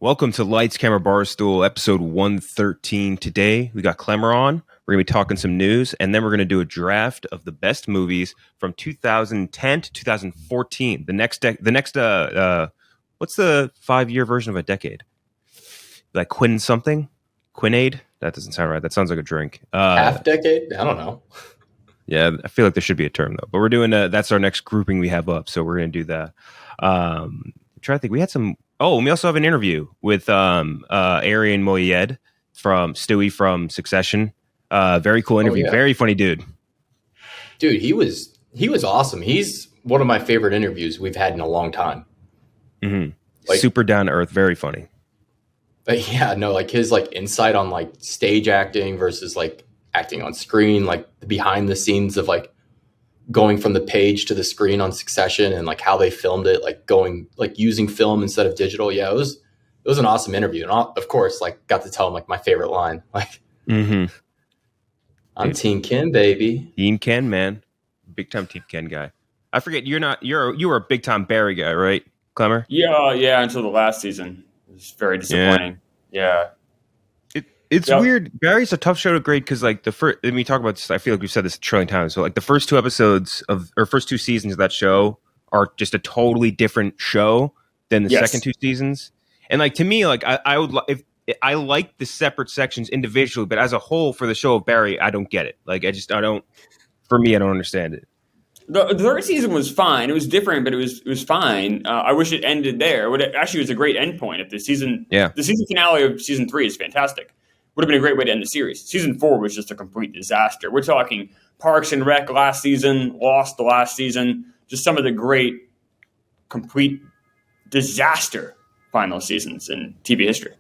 Welcome to Lights Camera Barstool, episode 113. Today, we got Klemmer on. We're going to be talking some news, and then we're going to do a draft of the best movies from 2010 to 2014. What's the 5-year version of a decade? Like Quinn something? Quinade? That doesn't sound right. That sounds like a drink. Half decade? I don't know. Yeah, I feel like there should be a term, though. But we're doing that's our next grouping we have up, so we're going to do that. I'm trying to think. We had some... Oh, and we also have an interview with Arian Moayed from Stewie from Succession. Very cool interview. Yeah. Very funny dude. Dude, he was awesome. He's one of my favorite interviews we've had in a long time. Mm-hmm. Super down to earth. Very funny. But yeah, no, like his insight on stage acting versus acting on screen, the behind the scenes of going from the page to the screen on Succession and how they filmed it, using film instead of digital. Yeah, it was an awesome interview. And of course, got to tell him my favorite line. Mm-hmm. I'm Team Ken, baby. Team Ken, man. Big time Team Ken guy. I forget you were a big time Barry guy, right, Klemmer? Yeah, until the last season. It was very disappointing. Yeah. It's weird. Barry's a tough show to grade because the first. And we talk about this. I feel like we've said this a trillion times. So the first two episodes first two seasons of that show are just a totally different show than the second two seasons. And to me, I would if I like the separate sections individually, but as a whole for the show of Barry, I don't get it. I don't. For me, I don't understand it. The third season was fine. It was different, but it was fine. I wish it ended there. It actually was a great endpoint. If the season finale of season 3 is fantastic. Would have been a great way to end the series. Season 4 was just a complete disaster. We're talking Parks and Rec last season, Lost the last season, just some of the great, complete disaster final seasons in TV history.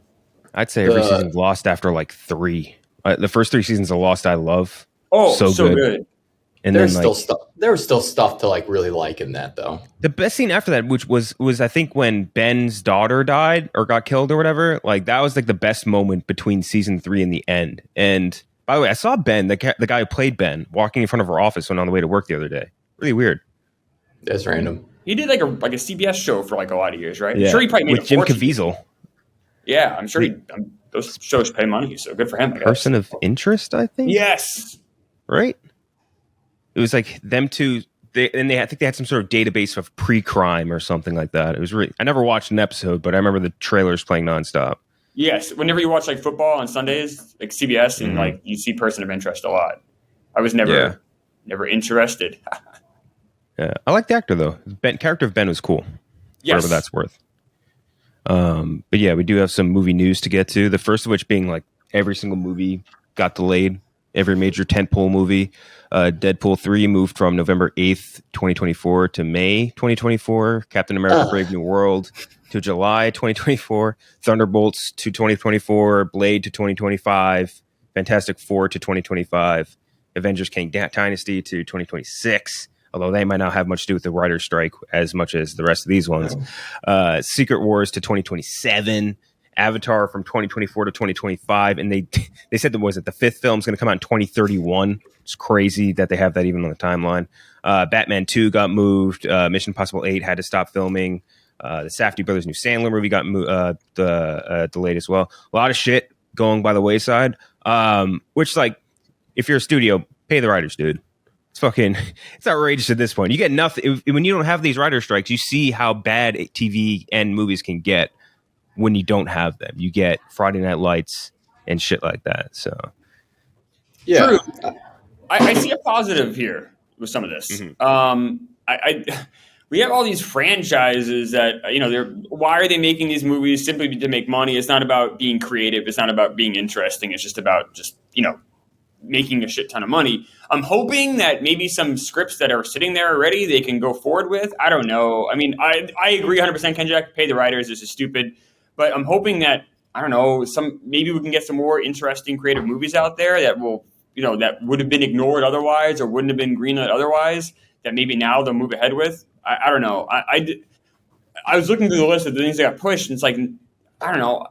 I'd say every season's Lost after 3. The first 3 seasons of Lost I love. Oh, so good. And there's still stuff. There was still stuff to really like in that though. The best scene after that, which was I think when Ben's daughter died or got killed or whatever, that was the best moment between season 3 and the end. And by the way, I saw Ben, the guy who played Ben, walking in front of her office when on the way to work the other day. Really weird. That's random. He did a CBS show for a lot of years, right? Yeah. I'm sure he probably made with Jim Caviezel. Yeah, I'm sure those shows pay money, so good for him. I guess. Person of interest, I think. Yes. Right. It was them two. I think they had some sort of database of pre-crime or something like that. It was really. I never watched an episode, but I remember the trailers playing nonstop. Yes, whenever you watch football on Sundays, CBS, and you see Person of Interest a lot. I was never interested. Yeah, I like the actor though. Character of Ben was cool. Yes. Whatever that's worth. But yeah, we do have some movie news to get to. The first of which being every single movie got delayed. Every major tentpole movie. Deadpool 3 moved from November 8th, 2024 to May 2024. Captain America Brave New World to July 2024. Thunderbolts to 2024. Blade to 2025. Fantastic Four to 2025. Avengers King Dynasty to 2026. Although they might not have much to do with the writer's strike as much as the rest of these ones. Secret Wars to 2027. Avatar from 2024 to 2025, and they said the fifth film is going to come out in 2031. It's crazy that they have that even on the timeline. Batman 2 got moved. Mission Impossible 8 had to stop filming. The Safdie Brothers New Sandler movie got delayed as well. A lot of shit going by the wayside. Which if you're a studio, pay the writers, dude. It's outrageous at this point. You get nothing when you don't have these writer strikes. You see how bad TV and movies can get. When you don't have them, you get Friday Night Lights and shit like that. So, yeah, true. I see a positive here with some of this. Mm-hmm. We have all these franchises that why are they making these movies simply to make money? It's not about being creative. It's not about being interesting. It's just about making a shit ton of money. I'm hoping that maybe some scripts that are sitting there already they can go forward with. I don't know. I mean, I agree 100%. Kenjack, pay the writers. This is stupid. But I'm hoping that, I don't know, maybe we can get some more interesting creative movies out there that will, that would have been ignored otherwise or wouldn't have been greenlit otherwise, that maybe now they'll move ahead with. I don't know. I was looking through the list of the things that got pushed, and it's I don't know.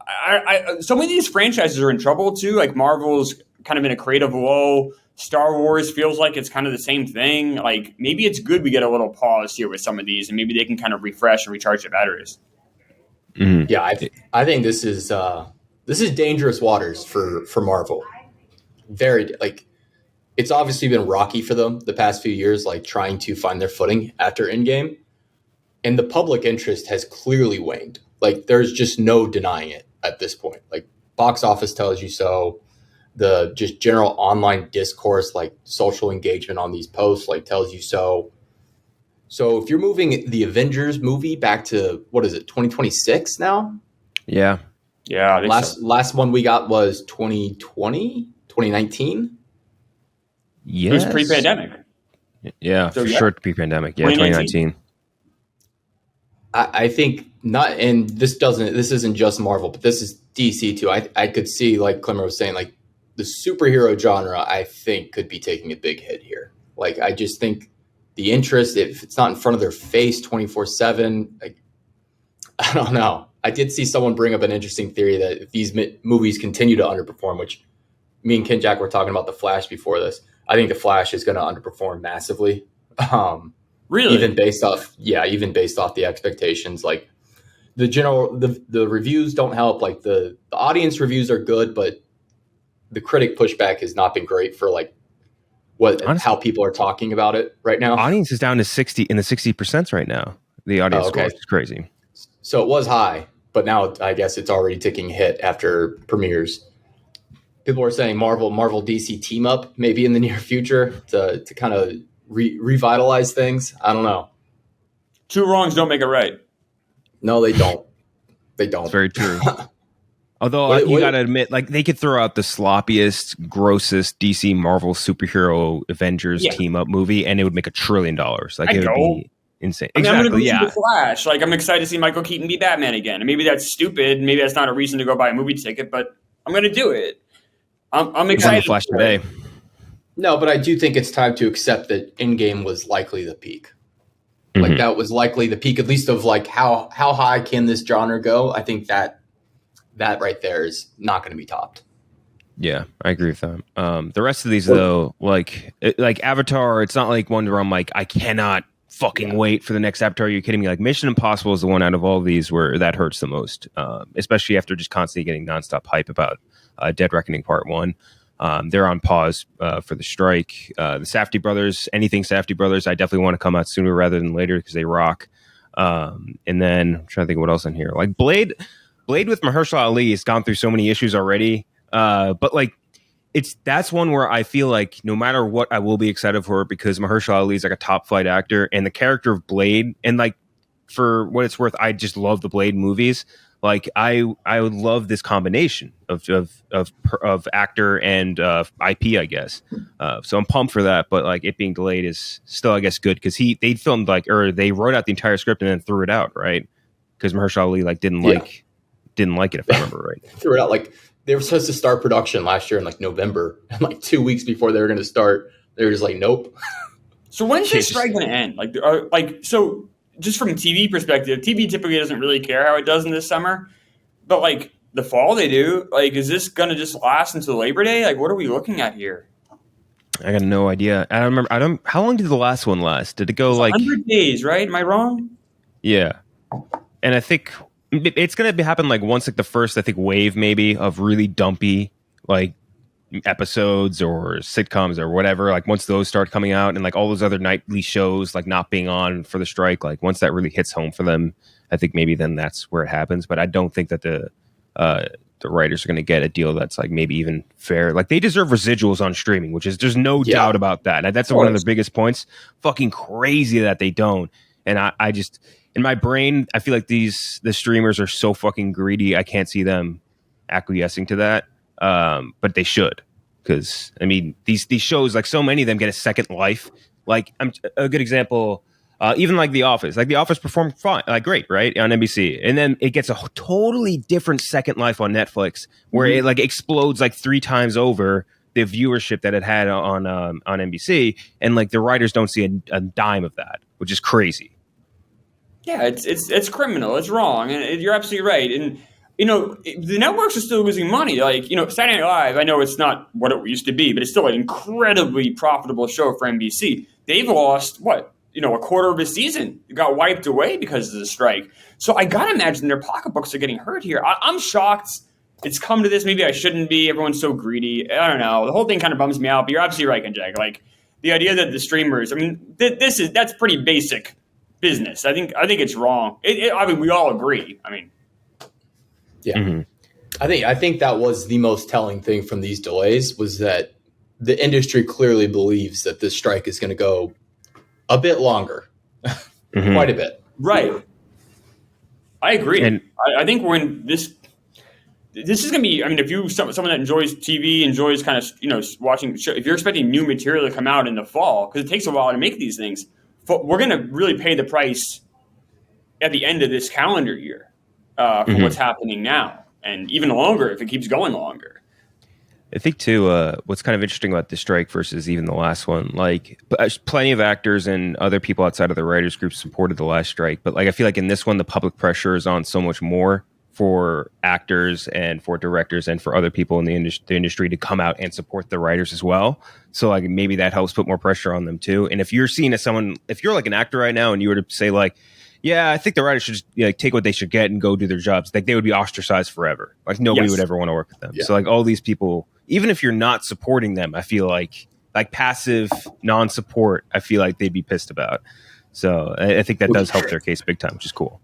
Some of these franchises are in trouble too. Marvel's kind of in a creative lull. Star Wars feels like it's kind of the same thing. Maybe it's good we get a little pause here with some of these, and maybe they can kind of refresh and recharge their batteries. Yeah, I think this is dangerous waters for Marvel. Very like it's obviously been rocky for them the past few years, like trying to find their footing after Endgame, and the public interest has clearly waned. Like there's just no denying it at this point. Like box office tells you so. The just general online discourse, like social engagement on these posts, like tells you so. So if you're moving the Avengers movie back to what is it, 2026 now? Yeah. Yeah. I think Last one we got was 2020, 2019. Yes. It was pre-pandemic. Yeah, So, for yeah. sure pre-pandemic. Yeah, 2019. I think not, and this isn't just Marvel, but this is DC too. I could see, like Klemmer was saying, like the superhero genre, I think could be taking a big hit here. Like I just think the interest, if it's not in front of their face 24/7, like I don't know. I did see someone bring up an interesting theory that if these movies continue to underperform, which me and Ken Jack were talking about The Flash before this, I think The Flash is going to underperform massively. Really? Even based off the expectations, like the reviews don't help. Like the audience reviews are good, but the critic pushback has not been great for like how people are talking about it right now. Audience is down to 60% right now. The audience score is crazy. So it was high, but now I guess it's already taking a hit after premieres. People are saying Marvel DC team up maybe in the near future to kind of revitalize things. I don't know. Two wrongs don't make it right. No, they don't. They don't. It's very true. Although you got to admit, like they could throw out the sloppiest, grossest DC Marvel superhero Avengers team up movie, and it would make $1 trillion. Like it would be insane. I mean, exactly. I'm going to go see The Flash. Like I'm excited to see Michael Keaton be Batman again. And maybe that's stupid. Maybe that's not a reason to go buy a movie ticket, but I'm going to do it. I'm excited. The Flash today. No, but I do think it's time to accept that Endgame was likely the peak. Like that was likely the peak, at least of like how high can this genre go? I think that right there is not going to be topped. Yeah, I agree with that. The rest of these though, like Avatar, it's not like one where I'm like, I cannot fucking wait for the next Avatar. Are you kidding me? Like Mission Impossible is the one out of all of these where that hurts the most, especially after just constantly getting nonstop hype about Dead Reckoning Part 1. They're on pause for the strike. The Safdie brothers, anything Safdie brothers, I definitely want to come out sooner rather than later because they rock. And then I'm trying to think of what else in here. Like Blade with Mahershala Ali has gone through so many issues already. But like that's one where I feel like no matter what, I will be excited for it because Mahershala Ali is like a top flight actor, and the character of Blade, and like for what it's worth, I just love the Blade movies. Like I would love this combination of actor and IP, I guess. So I'm pumped for that. But like it being delayed is still, I guess, good because they filmed they wrote out the entire script and then threw it out, right? Because Mahershala Ali didn't like it, if I remember right. Threw it out. Like they were supposed to start production last year in like November, and like 2 weeks before they were going to start, they were just like, nope. So when's this strike going to end? So. Just from a TV perspective, TV typically doesn't really care how it does in this summer. But, like, the fall they do. Like, is this going to just last until Labor Day? Like, what are we looking at here? I got no idea. I don't remember. How long did the last one last? Did it go, 100 days, right? Am I wrong? Yeah. And I think it's going to happen, like, once, like, the first, I think, wave, maybe, of really dumpy, like, episodes or sitcoms or whatever, like once those start coming out and like all those other nightly shows like not being on for the strike, like once that really hits home for them, I think maybe then that's where it happens. But I don't think that the writers are going to get a deal that's like maybe even fair. Like they deserve residuals on streaming, which is there's no doubt about that. And that's one of their biggest points. Fucking crazy that they don't. And I just in my brain, I feel like the streamers are so fucking greedy. I can't see them acquiescing to that. But they should, because I mean these shows, like so many of them get a second life. Like a good example, even like The Office. Like The Office performed fine, like great, right, on NBC, and then it gets a totally different second life on Netflix, where it like explodes like 3 times over the viewership that it had on NBC, and like the writers don't see a dime of that, which is crazy. Yeah, it's criminal. It's wrong, and you're absolutely right. And you know, the networks are still losing money. Like, you know, Saturday Night Live, I know it's not what it used to be, but it's still an incredibly profitable show for NBC. They've lost, what, a quarter of a season got wiped away because of the strike. So I got to imagine their pocketbooks are getting hurt here. I'm shocked it's come to this. Maybe I shouldn't be. Everyone's so greedy. I don't know. The whole thing kind of bums me out, but you're absolutely right, Jack. Like the idea that the streamers, I mean, that's pretty basic business. I think it's wrong. I mean, we all agree. I mean, yeah. Mm-hmm. I think that was the most telling thing from these delays was that the industry clearly believes that this strike is going to go a bit longer, quite a bit. Right. I agree. And I think we're in this is going to be, I mean, if you, someone that enjoys TV, enjoys kind of, watching, if you're expecting new material to come out in the fall, because it takes a while to make these things, we're going to really pay the price at the end of this calendar year for what's happening now. And even longer if it keeps going longer. I think, too, what's kind of interesting about this strike versus even the last one, like, plenty of actors and other people outside of the writers group supported the last strike. But, like, I feel like in this one, the public pressure is on so much more for actors and for directors and for other people in the industry to come out and support the writers as well. So, like, maybe that helps put more pressure on them, too. And if you're seen as someone, if you're, like, an actor right now and you were to say, like, yeah, I think the writers should just take what they should get and go do their jobs. Like, they would be ostracized forever. Like, nobody would ever want to work with them. Yeah. So, like, all these people, even if you're not supporting them, I feel like passive non-support, I feel like they'd be pissed about. So I think that does help their case big time, which is cool.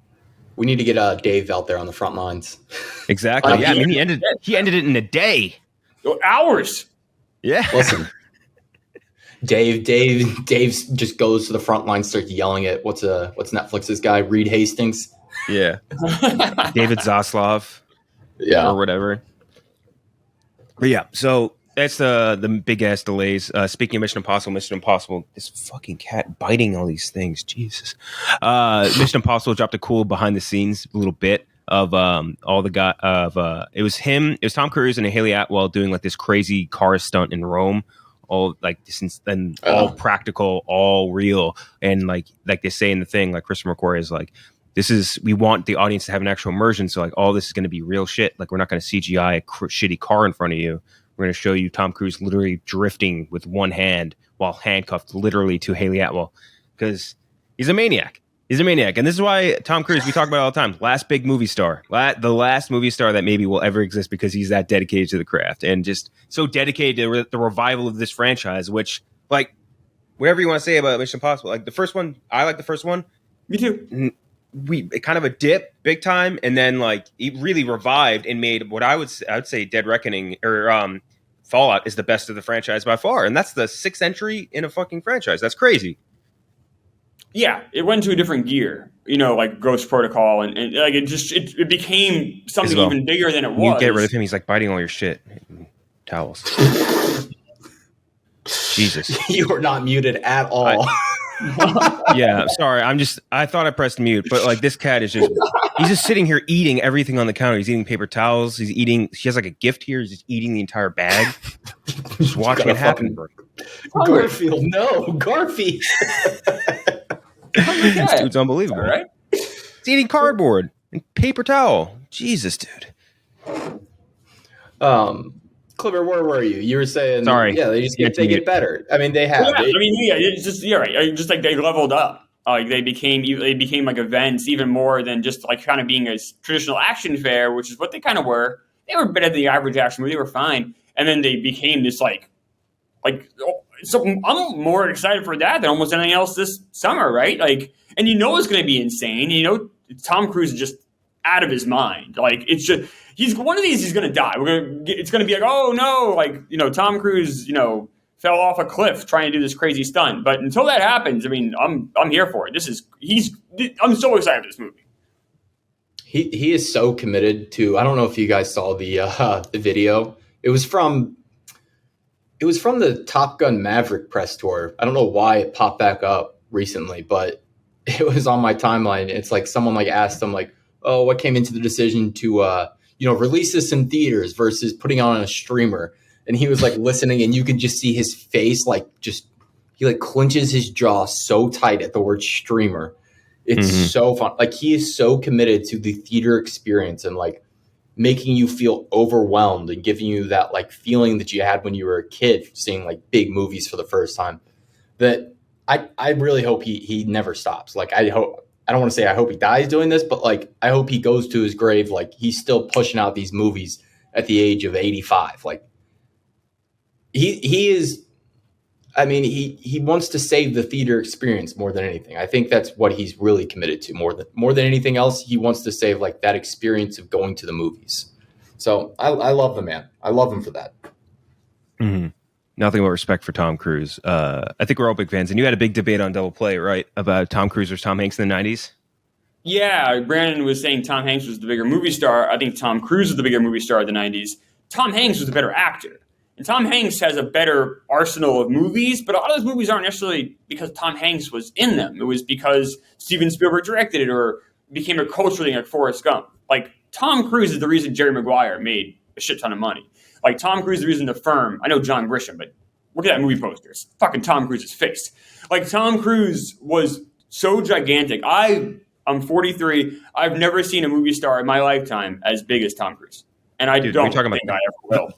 We need to get Dave out there on the front lines. Exactly. Yeah, I mean, he ended it in a day. Hours. Yeah. Listen. Dave just goes to the front line, starts yelling at what's Netflix's guy, Reed Hastings. Yeah. David Zaslav. Yeah. Or whatever. But yeah, so that's the big ass delays. Speaking of Mission Impossible, this fucking cat biting all these things. Jesus. Mission Impossible dropped a cool behind the scenes little bit of all the guy of it was Tom Cruise and Haley Atwell doing like this crazy car stunt in Rome. All like since then, all practical, all real, and like they say in the thing, like Christopher McQuarrie is like, we want the audience to have an actual immersion. So like all this is going to be real shit. Like we're not going to CGI a shitty car in front of you. We're going to show you Tom Cruise literally drifting with one hand while handcuffed literally to Haley Atwell because he's a maniac. He's a maniac. And this is why Tom Cruise, we talk about it all the time, last big movie star, the last movie star that maybe will ever exist because he's that dedicated to the craft and just so dedicated to the revival of this franchise, which, like, whatever you want to say about Mission Impossible, like the first one, I like the first one. Me too. Kind of a dip big time. And then, like, it really revived and made what I would say Dead Reckoning or Fallout is the best of the franchise by far. And that's the 6th entry in a fucking franchise. That's crazy. Yeah, it went to a different gear, like Ghost Protocol, and like it became something even bigger than it was. You get rid of him, he's like biting all your shit. Towels. Jesus. You are not muted at all. Yeah, sorry. I thought I pressed mute, but like this cat is he's just sitting here eating everything on the counter. He's eating paper towels. She has like a gift here. He's just eating the entire bag. Just watching it happen. Garfield, no. Garfield. This dude's unbelievable. All right? He's eating cardboard and paper towel. Jesus, dude. Klemmer, where were you? You were saying, sorry. Yeah, they get better. I mean, they have. Yeah, it's just you're right. Just like they leveled up. Like they became like events even more than just like kind of being a traditional action fair, which is what they kind of were. They were better than the average action movie. They were fine, and then they became this like. So I'm more excited for that than almost anything else this summer, right? Like, and it's going to be insane. Tom Cruise is just out of his mind. Like, it's just he's one of these. He's going to die. It's going to be like, oh no, like Tom Cruise, fell off a cliff trying to do this crazy stunt. But until that happens, I mean, I'm here for it. I'm so excited for this movie. He is so committed to. I don't know if you guys saw the video. It was from the Top Gun Maverick press tour. I don't know why it popped back up recently, but it was on my timeline. It's like someone like asked him like, "Oh, what came into the decision to release this in theaters versus putting on a streamer?" And he was like listening, and you could just see his face he like clenches his jaw so tight at the word streamer. It's so fun. Like he is so committed to the theater experience and like making you feel overwhelmed and giving you that like feeling that you had when you were a kid seeing like big movies for the first time, that I really hope he never stops. Like I don't want to say I hope he dies doing this, but like I hope he goes to his grave like he's still pushing out these movies at the age of 85. Like he is. I mean, he wants to save the theater experience more than anything. I think that's what he's really committed to more than anything else. He wants to save like that experience of going to the movies. So I love the man. I love him for that. Mm-hmm. Nothing but respect for Tom Cruise. I think we're all big fans. And you had a big debate on Double Play, right? About Tom Cruise versus Tom Hanks in the 90s? Yeah, Brandon was saying Tom Hanks was the bigger movie star. I think Tom Cruise was the bigger movie star of the 90s. Tom Hanks was the better actor. And Tom Hanks has a better arsenal of movies, but a lot of those movies aren't necessarily because Tom Hanks was in them. It was because Steven Spielberg directed it or became a cultural thing like Forrest Gump. Like, Tom Cruise is the reason Jerry Maguire made a shit ton of money. Like, Tom Cruise is the reason The Firm, I know John Grisham, but look at that movie poster. It's fucking Tom Cruise's face. Like, Tom Cruise was so gigantic. I'm 43. I've never seen a movie star in my lifetime as big as Tom Cruise. And I don't think I ever will.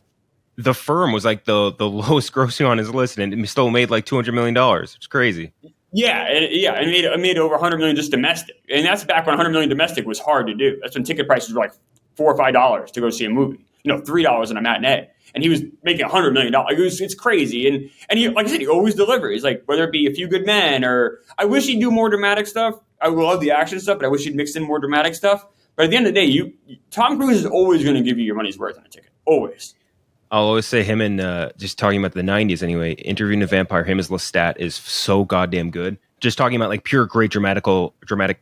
The Firm was like the lowest grossing on his list, and it still made like $200 million. It's crazy. Yeah, and it made over $100 million just domestic, and that's back when $100 million domestic was hard to do. That's when ticket prices were like $4 or $5 to go see a movie. $3 in a matinee, and he was making $100 million. It's crazy, and he, like I said, he always delivers. Like whether it be A Few Good Men or I wish he'd do more dramatic stuff. I love the action stuff, but I wish he'd mix in more dramatic stuff. But at the end of the day, Tom Cruise is always going to give you your money's worth on a ticket. Always. I'll always say him and just talking about the 90s anyway, Interviewing the Vampire, him as Lestat is so goddamn good. Just talking about like pure great dramatic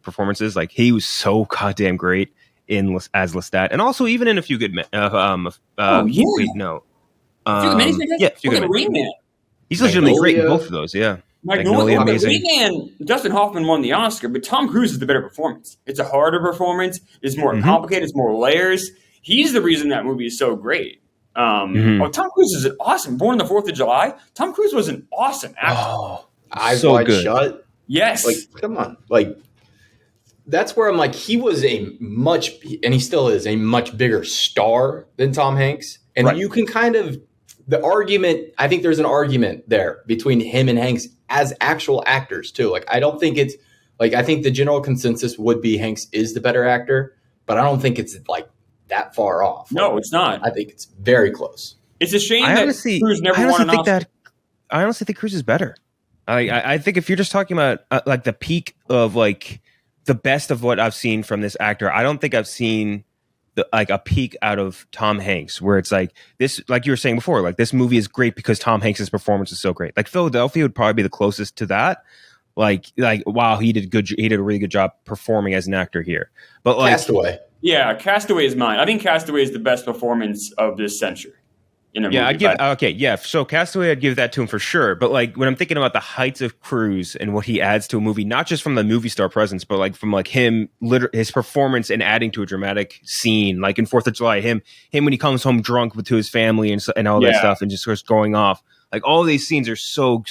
performances. Like he was so goddamn great as Lestat. And also even in A Few Good Men. Yeah. Wait, no. Yeah, Few Good Men. Rain Man. He's legitimately great in both of those, yeah. Magnolia, amazing. Rain Man, Dustin Hoffman won the Oscar, but Tom Cruise is the better performance. It's a harder performance. It's more complicated. It's more layers. He's the reason that movie is so great. Tom Cruise is awesome. Born on the 4th of July. Tom Cruise was an awesome actor. Oh, Eyes Wide Shut. Yes. Like, come on. Like, that's where I'm like, he was and he still is a much bigger star than Tom Hanks. And you can kind of, I think there's an argument there between him and Hanks as actual actors too. Like, I don't think it's like, I think the general consensus would be Hanks is the better actor, but I don't think it's like that far off. No, it's not. I think it's very close. It's a shame that Cruise never won an Oscar. I honestly think Cruise is better. I think if you're just talking about like the peak of like the best of what I've seen from this actor, I don't think I've seen a peak out of Tom Hanks where it's like this, like you were saying before, like this movie is great because Tom Hanks' performance is so great. Like Philadelphia would probably be the closest to that. Like wow, he did a really good job performing as an actor here. But like Castaway. Yeah, Castaway is mine. I think Castaway is the best performance of this century. So Castaway, I'd give that to him for sure. But like when I'm thinking about the heights of Cruise and what he adds to a movie, not just from the movie star presence, but like from like his performance and adding to a dramatic scene, like in 4th of July, him when he comes home drunk to his family and all that stuff and just starts going off. Like all of these scenes are so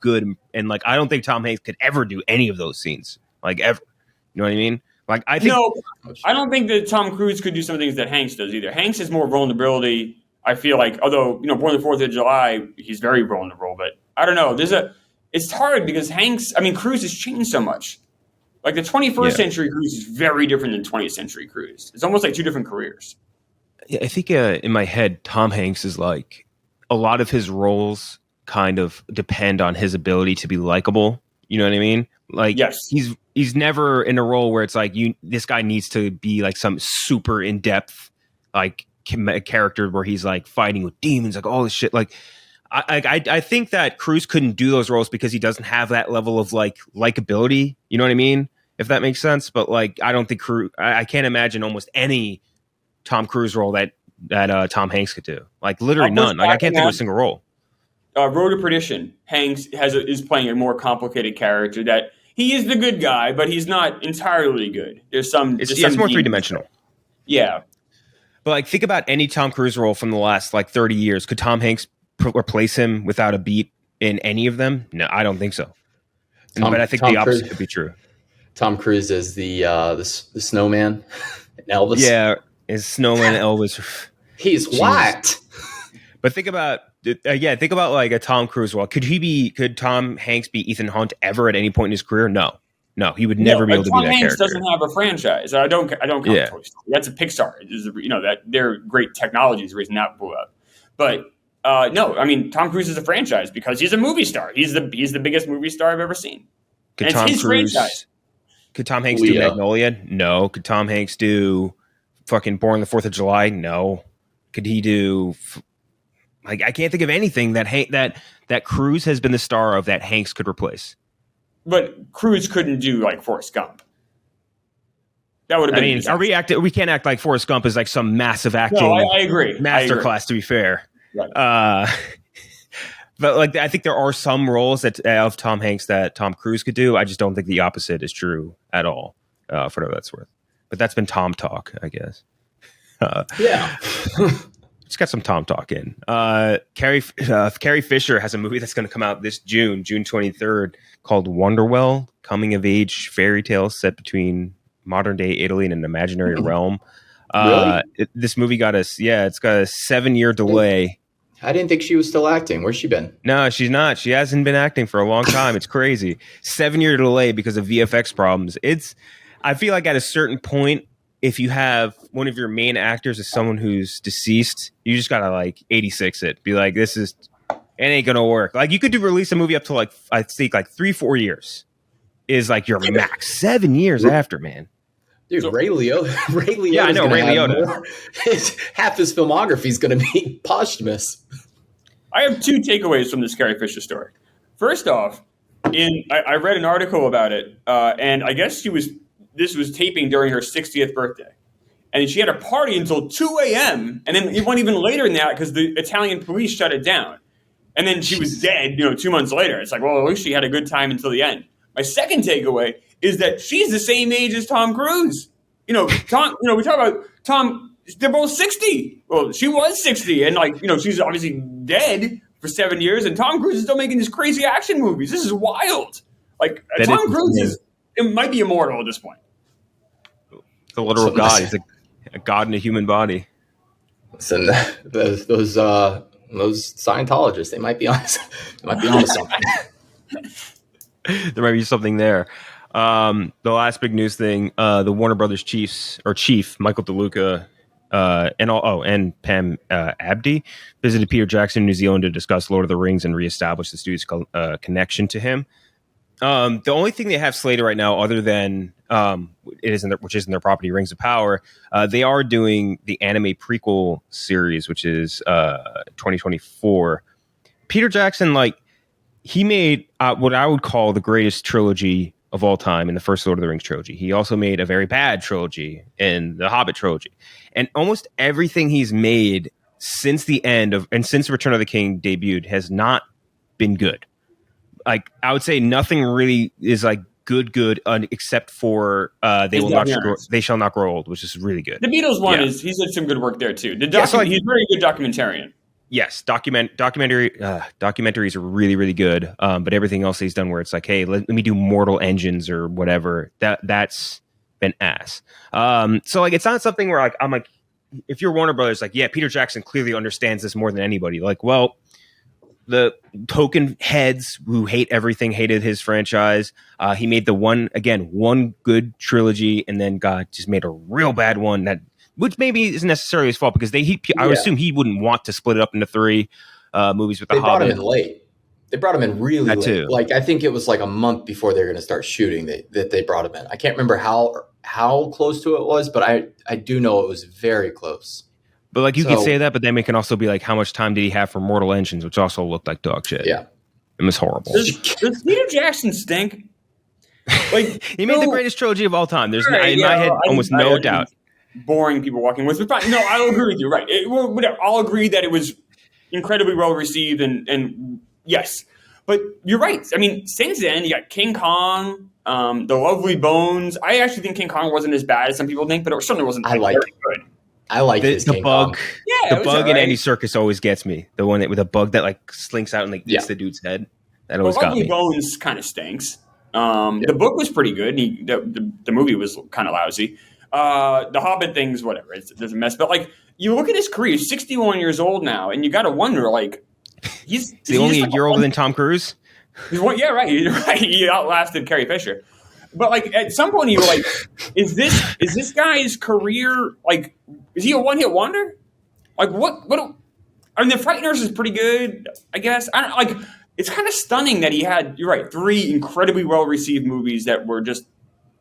good, and like I don't think Tom Hanks could ever do any of those scenes, like ever. You know what I mean? Like I don't think that Tom Cruise could do some things that Hanks does either. Hanks has more vulnerability. I feel like, although born on the 4th of July, he's very vulnerable. But I don't know. It's hard because Cruise has changed so much. Like the 21st century Cruise is very different than 20th century Cruise. It's almost like two different careers. Yeah, I think in my head, Tom Hanks is like a lot of his roles kind of depend on his ability to be likable. You know what I mean? Like, yes. He's never in a role where it's like this guy needs to be like some super in depth like character where he's like fighting with demons, like all this shit. Like, I think that Cruise couldn't do those roles because he doesn't have that level of like likability. You know what I mean? If that makes sense. But like, I don't think I can't imagine almost any Tom Cruise role that Tom Hanks could do. Like literally none. Like I can't think of a single role. Road to Perdition. Hanks is playing a more complicated character that he is the good guy, but he's not entirely good. It's more 3-dimensional. Yeah. But like, think about any Tom Cruise role from the last like 30 years. Could Tom Hanks replace him without a beat in any of them? No, I don't think so. But I think the opposite could be true. Tom Cruise is the snowman, Elvis. Yeah, is snowman Elvis. He's white. But think about like a Tom Cruise. Well, could Tom Hanks be Ethan Hunt ever at any point in his career? No, he would never be able to be Tom that Hanks character. doesn't have a franchise. I don't count Toy Story. That's a Pixar. That their great technology is the reason that blew up. But no, I mean Tom Cruise is a franchise because he's a movie star. He's the biggest movie star I've ever seen. Could and Tom it's his Cruise? Franchise. Could Tom Hanks do Magnolia? No. Could Tom Hanks do fucking Born on the 4th of July? No. Could he do? Like I can't think of anything that Cruise has been the star of that Hanks could replace. But Cruise couldn't do like Forrest Gump. That would have been. I mean, we can't act like Forrest Gump is like some massive acting. No, I agree. Masterclass, to be fair. Right. But like, I think there are some roles of Tom Hanks that Tom Cruise could do. I just don't think the opposite is true at all. For whatever that's worth. But that's been Tom talk, I guess. Yeah. Just got some Tom talk in. Carrie Fisher has a movie that's going to come out this June 23rd, called Wonderwell, coming of age fairy tale set between modern day Italy and an imaginary realm. Really? This movie it's got a 7-year delay. I didn't think she was still acting. Where's she been? No, she's not. She hasn't been acting for a long time. It's crazy. 7-year delay because of VFX problems. I feel like at a certain point, if you have one of your main actors is someone who's deceased, you just gotta like 86 it. Be like, it ain't gonna work. Like you could release a movie up to like I think like 3-4 years is like your max. 7 years after, man. Dude, Ray Liotta. Yeah, I know Ray Liotta. Half his filmography is going to be posthumous. I have 2 takeaways from this Carrie Fisher story. First off, I read an article about it, and I guess this was taping during her 60th birthday. And she had a party until 2 a.m. And then it went even later than that because the Italian police shut it down. And then she was dead, 2 months later. It's like, well, at least she had a good time until the end. My second takeaway is that she's the same age as Tom Cruise. We talk about Tom, they're both 60. Well, she was 60. And she's obviously dead for 7 years. And Tom Cruise is still making these crazy action movies. This is wild. Like, Tom Cruise it might be immortal at this point. The literal god. He's a god in a human body. Listen, those Scientologists, they might be on something. There might be something there. The last big news thing: the Warner Brothers chief Michael DeLuca and Pam Abdi visited Peter Jackson in New Zealand to discuss Lord of the Rings and reestablish the studio's connection to him. The only thing they have slated right now, other than which is in their property, Rings of Power, they are doing the anime prequel series, which is 2024. Peter Jackson, he made what I would call the greatest trilogy of all time in the first Lord of the Rings trilogy. He also made a very bad trilogy in the Hobbit trilogy, and almost everything he's made since since Return of the King debuted has not been good. Like, I would say nothing really is like good, except for They Shall Not Grow Old, which is really good. The Beatles one he's did some good work there too. He's a very good documentarian. Yes, documentaries are really, really good. But everything else he's done where it's like, hey, let me do Mortal Engines or whatever, that's been ass. So it's not something where I'm like, if you're Warner Brothers, Peter Jackson clearly understands this more than anybody. The token heads who hate everything hated his franchise. He made the one good trilogy, and then just made a real bad one which maybe isn't necessarily his fault because I would assume he wouldn't want to split it up into 3 movies with the Hobbit. They brought him in late. They brought him in really late. Too. I think it was a month before they were going to start shooting that they brought him in. I can't remember how close to it was, but I do know it was very close. But you could say that, but then it can also be how much time did he have for Mortal Engines, which also looked like dog shit. Yeah. It was horrible. Does Peter Jackson stink? He made the greatest trilogy of all time. There's in my head almost no doubt. Boring people walking with. But no, I'll agree with you. Right. I'll agree that it was incredibly well received and yes. But you're right. I mean, since then, you got King Kong, The Lovely Bones. I actually think King Kong wasn't as bad as some people think, but it certainly wasn't very good. I like the bug. Yeah, the bug in Andy Serkis always gets me. The one with a bug that slinks out and eats the dude's head. That always got me. Lovely Bones kind of stinks. The book was pretty good. The movie was kind of lousy. The Hobbit thing's whatever. There's a mess. But like, you look at his career. He's 61 years old now, and you got to wonder, like, he's only a year older than Tom Cruise. Yeah, right. He outlasted Carrie Fisher. But like, at some point, you were like, is this guy's career like? Is he a one-hit wonder? Like, what? I mean, The Frighteners is pretty good, I guess. I don't like. It's kind of stunning that he had. You're right. 3 incredibly well-received movies that were just,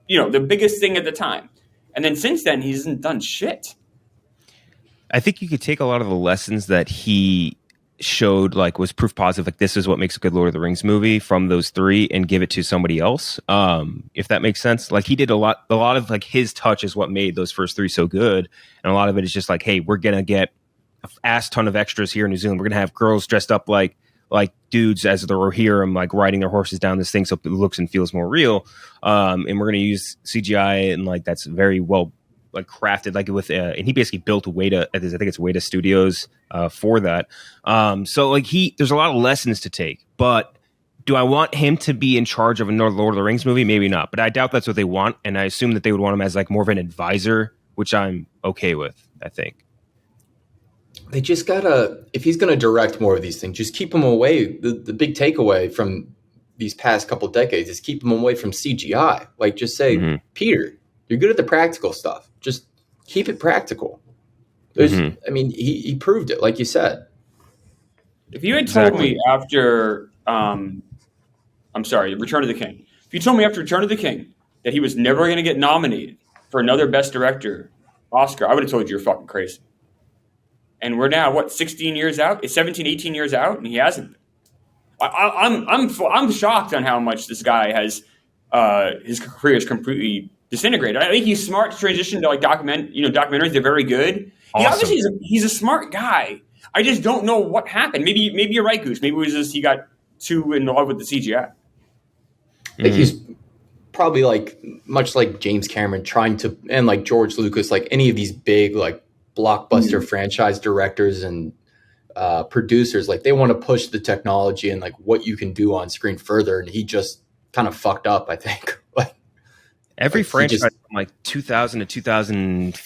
the biggest thing at the time. And then since then, he hasn't done shit. I think you could take a lot of the lessons that he showed, like, was proof positive, like, this is what makes a good Lord of the Rings movie from those 3 and give it to somebody else. If that makes sense. Like, he did a lot of, like, his touch is what made those first 3 so good. And a lot of it is just like, hey, we're going to get an ass ton of extras here in New Zealand. We're going to have girls dressed up like dudes as the Rohirrim, like riding their horses down this thing so it looks and feels more real. And we're going to use CGI, and like that's very well like crafted, like with and he basically built Weta. I think it's Weta Studios for that. So like there's a lot of lessons to take. But do I want him to be in charge of another Lord of the Rings movie? Maybe not. But I doubt that's what they want, and I assume that they would want him as like more of an advisor, which I'm okay with. I think. They just gotta, if he's gonna direct more of these things, just keep him away. The big takeaway from these past couple decades is keep him away from CGI. Like, just say, Peter, you're good at the practical stuff. Just keep it practical. I mean, he proved it, like you said. If you had told me after, Return of the King. If you told me after Return of the King that he was never going to get nominated for another Best Director Oscar, I would have told you you're fucking crazy. And we're now, 16 years out? It's 17, 18 years out, and he hasn't. I'm shocked on how much this guy has, his career is completely disintegrated. I think he's smart to transition to like documentaries. They're very good. Awesome. He's a smart guy. I just don't know what happened. Maybe you're right, Goose. Maybe it was just he got too in love with the CGI. I think he's probably like much like James Cameron trying to, and like George Lucas, like any of these big like blockbuster franchise directors and producers, like they want to push the technology and like what you can do on screen further, and he just kind of fucked up, I think. Like every franchise from like 2000 to 2000,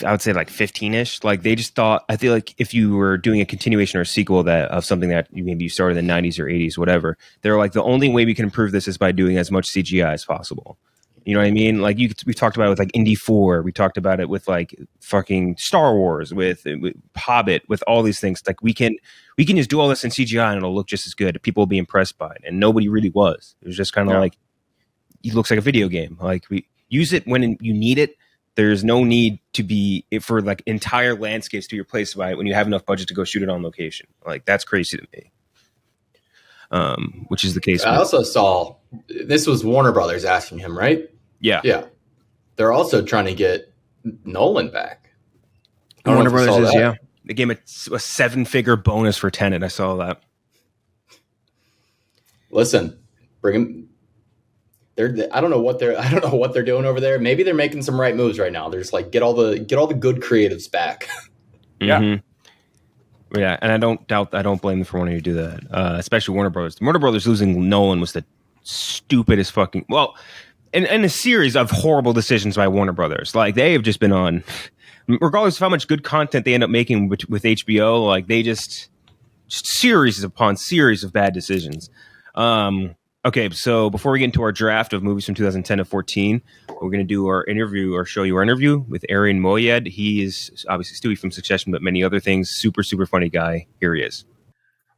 I would say like 15ish, like they just thought, I feel like if you were doing a continuation or a sequel of something that maybe you started in the 90s or 80s, whatever, they're like, the only way we can improve this is by doing as much CGI as possible. You know what I mean? Like we talked about it with like Indy 4. We talked about it with like fucking Star Wars, with Hobbit, with all these things. Like we can just do all this in CGI and it'll look just as good. People will be impressed by it, and nobody really was. It was just kind of like, it looks like a video game. Like we use it when you need it. There's no need to be for like entire landscapes to be replaced by it when you have enough budget to go shoot it on location. Like that's crazy to me. Which is the case. I also saw this was Warner Brothers asking him, right? Yeah. They're also trying to get Nolan back. Warner Brothers is, yeah. They gave him a 7-figure bonus for Tenet. I saw that. Listen, bring him. I don't know what they're doing over there. Maybe they're making some right moves right now. They're just like get all the good creatives back. Yeah. Yeah, and I don't blame them for wanting to do that, especially Warner Brothers. Warner Brothers losing Nolan was the stupidest fucking and a series of horrible decisions by Warner Brothers. Like they have just been on, regardless of how much good content they end up making with HBO, like they just series upon series of bad decisions. Okay, so before we get into our draft of movies from 2010 to 14, we're going to do our interview or show you our interview with Arian Moayed. He is obviously Stewie from Succession, but many other things. Super, super funny guy. Here he is.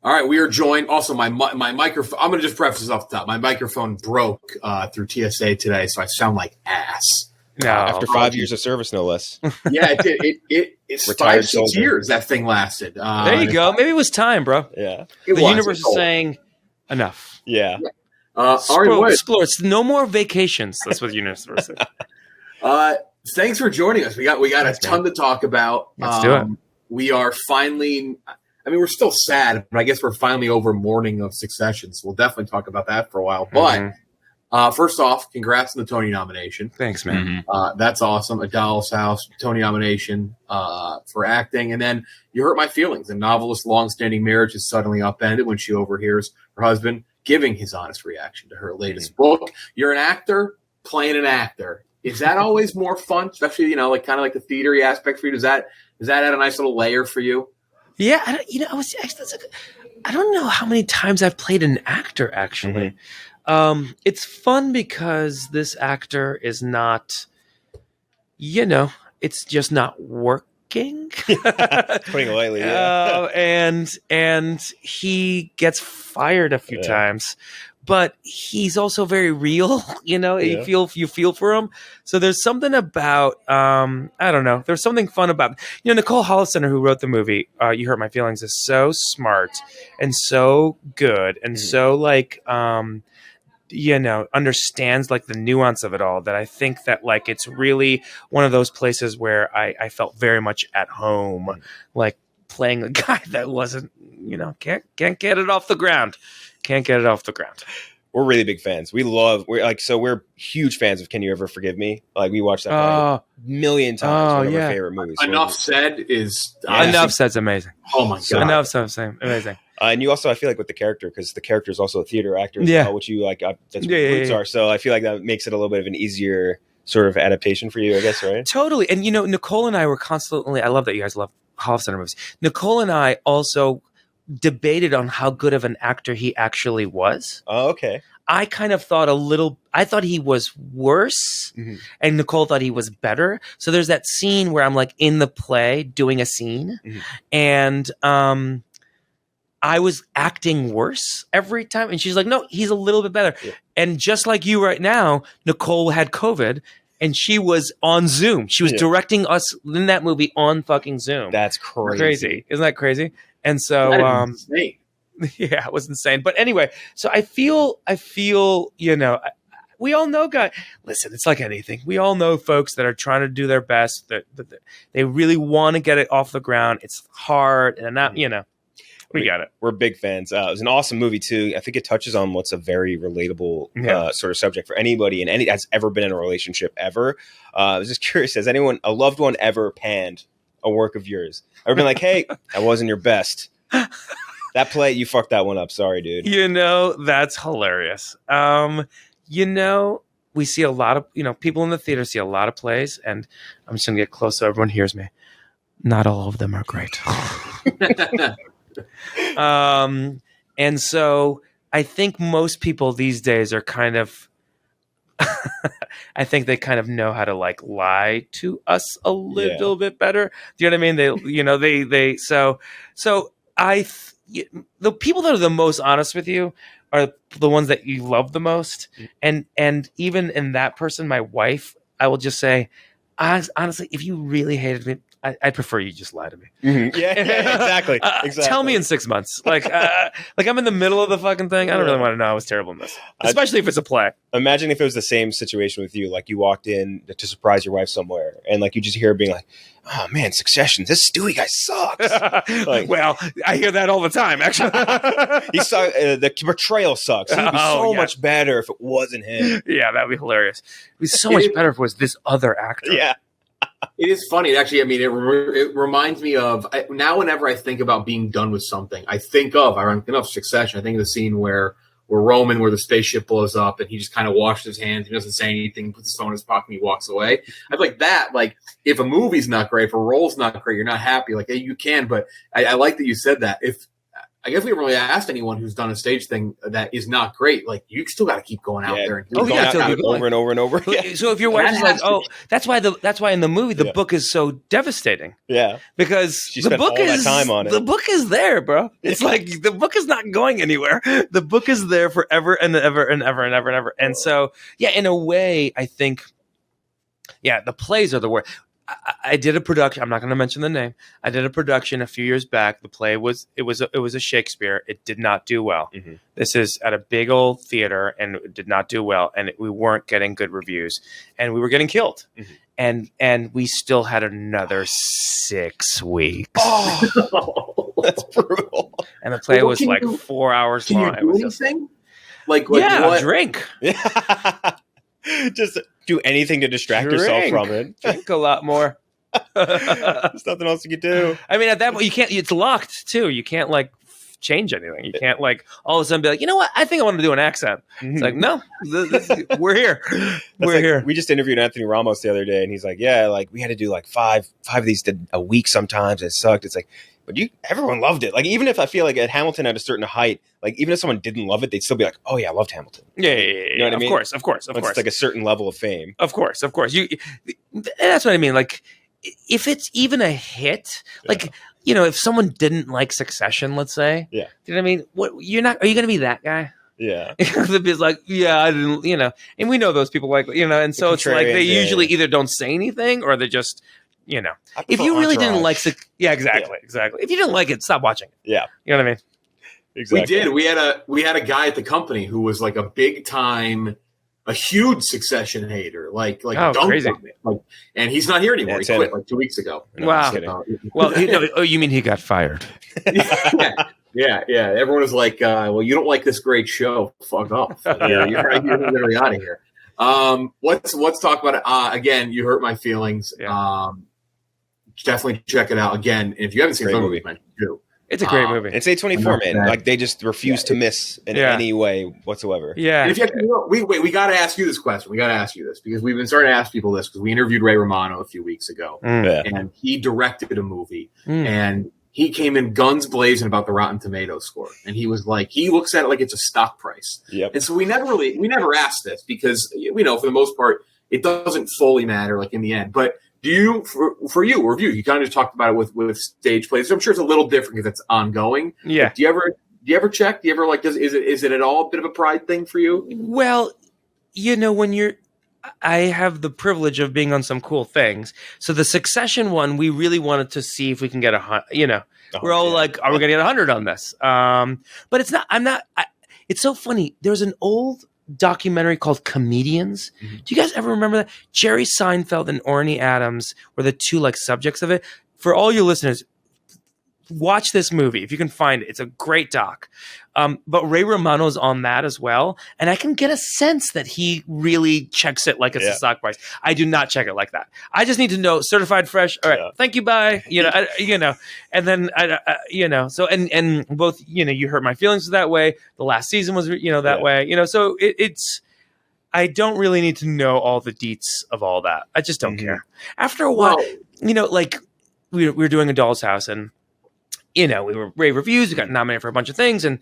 All right, we are joined. Also, my microphone, I'm going to just preface this off the top. My microphone broke through TSA today, so I sound like ass. No, after 5 years of service, no less. Yeah, it's 5-6 years that thing lasted. There you go. Maybe it was time, bro. Yeah. The universe is saying enough. Yeah. Explore. It's no more vacations. That's what the universe said. Thanks for joining us. We got a ton to talk about. Let's do it. We are finally, I mean, we're still sad, but I guess we're finally over mourning of Succession. So we'll definitely talk about that for a while. But first off, congrats on the Tony nomination. Thanks, man. That's awesome. A Doll's House, Tony nomination for acting. And then You Hurt My Feelings. A novelist's long-standing marriage is suddenly upended when she overhears her husband giving his honest reaction to her latest book. You're an actor playing an actor. Is that always more fun, especially like kind of like the theatery aspect for you? Does that add a nice little layer for you? Yeah, I don't know how many times I've played an actor actually. It's fun because this actor is not, it's just not working. Putting it lightly, yeah. And he gets fired a few times, but he's also very real. You feel for him. So there's something about I don't know. There's something fun about Nicole Holofcener, who wrote the movie. You Hurt My Feelings, is so smart and so good and so like understands like the nuance of it all, that I think that like it's really one of those places where I felt very much at home, like playing a guy that wasn't, can't get it off the ground. We're really big fans. We're huge fans of Can You Ever Forgive Me? Like we watched that a million times. One of our favorite movies. Enough Said is Enough Said's amazing. Oh my god. Enough Said, amazing. And you also, I feel like, with the character, because the character is also a theater actor as well, which you like. That's what roots are. So I feel like that makes it a little bit of an easier sort of adaptation for you, I guess, right? Totally. And Nicole and I were constantly. I love that you guys love Holofcener movies. Nicole and I also debated on how good of an actor he actually was. Oh, okay. I kind of thought I thought he was worse, and Nicole thought he was better. So there's that scene where I'm like in the play doing a scene, and I was acting worse every time. And she's like, no, he's a little bit better. Yeah. And just like you right now, Nicole had COVID and she was on Zoom. She was directing us in that movie on fucking Zoom. That's crazy. Isn't that crazy? And so, yeah, it was insane. But anyway, so I feel, we all know guys. Listen, it's like anything. We all know folks that are trying to do their best. That they really want to get it off the ground. It's hard, and not, we got it. We're big fans. It was an awesome movie too. I think it touches on what's a very relatable sort of subject for anybody and that's ever been in a relationship ever. I was just curious: has a loved one ever panned a work of yours? Ever been like, "Hey, that wasn't your best. That play, you fucked that one up. Sorry, dude." That's hilarious. We see a lot of people in the theater see a lot of plays, and I'm just gonna get close so everyone hears me. Not all of them are great. And so I think most people these days are kind of, I think they kind of know how to like lie to us a little bit better. Do you know what I mean? The people that are the most honest with you are the ones that you love the most. And even in that person, my wife, I will just say, honestly, if you really hated me, I prefer you just lie to me. Yeah, exactly. Tell me in 6 months. Like I'm in the middle of the fucking thing. I don't really want to know I was terrible in this, especially if it's a play. Imagine if it was the same situation with you. Like you walked in to surprise your wife somewhere, and like you just hear her being like, "Oh man, Succession, this Stewie guy sucks." Well, I hear that all the time. Actually, the portrayal sucks. He'd be so much better if it wasn't him. Yeah, that'd be hilarious. It'd be so much better if it was this other actor. Yeah. It is funny. Actually, I mean, it reminds me of now whenever I think about being done with something, I think of, ironically enough, Succession. I think of the scene where Roman, where the spaceship blows up and he just kind of washes his hands. He doesn't say anything, puts his phone in his pocket, and he walks away. I feel like that, like if a movie's not great, if a role's not great, you're not happy. Like you can, but I like that you said that. I guess we haven't really asked anyone who's done a stage thing that is not great. Like you still got to keep going out there and over and over and over. Yeah. So if your wife is like, "Oh, that's why in the movie the book is so devastating." Yeah, because the book is that time on it. The book is there, bro. It's like the book is not going anywhere. The book is there forever and ever and ever and ever and ever. And so, yeah, in a way, I think, the plays are the worst. I did a production. I'm not going to mention the name. I did a production a few years back. The play was a Shakespeare. It did not do well. Mm-hmm. This is at a big old theater, and it did not do well. And we weren't getting good reviews, and we were getting killed. Mm-hmm. And we still had another 6 weeks. Oh, that's brutal. And the play was like 4 hours long. Can you do anything? Like what? Drink. Just do anything to distract yourself from it. Drink a lot more. There's nothing else you can do. I mean, at that point, you can't. It's locked too. You can't like change anything. You can't like all of a sudden be like, you know what? I think I want to do an accent. It's like, no, we're here. We're here. We just interviewed Anthony Ramos the other day, and he's like, yeah, like we had to do like five of these a week sometimes. And it sucked. It's like, but everyone loved it. Like, even if I feel like at Hamilton at a certain height, like even if someone didn't love it, they'd still be like, oh yeah, I loved Hamilton. Yeah. You know what I mean? Of course. It's like a certain level of fame. Of course. That's what I mean. Like, if it's even a hit, like, you know, if someone didn't like Succession, let's say, yeah, you know what I mean? What are you going to be that guy? Yeah, it's like, yeah, I didn't, you know, and we know those people, like, you know, and so it's like they usually either don't say anything or they just, you know, if you really didn't like, exactly. If you didn't like it, stop watching. Yeah, you know what I mean? Exactly. We did. We had a guy at the company who was like a huge Succession hater, like crazy. Like, and he's not here anymore. He quit like 2 weeks ago. Wow. Well, you mean he got fired? Yeah. Everyone was like, "Well, you don't like this great show. Fuck off. You're literally out of here." Let's talk about it. Again, you hurt my feelings. Yeah. Definitely check it out again. If you haven't seen the movie, do. It's a great movie. It's A24, man. Like, they just refuse to miss in any way whatsoever. Yeah. And if we got to ask you this question. We got to ask you this because we've been starting to ask people this because we interviewed Ray Romano a few weeks ago, and he directed a movie, and he came in guns blazing about the Rotten Tomatoes score, and he was like, he looks at it like it's a stock price. Yep. And so we never asked this because we know for the most part it doesn't fully matter, like in the end, but. Do you, for you, review? You kind of talked about it with stage plays. So I'm sure it's a little different because it's ongoing. Yeah. Do you ever check? Do you ever like? Is it at all a bit of a pride thing for you? Well, you know, I have the privilege of being on some cool things. So the Succession one, we really wanted to see if we can get we're all like, are we going to get 100 on this? But it's not. It's so funny. There's an old documentary called Comedians. Mm-hmm. Do you guys ever remember that? Jerry Seinfeld and Orny Adams were the two like subjects of it. For all you listeners, watch this movie if you can find it. It's a great doc. But Ray Romano's on that as well, and I can get a sense that he really checks it like it's a stock price. I do not check it like that. I just need to know certified fresh. All right, thank you, bye. And then So and both you hurt my feelings that way. The last season was that way. So it's. I don't really need to know all the deets of all that. I just don't care. After a while, like we were doing a Doll's House and. We were rave reviews. We got nominated for a bunch of things, and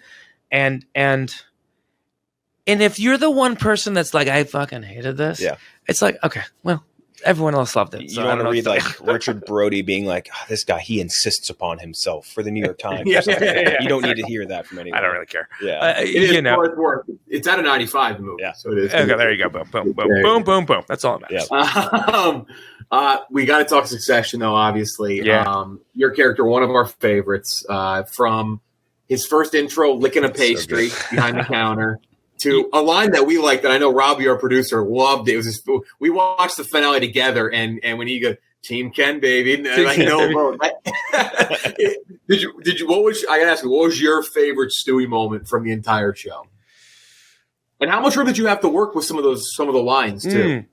if you're the one person that's like, I fucking hated this, it's like, okay, well, everyone else loved it. So you don't want to read like Richard Brody being like, this guy, he insists upon himself for the New York Times. You don't need to hear that from anyone. I don't really care. Yeah, it's out of 95 the movie. Yeah, so it is. Okay, there you go. Boom. That's all that matters. We got to talk Succession, though, obviously. Yeah. Your character, one of our favorites, from his first intro, licking a pastry behind the counter, to a line that we liked that I know Robbie, our producer, loved. It was we watched the finale together, and when he goes, Team Ken, baby. And I know, did you, I gotta ask you, what was your favorite Stewie moment from the entire show? And how much room did you have to work with some of the lines, too?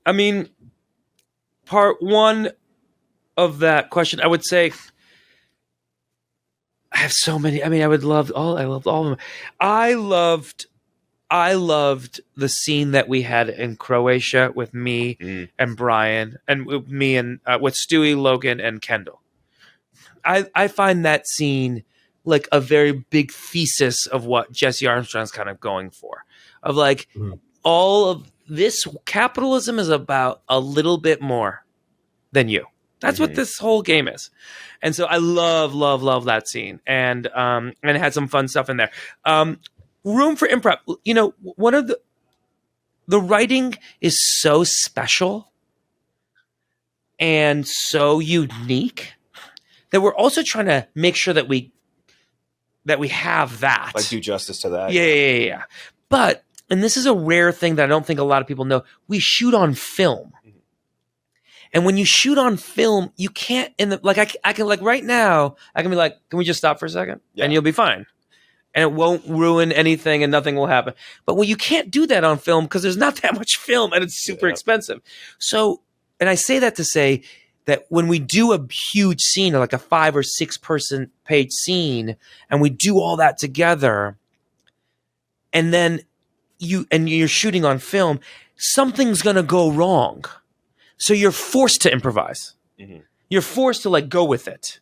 I mean, part one of that question, I would say I have so many. I mean, I loved all of them. I loved the scene that we had in Croatia with me and Brian, and with me and with Stewie, Logan, and Kendall. I find that scene like a very big thesis of what Jesse Armstrong's kind of going for. Of like all of this capitalism is about a little bit more than you. That's what this whole game is. And so I love that scene. And it had some fun stuff in there. Room for improv. One of the writing is so special and so unique that we're also trying to make sure that we have that. Like do justice to that. Yeah. But, and this is a rare thing that I don't think a lot of people know, we shoot on film. And when you shoot on film, you can't I can like right now, I can be like, can we just stop for a second? Yeah. And you'll be fine. And it won't ruin anything and nothing will happen. But you can't do that on film because there's not that much film and it's super expensive. So, and I say that to say, that when we do a huge scene, like a 5 or 6 person page scene, and we do all that together, and then you're shooting on film, something's gonna go wrong. So you're forced to improvise. Mm-hmm. You're forced to like go with it.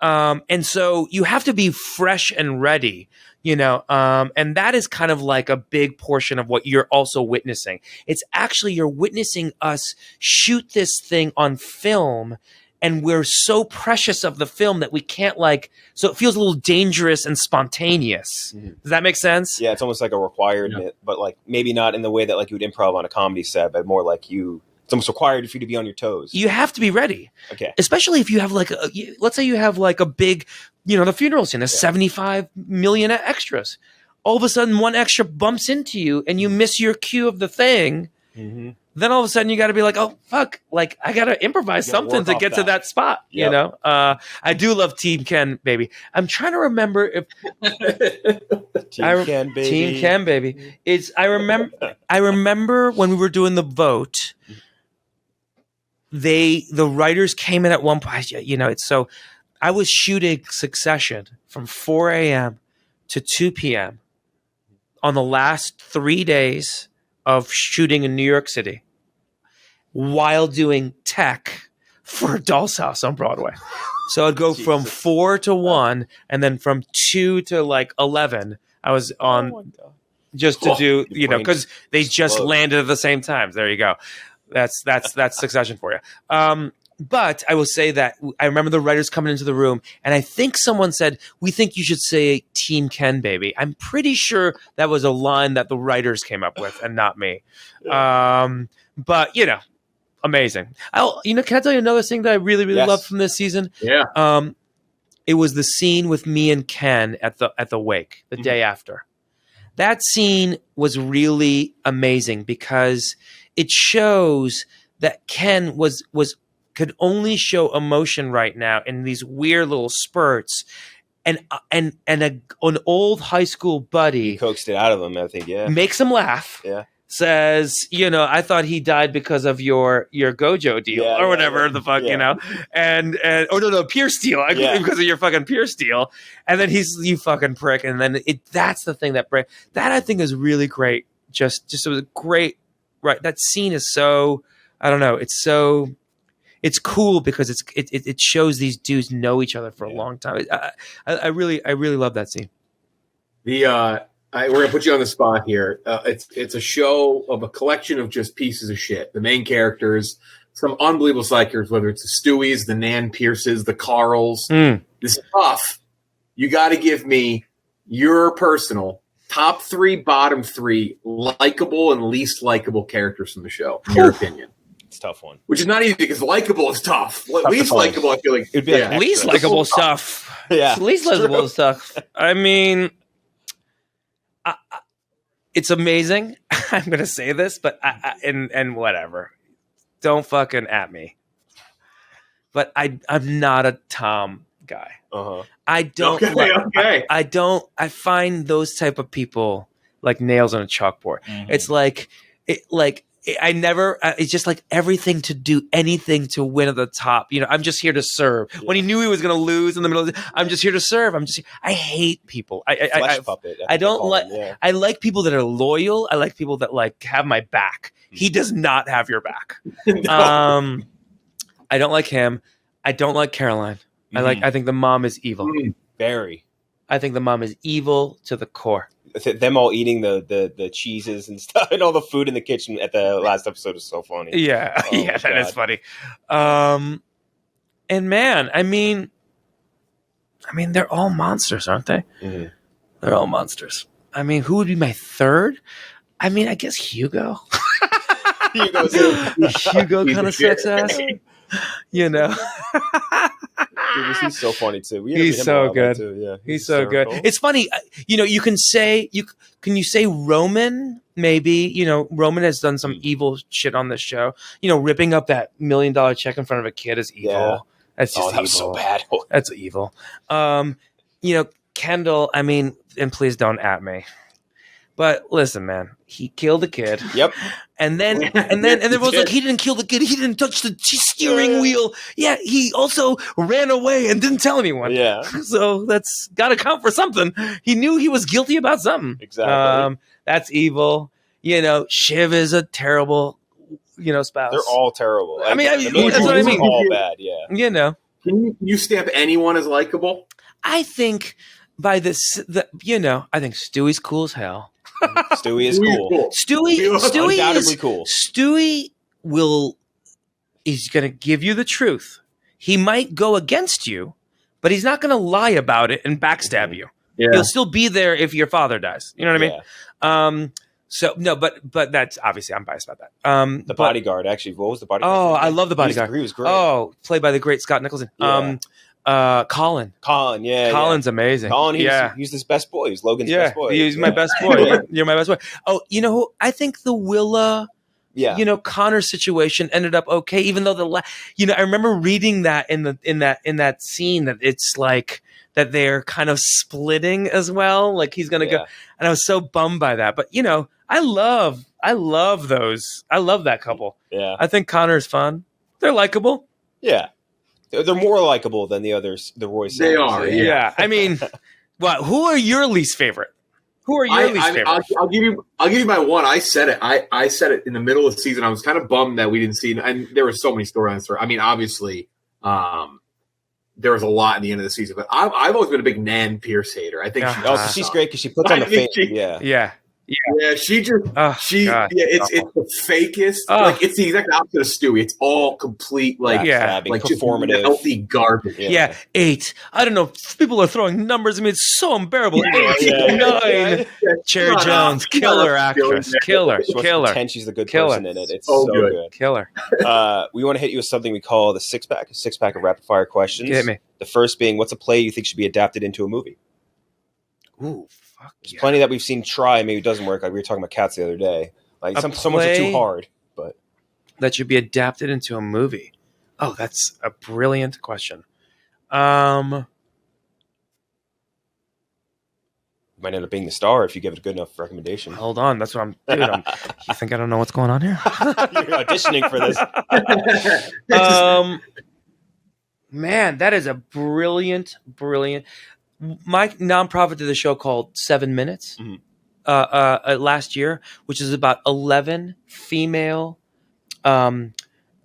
And so you have to be fresh and ready, and that is kind of like a big portion of what you're also witnessing. It's actually, you're witnessing us shoot this thing on film, and we're so precious of the film that we can't so it feels a little dangerous and spontaneous. Mm-hmm. Does that make sense? Yeah, it's almost like a requirement, but like maybe not in the way that like you would improv on a comedy set, but more like it's almost required for you to be on your toes. You have to be ready. Okay. Especially if you have let's say you have like a big, the funeral scene, there's 75 million extras. All of a sudden one extra bumps into you and you miss your cue of the thing. Mm-hmm. Then all of a sudden you got to be like, oh, fuck, like I got to impose something to get to that spot, I do love Team Ken, baby. I'm trying to remember if Team Ken, baby. I remember when we were doing the vote, the writers came in at one point, I was shooting Succession from 4 a.m. to 2 p.m. on the last 3 days of shooting in New York City while doing tech for a Doll's House on Broadway. So I'd go from 4 to 1, and then from 2 to 11, I was on just to do, because they just landed at the same time. There you go. That's Succession for you. But I will say that I remember the writers coming into the room, and I think someone said, "We think you should say Team Ken, baby." I'm pretty sure that was a line that the writers came up with and not me. But amazing. Can I tell you another thing that I really, really loved from this season? Yeah. It was the scene with me and Ken at the wake the day after. That scene was really amazing because it shows that Ken could only show emotion right now in these weird little spurts, and an old high school buddy coaxed it out of him. I think, makes him laugh. Yeah. Says, I thought he died because of your Gojo deal or whatever the fuck, and no, Pierce deal because of your fucking Pierce deal. And then you fucking prick. And then that's the thing that I think is really great. Just it was great. Right. That scene is so, I don't know. It's cool because it shows these dudes know each other for a long time. I really love that scene. We're gonna put you on the spot here. It's a show of a collection of just pieces of shit. The main characters, some unbelievable side characters, whether it's the Stewies, the Nan Pierces, the Carls. This is tough. You got to give me your personal top 3, bottom 3 likable and least likable characters from the show, in your opinion. It's a tough one. Which is not easy because likable is tough. Least likable, I feel like it'd be like least likable stuff. Yeah, least likable stuff. I mean. It's amazing. I'm going to say this, but and whatever. Don't fucking at me. But I'm not a Tom guy. Uh-huh. I don't. Okay. I find those type of people like nails on a chalkboard. Mm-hmm. It's I never. It's just like everything to do anything to win at the top. I'm just here to serve. Yeah. When he knew he was going to lose in the middle of I'm just here to serve. I hate people. Flesh puppet. I don't like. Yeah. I like people that are loyal. I like people that have my back. Mm-hmm. He does not have your back. No. I don't like him. I don't like Caroline. Mm-hmm. I think the mom is evil. Very. I think the mom is evil to the core. Them all eating the cheeses and stuff and all the food in the kitchen at the last episode is so funny. Yeah, that is funny. And man, I mean, they're all monsters, aren't they? Mm-hmm. They're all monsters. I mean, who would be my third? I mean, I guess Hugo. Hugo kind of sucks ass. He's so funny too. He's so good. Too. Yeah, he's so good. It's funny. You can say can you say Roman? Maybe Roman has done some evil shit on this show. Ripping up that $1 million check in front of a kid is evil. Yeah. That's just that was so bad. That's evil. Kendall. I mean, and please don't at me, But listen, man, he killed a kid. Yep. And then everyone's like, he didn't kill the kid. He didn't touch the steering wheel. Yeah, he also ran away and didn't tell anyone. Yeah. So that's got to count for something. He knew he was guilty about something. Exactly. That's evil. Shiv is a terrible, spouse. They're all terrible. I mean, the that's what I mean. All bad. Yeah. Can you stamp anyone as likable? I think I think Stewie's cool as hell. Stewie is cool. Stewie Undoubtedly is cool. Stewie he's going to give you the truth. He might go against you, but he's not going to lie about it and backstab you. Yeah. He'll still be there if your father dies. You know what I mean? So no, but that's obviously I'm biased about that. The Bodyguard, actually. What was the Bodyguard? Oh, I love the Bodyguard. He was great. Oh, played by the great Scott Nicholson. Yeah. Colin. Yeah. Colin's amazing. Colin, he's his best boy. He's Logan's best boy. He's my best boy. You're my best boy. Oh, you know who? I think the Willa, Connor situation ended up okay, even though I remember reading that in that scene that it's like that they're kind of splitting as well. Like he's gonna go, and I was so bummed by that. But I love those. I love that couple. Yeah, I think Connor's fun. They're likable. Yeah. They're more likable than the others, the Roy They are, yeah. I mean, who are your least favorite? Who are your least favorite? I'll give you my one. I said it. I said it in the middle of the season. I was kind of bummed that we didn't see, and there were so many storylines. I mean, obviously, there was a lot in the end of the season, but I've always been a big Nan Pierce hater. I think she's great because she puts on the face. Yeah. She just it's the fakest. Like it's the exact opposite of Stewie. It's all complete like performative, just healthy garbage. Yeah, 8. I don't know. People are throwing numbers. I mean, it's so unbearable. 8, 9. Cherry Jones, killer actress, killer. Pretend she's the good person in it. It's so good. Killer. We want to hit you with something we call the six pack of rapid fire questions. Hit me. The first being, what's a play you think should be adapted into a movie? Ooh. There's plenty that we've seen try, maybe it doesn't work. Like we were talking about Cats the other day. Like some ones are too hard, but that should be adapted into a movie. Oh, that's a brilliant question. You might end up being the star if you give it a good enough recommendation. Hold on, that's what I'm doing. You think I don't know what's going on here? You're auditioning for this. Man, that is a brilliant. My nonprofit did a show called 7 Minutes last year, which is about 11 female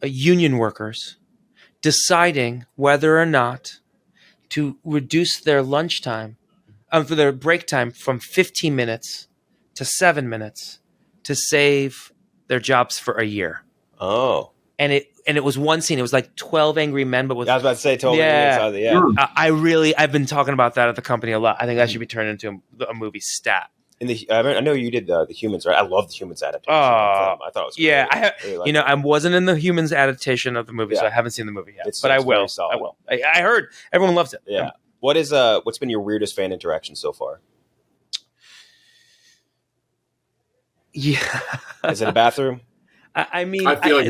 union workers deciding whether or not to reduce their lunchtime for their break time from 15 minutes to 7 minutes to save their jobs for a year. Oh. And it was one scene. It was like 12 angry men, but with I was about to say 12 angry men. Yeah. I've been talking about that at the company a lot. I think that should be turned into a movie stat. I know you did the Humans, right? I love the Humans adaptation. I thought it was great. Yeah, I wasn't in the Humans adaptation of the movie, so I haven't seen the movie yet. But I will. I will. I heard everyone loves it. Yeah. What's been your weirdest fan interaction so far? Yeah. Is it a bathroom? I mean, I feel like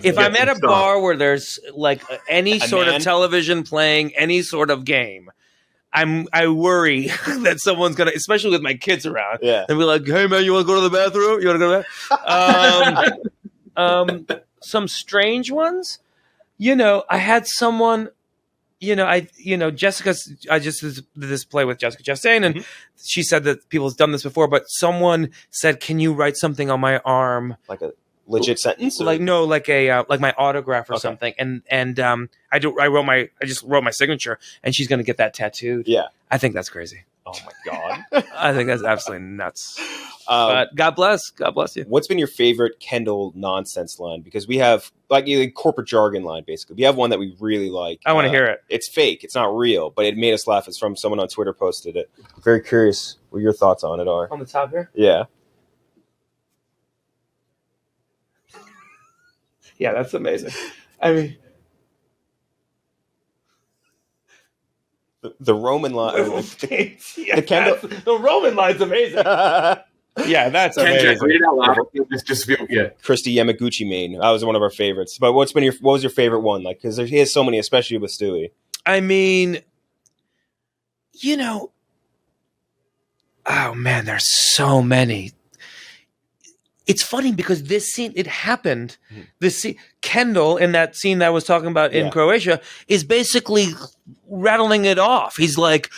if I'm at a bar where there's like any sort of television playing any sort of game, I worry that someone's gonna, especially with my kids around, and be like, "Hey man, you want to go to the bathroom? You want to go to the bathroom?" Some strange ones, I had someone. Jessica, I just did this play with Jessica Chastain, and she said that people's done this before, but someone said, "Can you write something on my arm?" Like a legit sentence? Like my autograph or something. And I just wrote my signature, and she's going to get that tattooed. Yeah. I think that's crazy. Oh my God. I think that's absolutely nuts. But God bless you. What's been your favorite Kendall nonsense line? Because we have like a corporate jargon line, basically. We have one that we really like. I want to hear it. It's fake. It's not real, but it made us laugh. It's from someone on Twitter posted it. I'm very curious what your thoughts on it are. On the top here? Yeah. Yeah, that's amazing. I mean, the Roman line. The Roman line's amazing. Yeah, that's amazing. Read it out loud. Christy Yamaguchi main. That was one of our favorites. But what was your favorite one? Like, because he has so many, especially with Stewie. I mean, Oh man, there's so many. It's funny because this scene, it happened. This scene, Kendall in that scene that I was talking about in Croatia is basically rattling it off. He's like,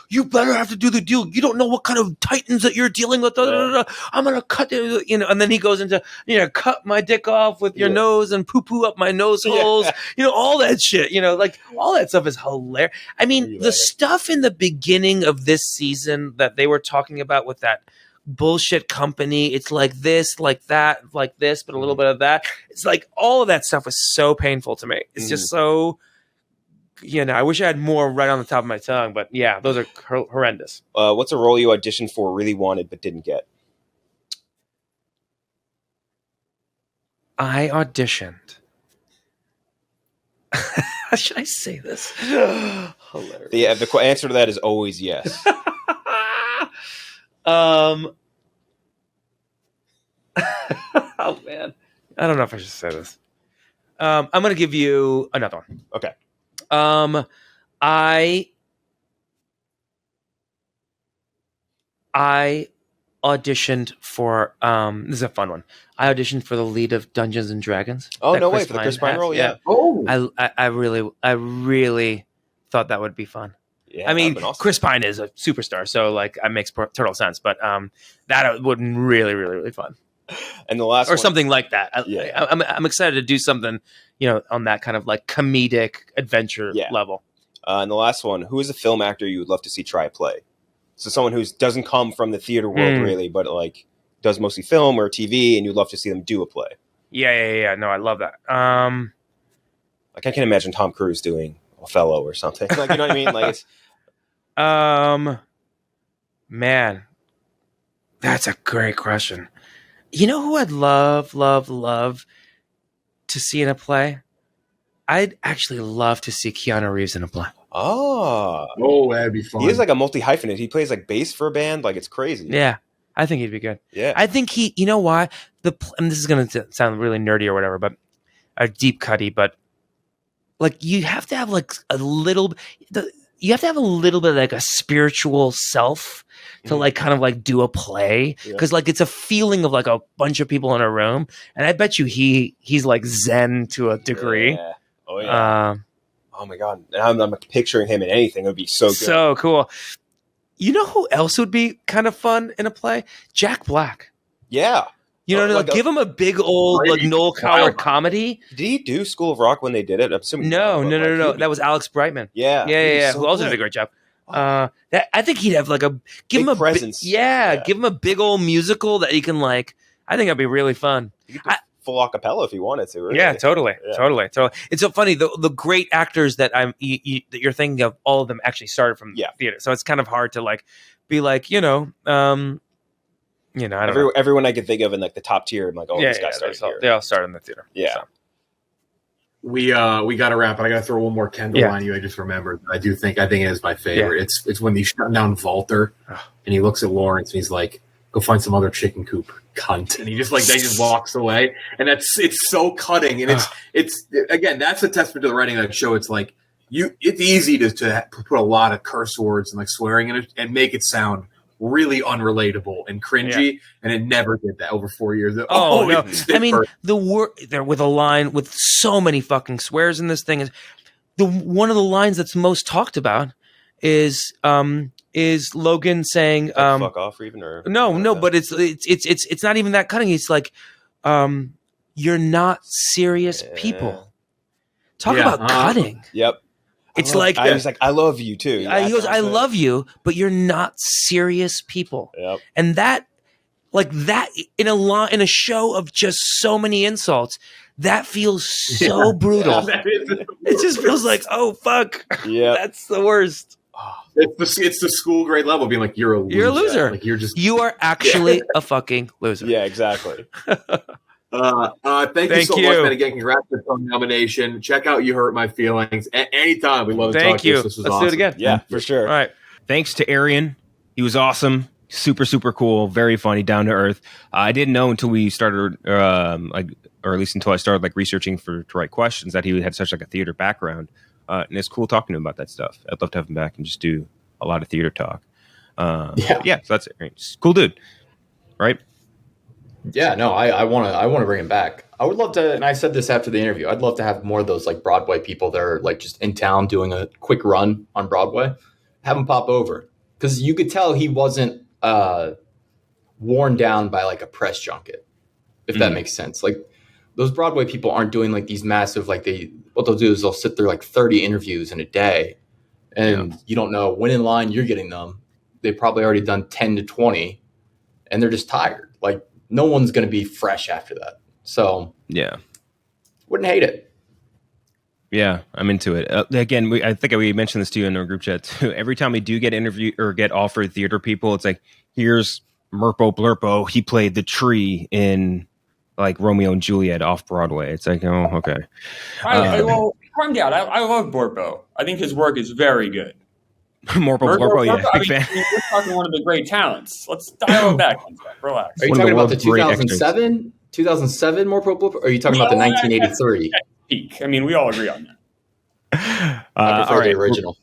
you better have to do the deal. You don't know what kind of titans that you're dealing with. I'm gonna cut it, and then he goes into, cut my dick off with your nose and poo poo up my nose holes. All that shit. Like all that stuff is hilarious. I mean, the stuff in the beginning of this season that they were talking about with that bullshit company, it's like this, like that, like this, but a little bit of that. It's like all of that stuff was so painful to me. It's just so, I wish I had more right on the top of my tongue, but yeah, those are horrendous. What's a role you auditioned for, really wanted, but didn't get? I auditioned. How should I say this? Hilarious. The answer to that is always yes. Oh man, I don't know if I should say this. I'm gonna give you another one. Okay. I auditioned for this is a fun one. I auditioned for the lead of Dungeons and Dragons. Oh no way, for the Chris Pine role, yeah. Oh, I really thought that would be fun. Yeah, I mean, awesome. Chris Pine is a superstar, so like it makes total sense. But that would be really, really, really fun. And the last or one, something like that. I'm excited to do something, on that kind of like comedic adventure level. And the last one, who is a film actor you would love to see try play? So someone who doesn't come from the theater world really, but like does mostly film or TV, and you'd love to see them do a play. Yeah. No, I love that. Like I can imagine Tom Cruise doing Othello or something. Like, you know what I mean? Like it's. Man, that's a great question. You know who I'd love to see in a play? I'd actually love to see Keanu Reeves in a play. Oh, that'd be fun. He is like a multi-hyphenate. He plays like bass for a band. Like it's crazy. Yeah, I think he'd be good. Yeah. I think you know why? And this is going to sound really nerdy or whatever, but deep cutty, but like you have to have like a little, you have to have a little bit of like a spiritual self to like kind of like do a play. Cause like it's a feeling of like a bunch of people in a room. And I bet you he's like Zen to a degree. Yeah. Oh yeah. Oh my God. I'm picturing him in anything. It would be so good. So cool. You know who else would be kind of fun in a play? Jack Black. Yeah. Give him a big old like Noel Coward comedy. Did he do School of Rock when they did it? I'm assuming no. That was Alex Brightman. Yeah. So who also did a great job. I think he'd have like give him a presence. Give him a big old musical that he can like. I think that'd be really fun. Full acapella if he wanted to. Really. Yeah, totally. It's so funny. The great actors that that you're thinking of, all of them actually started from theater. So it's kind of hard to like be like I don't know. Everyone I could think of in like the top tier, I'm like, these guys started here. They all started in the theater. Yeah. So. We got to wrap, but I got to throw one more Kendall on you. I just remembered. I think it is my favorite. Yeah. It's when he's shutting down Walter, and he looks at Lawrence and he's like, "Go find some other chicken coop, cunt." And he just walks away, and it's so cutting, and it's again that's a testament to the writing of that show. It's like it's easy to put a lot of curse words and like swearing in it and make it sound really unrelatable and cringy, and it never did that over 4 years. No! I mean, the word there with a line with so many fucking swears in this thing is one of the lines that's most talked about is Logan saying fuck off or even or no, but it's not even that cutting. It's like you're not serious people. Talk about cutting. Yep. He's like, I love you too. He goes, I love you, but you're not serious people. Yep. And that, like that, in a show of just so many insults, that feels so brutal. It just feels like, oh fuck, that's the worst. It's the school grade level being like, you're a loser. Like you are actually a fucking loser. Yeah, exactly. Thank you so much, man. Again, congrats on the nomination. Check out You Hurt My Feelings anytime. We love to talk to you. Let's do it again. Yeah, for sure. All right. Thanks to Arian. He was awesome. Super, super cool. Very funny. Down to earth. I didn't know until we started, or at least until I started researching to write questions, that he had such a theater background. And it's cool talking to him about that stuff. I'd love to have him back and just do a lot of theater talk. So that's it. It's cool dude, right? Yeah, no, I want to bring him back. I would love to, and I said this after the interview. I'd love to have more of those like Broadway people that are like just in town doing a quick run on Broadway. Have him pop over because you could tell he wasn't worn down by like a press junket, if that makes sense. Like those Broadway people aren't doing like these massive what they'll do is they'll sit through like 30 interviews in a day, and you don't know when in line you're getting them. They've probably already done 10 to 20, and they're just tired. Like no one's going to be fresh after that. So wouldn't hate it. Yeah, I'm into it. Again, I think we mentioned this to you in our group chat too. Every time we do get interviewed or get offered theater people, it's like, here's Merpo Blurpo. He played the tree in like Romeo and Juliet off Broadway. It's like, oh, okay. Well, calm down. I love Blurpo. I think his work is very good. Merpo Blurpo, yeah, big fan. We're talking one of the great talents. Let's dial it back. Relax. Are you talking about the 2007 Merpo Blurpo? Or are you talking about the 1983? Peak. I mean, we all agree on that. I prefer the original.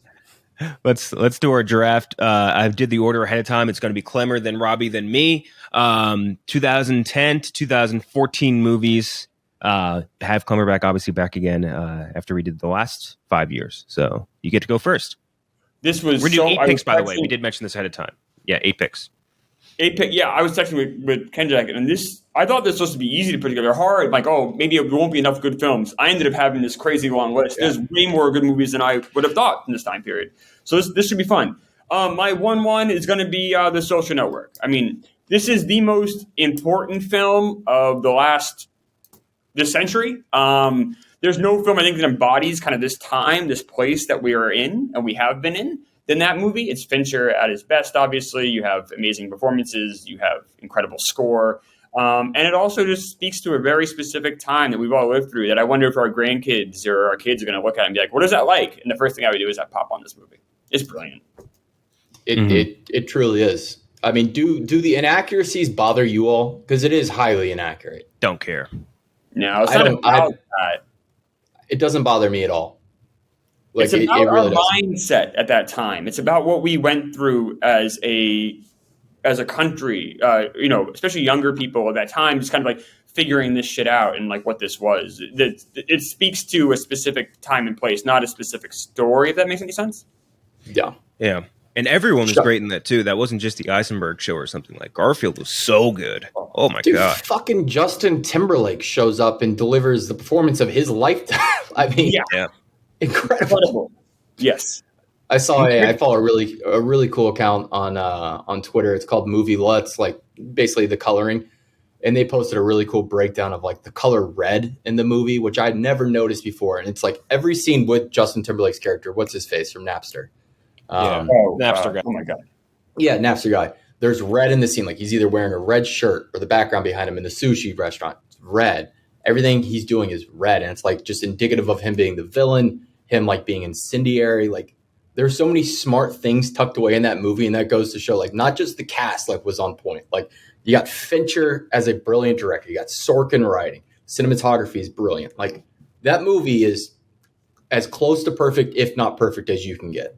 Let's do our draft. I did the order ahead of time. It's going to be Klemmer, then Robbie, then me. 2010 to 2014 movies. Have Klemmer back again after we did the last 5 years. So you get to go first. This was we're doing 8 picks, by the way. We did mention this ahead of time. Yeah, 8 picks. 8 pick. Yeah, I was texting with Kendrick, and I thought this was supposed to be easy to put together. Hard, like, maybe it won't be enough good films. I ended up having this crazy long list. Yeah. There's way more good movies than I would have thought in this time period. So this should be fun. My 1-1 is going to be The Social Network. I mean, this is the most important film of this century. There's no film I think that embodies kind of this time, this place that we are in and we have been in than that movie. It's Fincher at his best, obviously. You have amazing performances. You have incredible score. And it also just speaks to a very specific time that we've all lived through that I wonder if our grandkids or our kids are going to look at and be like, what is that like? And the first thing I would do is I pop on this movie. It's brilliant. It truly is. I mean, do the inaccuracies bother you all? Because it is highly inaccurate. Don't care. No, it's not about that. It doesn't bother me at all. Like, it's about really our mindset at that time. It's about what we went through as a country, especially younger people at that time, just kind of like figuring this shit out and like what this was. It speaks to a specific time and place, not a specific story, if that makes any sense. Yeah. Yeah. And everyone was great in that too. That wasn't just the Eisenberg show or something. Like Garfield was so good. Oh my God. Fucking Justin Timberlake shows up and delivers the performance of his lifetime. I mean, incredible. Yes. I follow a really cool account on Twitter. It's called Movie Luts, like basically the coloring. And they posted a really cool breakdown of like the color red in the movie, which I'd never noticed before. And it's like every scene with Justin Timberlake's character, what's his face from Napster? Napster guy. Oh my God. Yeah, Napster guy. There's red in the scene. Like he's either wearing a red shirt or the background behind him in the sushi restaurant. It's red. Everything he's doing is red. And it's like just indicative of him being the villain, him like being incendiary. Like there's so many smart things tucked away in that movie. And that goes to show like not just the cast like was on point. Like you got Fincher as a brilliant director. You got Sorkin writing. Cinematography is brilliant. Like that movie is as close to perfect, if not perfect, as you can get.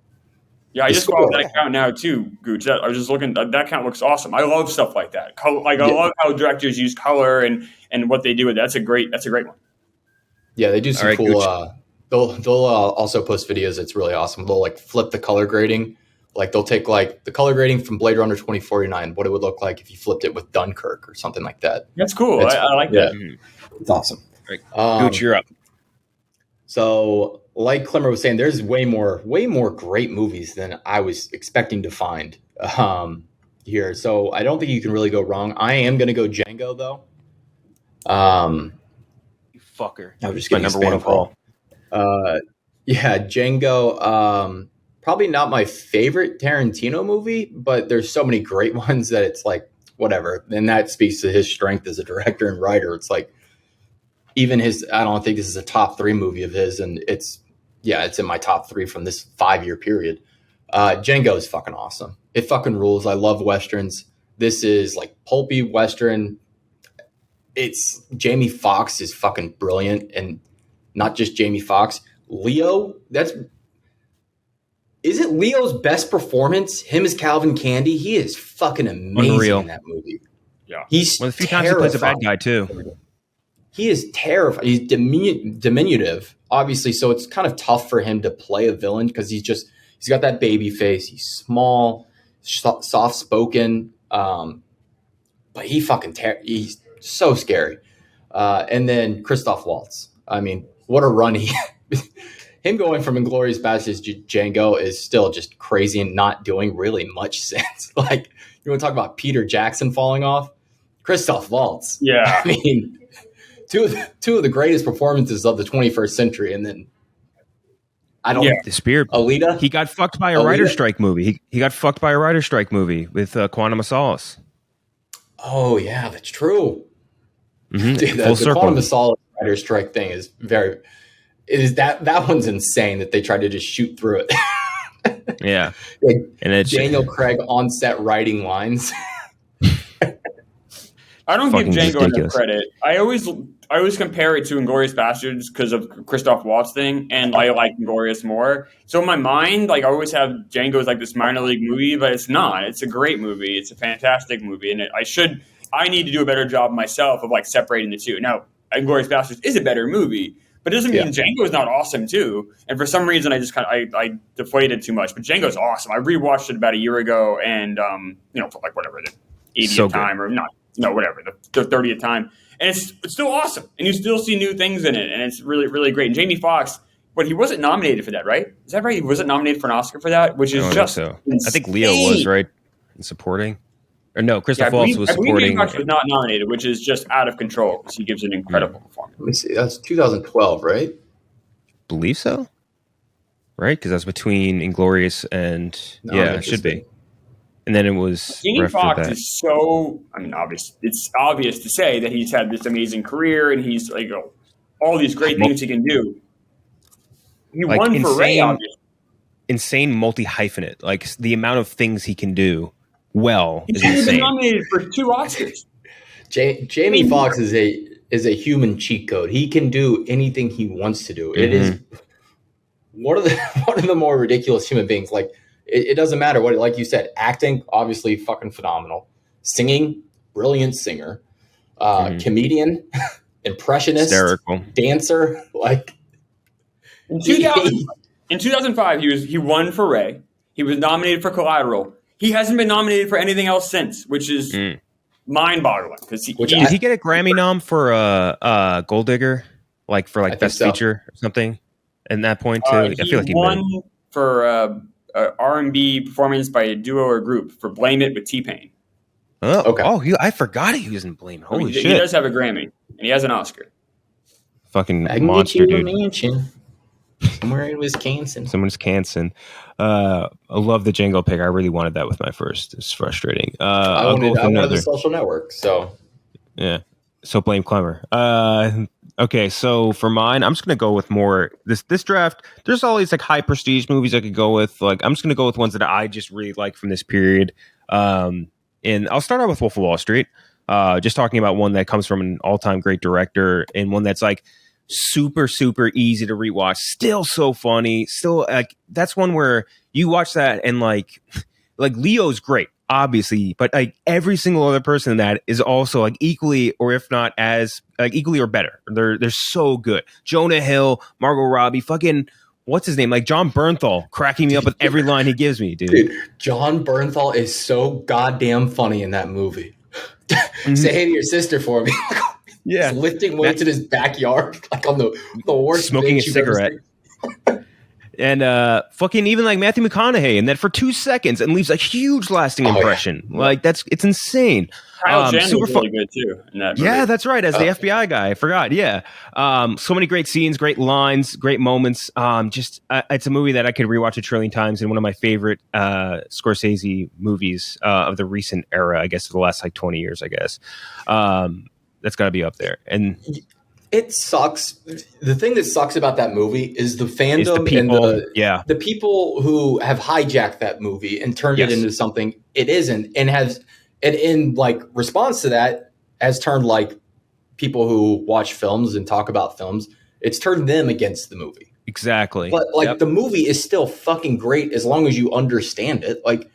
Yeah, I just follow that account now too, Gooch. I was just looking. That account looks awesome. I love stuff like that. I love how directors use color and what they do with it. That's a great one. Yeah, they do some cool. They'll also post videos. It's really awesome. They'll like flip the color grading. Like they'll take like the color grading from Blade Runner 2049, what it would look like if you flipped it with Dunkirk or something like that. That's cool. I like that. It's awesome. Right. Gooch, you're up. So, like Klemmer was saying, there's way more great movies than I was expecting to find here. So I don't think you can really go wrong. I am going to go Django though. You fucker. I was just getting my number one call. Yeah, Django. Probably not my favorite Tarantino movie, but there's so many great ones that it's like whatever. And that speaks to his strength as a director and writer. It's like even I don't think this is a top 3 movie of his, and it's in my top 3 from this 5-year period. Django is fucking awesome. It fucking rules. I love Westerns. This is like pulpy Western. It's Jamie Foxx is fucking brilliant, and not just Jamie Foxx. Leo, is it Leo's best performance? Him as Calvin Candy? He is fucking amazing Unreal. in that movie. Yeah. He's Well, a few times he plays a bad guy too. He is terrifying. He's diminutive, obviously, so it's kind of tough for him to play a villain because he's got that baby face. He's small, soft spoken, but he's so scary. And then Christoph Waltz. I mean, what a run he. Him going from Inglourious Basterds to Django is still just crazy and not doing really much sense. Like, you want to talk about Peter Jackson falling off? Christoph Waltz. Yeah. I mean, two of the greatest performances of the 21st century. And then, the Spear. Alita? He got fucked by a writer's strike movie. He got fucked by a writer's strike movie with Quantum of Solace. Oh, yeah, that's true. Mm-hmm. Dude, the Quantum of Solace writer's strike thing is that one's insane that they tried to just shoot through it. Yeah. Like, and it's Daniel Craig on set writing lines. I don't give Django ridiculous. enough credit. I always compare it to Inglourious Basterds because of Christoph Waltz thing, and I like Inglourious more. So in my mind, like I always have Django as like this minor league movie, but it's not. It's a great movie. It's a fantastic movie, and I need to do a better job myself of like separating the two. Now, Inglourious Basterds is a better movie, but it doesn't mean Django is not awesome too. And for some reason, I just I deflated too much. But Django's awesome. I rewatched it about a year ago, and for like whatever the 80th time or not. No, whatever, the 30th time. And it's still awesome. And you still see new things in it. And it's really, really great. And Jamie Foxx, but he wasn't nominated for that, right? Is that right? He wasn't nominated for an Oscar for that, which is just insane. I think Leo was, right? In supporting? Or no, Christoph Waltz was supporting. Jamie Foxx was not nominated, which is just out of control because he gives an incredible performance. Let me see. That's 2012, right? Believe so. Right? Because that's between Inglourious and... it should be. And then it was Jamie Foxx is so. I mean, obvious. It's obvious to say that he's had this amazing career and he's like all these great things he can do. He like won for Ray, obviously. Insane multi-hyphenate. Like the amount of things he can do well is insane. He's been nominated for 2 Oscars. Jamie Foxx is a human cheat code. He can do anything he wants to do. Mm-hmm. It is one of the more ridiculous human beings. Like. It doesn't matter what, like you said, acting, obviously fucking phenomenal. Singing, brilliant singer. Comedian, impressionist, hysterical, dancer. Like in 2005, he won for Ray. He was nominated for Collateral. He hasn't been nominated for anything else since, which is mind-boggling. Because did he get a Grammy nom for Gold Digger, like for like best feature or something? At that point too, I feel like he won for. R&B performance by a duo or group for Blame It with T-Pain. Oh, okay. Oh, I forgot he was in Blame It. Holy shit. He does have a Grammy, and he has an Oscar. Fucking monster, dude. Mansion. Somewhere in Wisconsin. I love the Django pick. I really wanted that with my first. It's frustrating. I wanted the Social Network, so. Yeah. So blame Klemmer. Okay, so for mine, I'm just gonna go with more this draft. There's all these like high prestige movies I could go with. Like I'm just gonna go with ones that I just really like from this period. And I'll start out with Wolf of Wall Street. Just talking about one that comes from an all-time great director and one that's like super easy to rewatch. Still so funny. Still like that's one where you watch that and like Leo's great. Obviously, but like every single other person in that is also like equally, or if not as like equally or better. They're so good. Jonah Hill, Margot Robbie, fucking what's his name? Like John Bernthal, cracking me up with every line he gives me, dude. John Bernthal is so goddamn funny in that movie. Say hey to your sister for me. Yeah, he's lifting weights in his backyard, like on the worst, smoking a cigarette. And fucking even like Matthew McConaughey in that for 2 seconds and leaves a huge lasting impression. Yeah. Like it's insane. Kyle Chandler's really good too in that movie. Yeah, that's right. As the FBI guy, I forgot. Yeah, so many great scenes, great lines, great moments. It's a movie that I could rewatch 1 trillion times and one of my favorite Scorsese movies of the recent era. I guess of the last like 20 years. I guess that's got to be up there. And it sucks. The thing that sucks about that movie is the fandom and the people who have hijacked that movie and turned it into something it isn't, and in like response to that has turned like people who watch films and talk about films. It's turned them against the movie. Exactly. But like the movie is still fucking great as long as you understand it. Like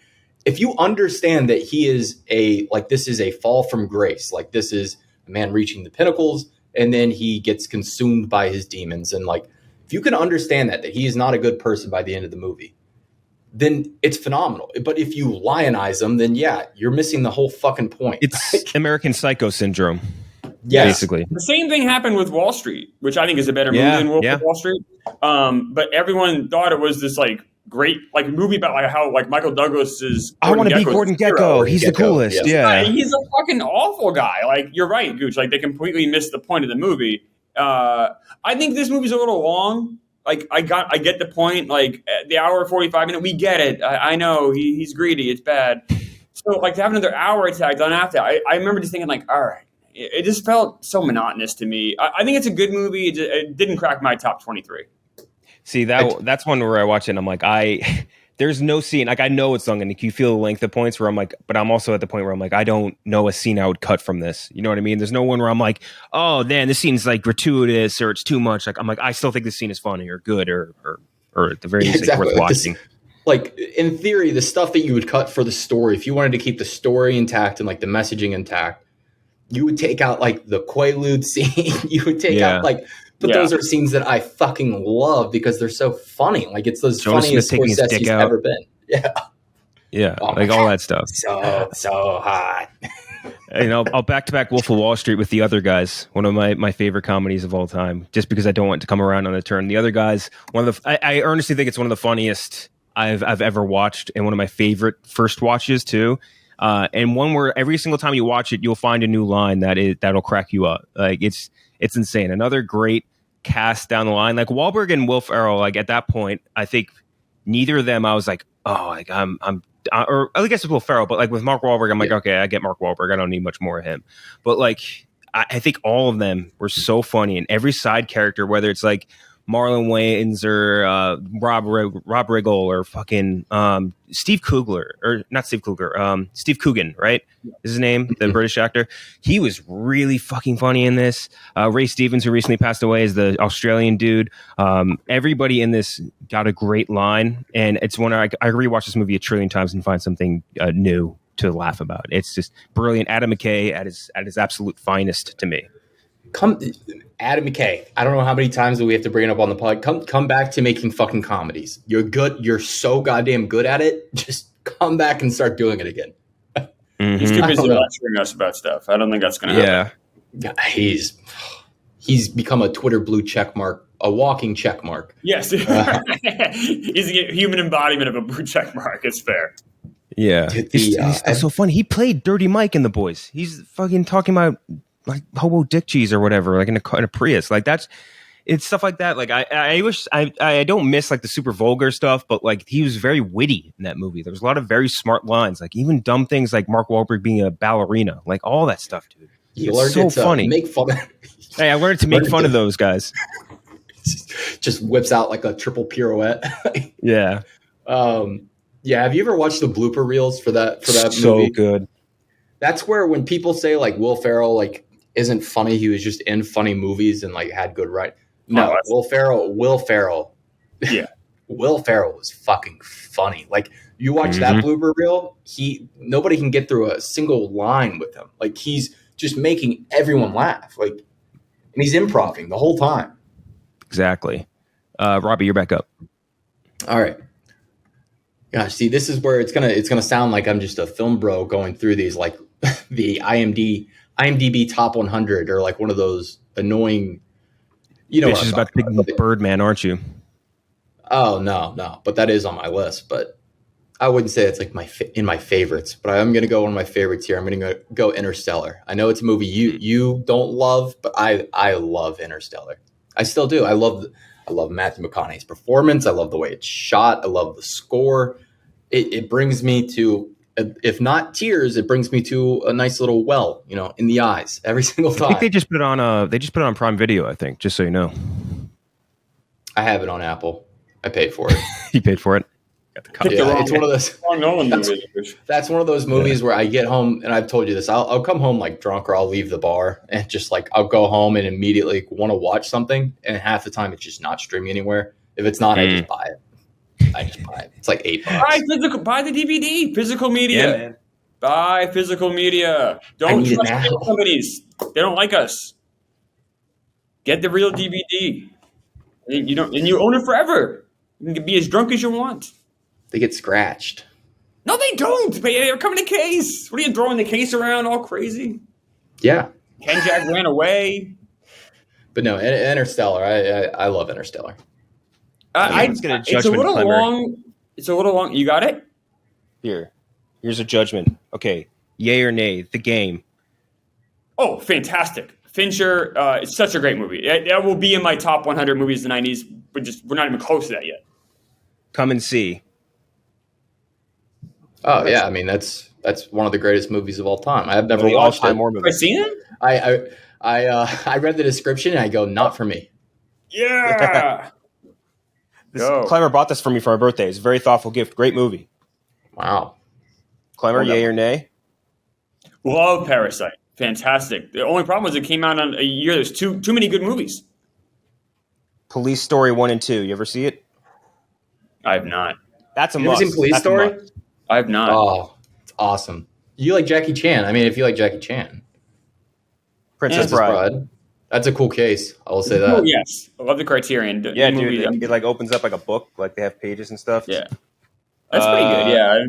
if you understand that he is this is a fall from grace, like this is a man reaching the pinnacles and then he gets consumed by his demons. And like, if you can understand that he is not a good person by the end of the movie, then it's phenomenal. But if you lionize him, then yeah, you're missing the whole fucking point. It's American Psycho syndrome. Yes. Basically. The same thing happened with Wall Street, which I think is a better movie than Wolf of Wall Street. But everyone thought it was this like great like movie about like how like Michael Douglas is. I want to be Gordon Gekko. He's the coolest. Yeah. He's a fucking awful guy. Like you're right, Gooch. Like they completely missed the point of the movie. I think this movie's a little long. Like I get the point. Like the hour 45 minute, we get it. I know he's greedy. It's bad. So like to have another hour tagged on after, I remember just thinking like, all right. It just felt so monotonous to me. I think it's a good movie. It didn't crack my top 23. See, that's one where I watch it and I'm like, there's no scene. Like, I know it's long and you feel the length of points where I'm like, but I'm also at the point where I'm like, I don't know a scene I would cut from this. You know what I mean? There's no one where I'm like, oh, man, this scene's like gratuitous or it's too much. Like, I'm like, I still think this scene is funny or good or at the very least exactly. worth watching. Like, in theory, the stuff that you would cut for the story, if you wanted to keep the story intact and like the messaging intact, you would take out like the Quaalude scene. You would take out like, but those are scenes that I fucking love because they're so funny. Like it's the funniest Scorsese's ever been. Yeah. Yeah. Like all that stuff. So hot. You know, I'll back-to-back Wolf of Wall Street with The Other Guys, one of my favorite comedies of all time, just because I don't want it to come around on the turn. The Other Guys, I earnestly think it's one of the funniest I've ever watched and one of my favorite first watches too. And one where every single time you watch it, you'll find a new line that'll crack you up. Like it's insane. Another great cast down the line, like Wahlberg and Will Ferrell. Like at that point, I think neither of them. I was like, oh, like or I guess it's Will Ferrell, but like with Mark Wahlberg, I'm like, okay, I get Mark Wahlberg. I don't need much more of him. But like, I think all of them were so funny, and every side character, whether it's like Marlon Wayans or Rob Riggle or fucking Steve Kugler, or not Steve Kugler, Steve Coogan, right? Is his name, the British actor. He was really fucking funny in this. Ray Stevens, who recently passed away, is the Australian dude. Everybody in this got a great line, and it's one I rewatch this movie a trillion times and find something new to laugh about. It's just brilliant. Adam McKay at his absolute finest to me. Adam McKay. I don't know how many times we have to bring it up on the pod. Come back to making fucking comedies. You're good. You're so goddamn good at it. Just come back and start doing it again. Mm-hmm. He's too busy lecturing us about stuff. I don't think that's going to happen. Yeah, he's become a Twitter blue check mark, a walking check mark. Yes, he's a human embodiment of a blue check mark. It's fair. Yeah, it's so funny. He played Dirty Mike in The Boys. He's fucking talking about like hobo dick cheese or whatever, like in a Prius. Like it's stuff like that. Like I wish I don't miss like the super vulgar stuff, but like he was very witty in that movie. There was a lot of very smart lines, like even dumb things like Mark Wahlberg being a ballerina, like all that stuff, dude. It's so funny. Make fun of Hey, I learned to make fun of those guys. Just whips out like a triple pirouette. Yeah. Yeah. Have you ever watched the blooper reels for that movie? So good. That's where when people say like Will Ferrell like isn't funny, he was just in funny movies and like had good writing. No, Will Ferrell. Yeah. Will Ferrell was fucking funny. Like you watch that blooper reel, nobody can get through a single line with him. Like he's just making everyone laugh. Like, and he's improvising the whole time. Exactly. Robbie, you're back up. All right. Gosh, see, this is where it's gonna sound like I'm just a film bro going through these like the IMDb top 100 or like one of those annoying. You know, bitches about Big Birdman, aren't you? Oh no, but that is on my list. But I wouldn't say it's like in my favorites. But I'm gonna go one of my favorites here. I'm gonna go Interstellar. I know it's a movie you don't love, but I love Interstellar. I still do. I love Matthew McConaughey's performance. I love the way it's shot. I love the score. It brings me to, if not tears, it brings me to a nice little well, in the eyes every single time. I think they just put it on Prime Video, I think, just so you know. I have it on Apple. I paid for it. You paid for it? Yeah, it's one of those. That's one of those movies where I get home, and I've told you this. I'll come home like drunk, or I'll leave the bar, and just like I'll go home and immediately want to watch something, and half the time it's just not streaming anywhere. If it's not, I Mm. just buy it. I just buy it. It's like $8. Buy the DVD, physical media. Yeah, man. Buy physical media. Don't need it trust now. the companies. They don't like us. Get the real DVD. And you own it forever. You can be as drunk as you want. They get scratched. No, they don't. They're coming in a case. What are you throwing the case around all crazy? Yeah. Ken Jack ran away. But no, Interstellar. I love Interstellar. Let's get a It's a judgment, little Klemmer. long. It's a little long. You got it? Here's a judgment. Okay, yay or nay? The Game. Oh, fantastic. Fincher, it's such a great movie. That will be in my top 100 movies of the 90s. We're not even close to that yet. Come and See. Oh yeah, I mean that's one of the greatest movies of all time. I've never The watched all-time it. war Have I movie. seen it? I read the description and I go, not for me. Yeah. Go. Klemmer bought this for me for my birthday. It's a very thoughtful gift. Great movie. Wow. Klemmer, yay or nay? Love Parasite. Fantastic. The only problem was it came out on a year. There's too many good movies. Police Story 1 and 2. You ever see it? I have not. That's a You ever must. seen Police That's a Story? must. I have not. Oh, it's awesome. You like Jackie Chan? I mean, if you like Jackie Chan, Princess Princess Bride. Bride. That's a cool case. I will say Oh, that. yes. I love the Criterion. The Yeah, movie, dude. It like opens up like a book. Like they have pages and stuff. Yeah. That's pretty good. Yeah.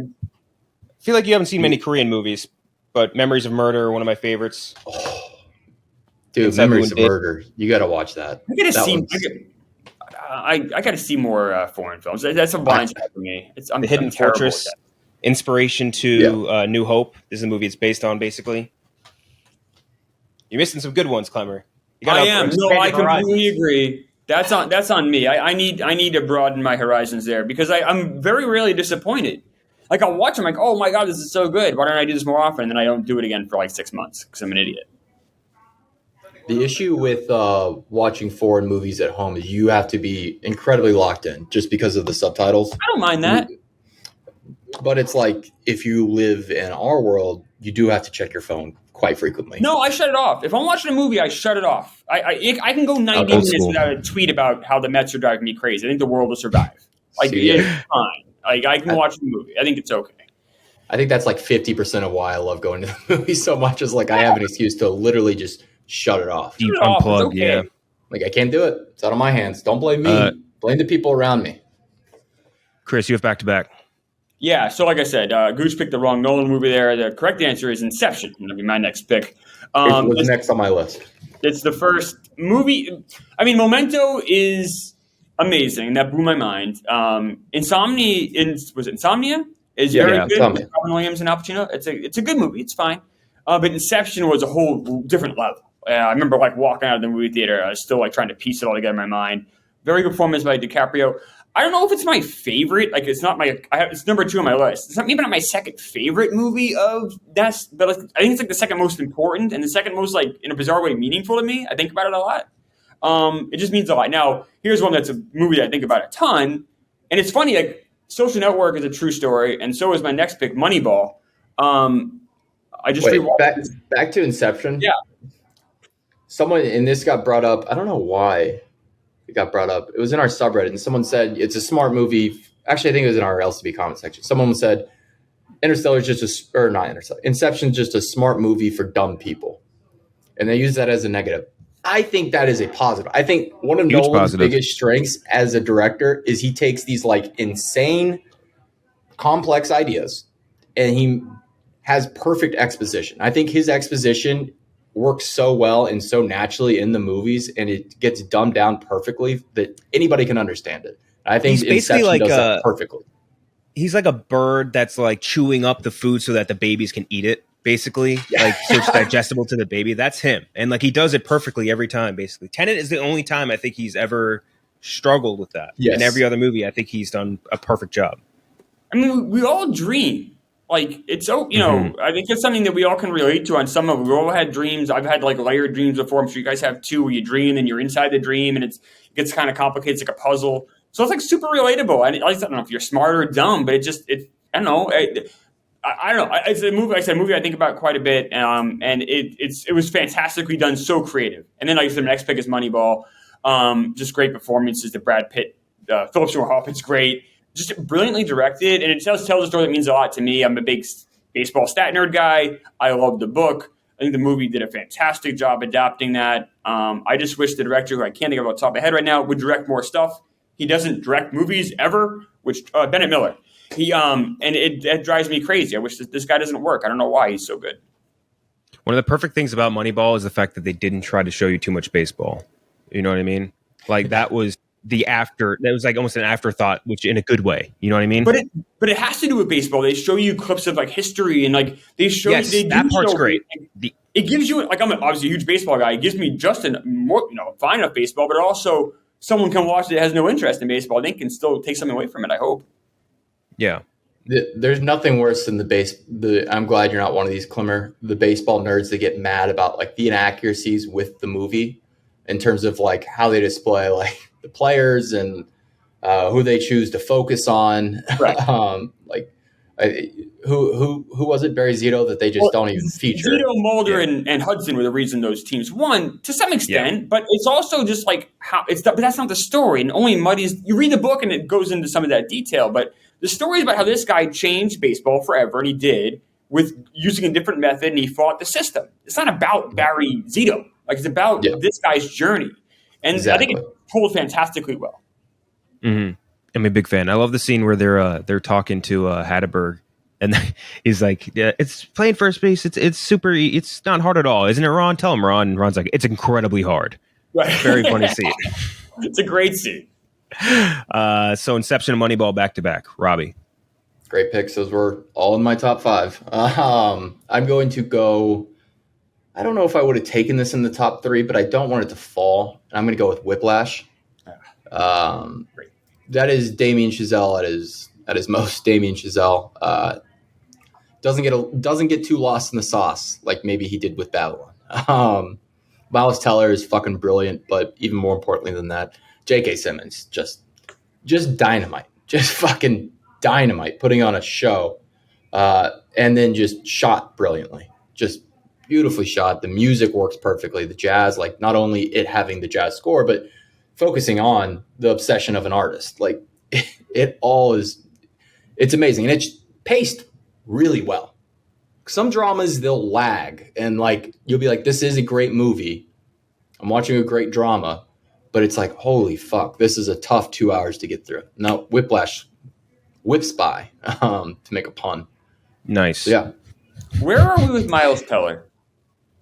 I feel like you haven't seen many Korean movies, but Memories of Murder, one of my favorites. Dude, Inside Memories of Llewyn Davis. Murder. You got to watch that. I gotta That see. one's- I got to see more foreign films. That's a blind spot for me. I'm The Hidden I'm terrible Fortress, at that. inspiration to New Hope. This is the movie it's based on, basically. You're missing some good ones, Klemmer. You gotta I am. No, expand I your horizons. completely agree. That's on me. I need to broaden my horizons there because I'm very rarely disappointed. Like I'll watch them, like, oh my god, this is so good. Why don't I do this more often? And then I don't do it again for like 6 months because I'm an idiot. The issue with watching foreign movies at home is you have to be incredibly locked in just because of the subtitles. I don't mind that. But it's like if you live in our world, you do have to check your phone quite frequently. No, I shut it off. If I'm watching a movie, I shut it off. I can go 90 Old minutes school. without a tweet about how the Mets are driving me crazy. I think the world will survive. Like See, it's fine. Like I can watch the movie. I think it's okay. I think that's like 50% of why I love going to the movie so much is like I have an excuse to literally just shut it off. Deep Shut it off. It's unplug, okay. yeah. Like I can't do it. It's out of my hands. Don't blame me. Blame the people around me. Chris, you have back to back. Yeah, so like I said, Goose picked the wrong Nolan movie there. The correct answer is Inception. That'll be my next pick. What's next on my list? It's the first movie. I mean, Memento is amazing. That blew my mind. Was it Insomnia? Is very good. Insomnia. With Robin Williams and Al Pacino. It's a good movie. It's fine. But Inception was a whole different level. I remember like walking out of the movie theater. I was still like trying to piece it all together in my mind. Very good performance by DiCaprio. I don't know if it's my favorite. Like it's not my. It's number 2 on my list. It's not maybe not my second favorite movie of that, but I think it's like the second most important and the second most like in a bizarre way meaningful to me. I think about it a lot. It just means a lot. Now here's one that's a movie that I think about a ton, and it's funny. Like Social Network is a true story, and so is my next pick, Moneyball. I just rewatched back to Inception. Yeah. Someone in this got brought up. I don't know why it got brought up. It was in our subreddit, and someone said it's a smart movie. Actually, I think it was in our LCB comment section. Someone said Interstellar is just not Interstellar. Inception is just a smart movie for dumb people, and they use that as a negative. I think that is a positive. I think one of Huge Nolan's positive. biggest strengths as a director is he takes these like insane, complex ideas, and he has perfect exposition. I think his exposition works so well and so naturally in the movies, and it gets dumbed down perfectly that anybody can understand it. I think He's basically Inception like does that perfectly. He's like a bird that's like chewing up the food so that the babies can eat it, basically. Like so it's digestible to the baby. That's him. And like he does it perfectly every time, basically. Tenet is the only time I think he's ever struggled with that. Yes. In every other movie, I think he's done a perfect job. I mean, we all dream. Like it's so I think it's something that we all can relate to on some level. We all had dreams. I've had like layered dreams before. I'm sure you guys have too, where you dream and you're inside the dream and it gets kind of complicated. It's like a puzzle. So it's like super relatable. And I don't know if you're smart or dumb, but I don't know. I don't know. It's a movie. Like I said, a movie I think about quite a bit. And it was fantastically done, so creative. And then like I said, the next pick is Moneyball. Just great performances. The Brad Pitt Philip Seymour Hoffman's great. Just brilliantly directed, and it tells a story that means a lot to me. I'm a big baseball stat nerd guy. I love the book. I think the movie did a fantastic job adapting that. I just wish the director, who I can't think of off the top of my head right now, would direct more stuff. He doesn't direct movies ever, which Bennett Miller. And it drives me crazy. I wish this guy doesn't work. I don't know why he's so good. One of the perfect things about Moneyball is the fact that they didn't try to show you too much baseball. You know what I mean? Like that was that was like almost an afterthought, which in a good way. You know what I mean? But it has to do with baseball. They show you clips of like history and like they show you that part's great. It gives you like I'm obviously a huge baseball guy. It gives me just fine enough baseball, but also someone can watch it that has no interest in baseball. They can still take something away from it. I hope. Yeah. There's nothing worse than I'm glad you're not one of these, Klemmer, the baseball nerds that get mad about like the inaccuracies with the movie in terms of like how they display like the players and who they choose to focus on. Right. Who was it? Barry Zito that they just don't even feature. Zito, Mulder, and Hudson were the reason those teams won to some extent, but it's also just like but that's not the story, and only muddies. You read the book and it goes into some of that detail, but the story is about how this guy changed baseball forever, and he did with using a different method, and he fought the system. It's not about Barry Zito, like it's about this guy's journey, and exactly. I think it told fantastically well. Mm-hmm. I'm a big fan. I love the scene where they're talking to Hatteberg, and he's like, "Yeah, it's playing first base. It's super. It's not hard at all, isn't it, Ron? Tell him, Ron." And Ron's like, "It's incredibly hard." Right. Very funny scene. It's a great scene. So Inception and Moneyball back to back. Robbie, great picks. Those were all in my top 5. I'm going to go. I don't know if I would have taken this in the top 3, but I don't want it to fall. I'm going to go with Whiplash. Great. That is Damien Chazelle at his most. Damien Chazelle doesn't get too lost in the sauce like maybe he did with Babylon. Miles Teller is fucking brilliant, but even more importantly than that, J.K. Simmons just dynamite, just fucking dynamite, putting on a show, and then just shot brilliantly, just beautifully shot. The music works perfectly. The jazz, like not only it having the jazz score, but focusing on the obsession of an artist, like it's amazing. And it's paced really well. Some dramas, they'll lag and like, you'll be like, this is a great movie. I'm watching a great drama, but it's like, holy fuck, this is a tough 2 hours to get through. No, Whiplash whips by, to make a pun. Nice. So, yeah. Where are we with Miles Teller?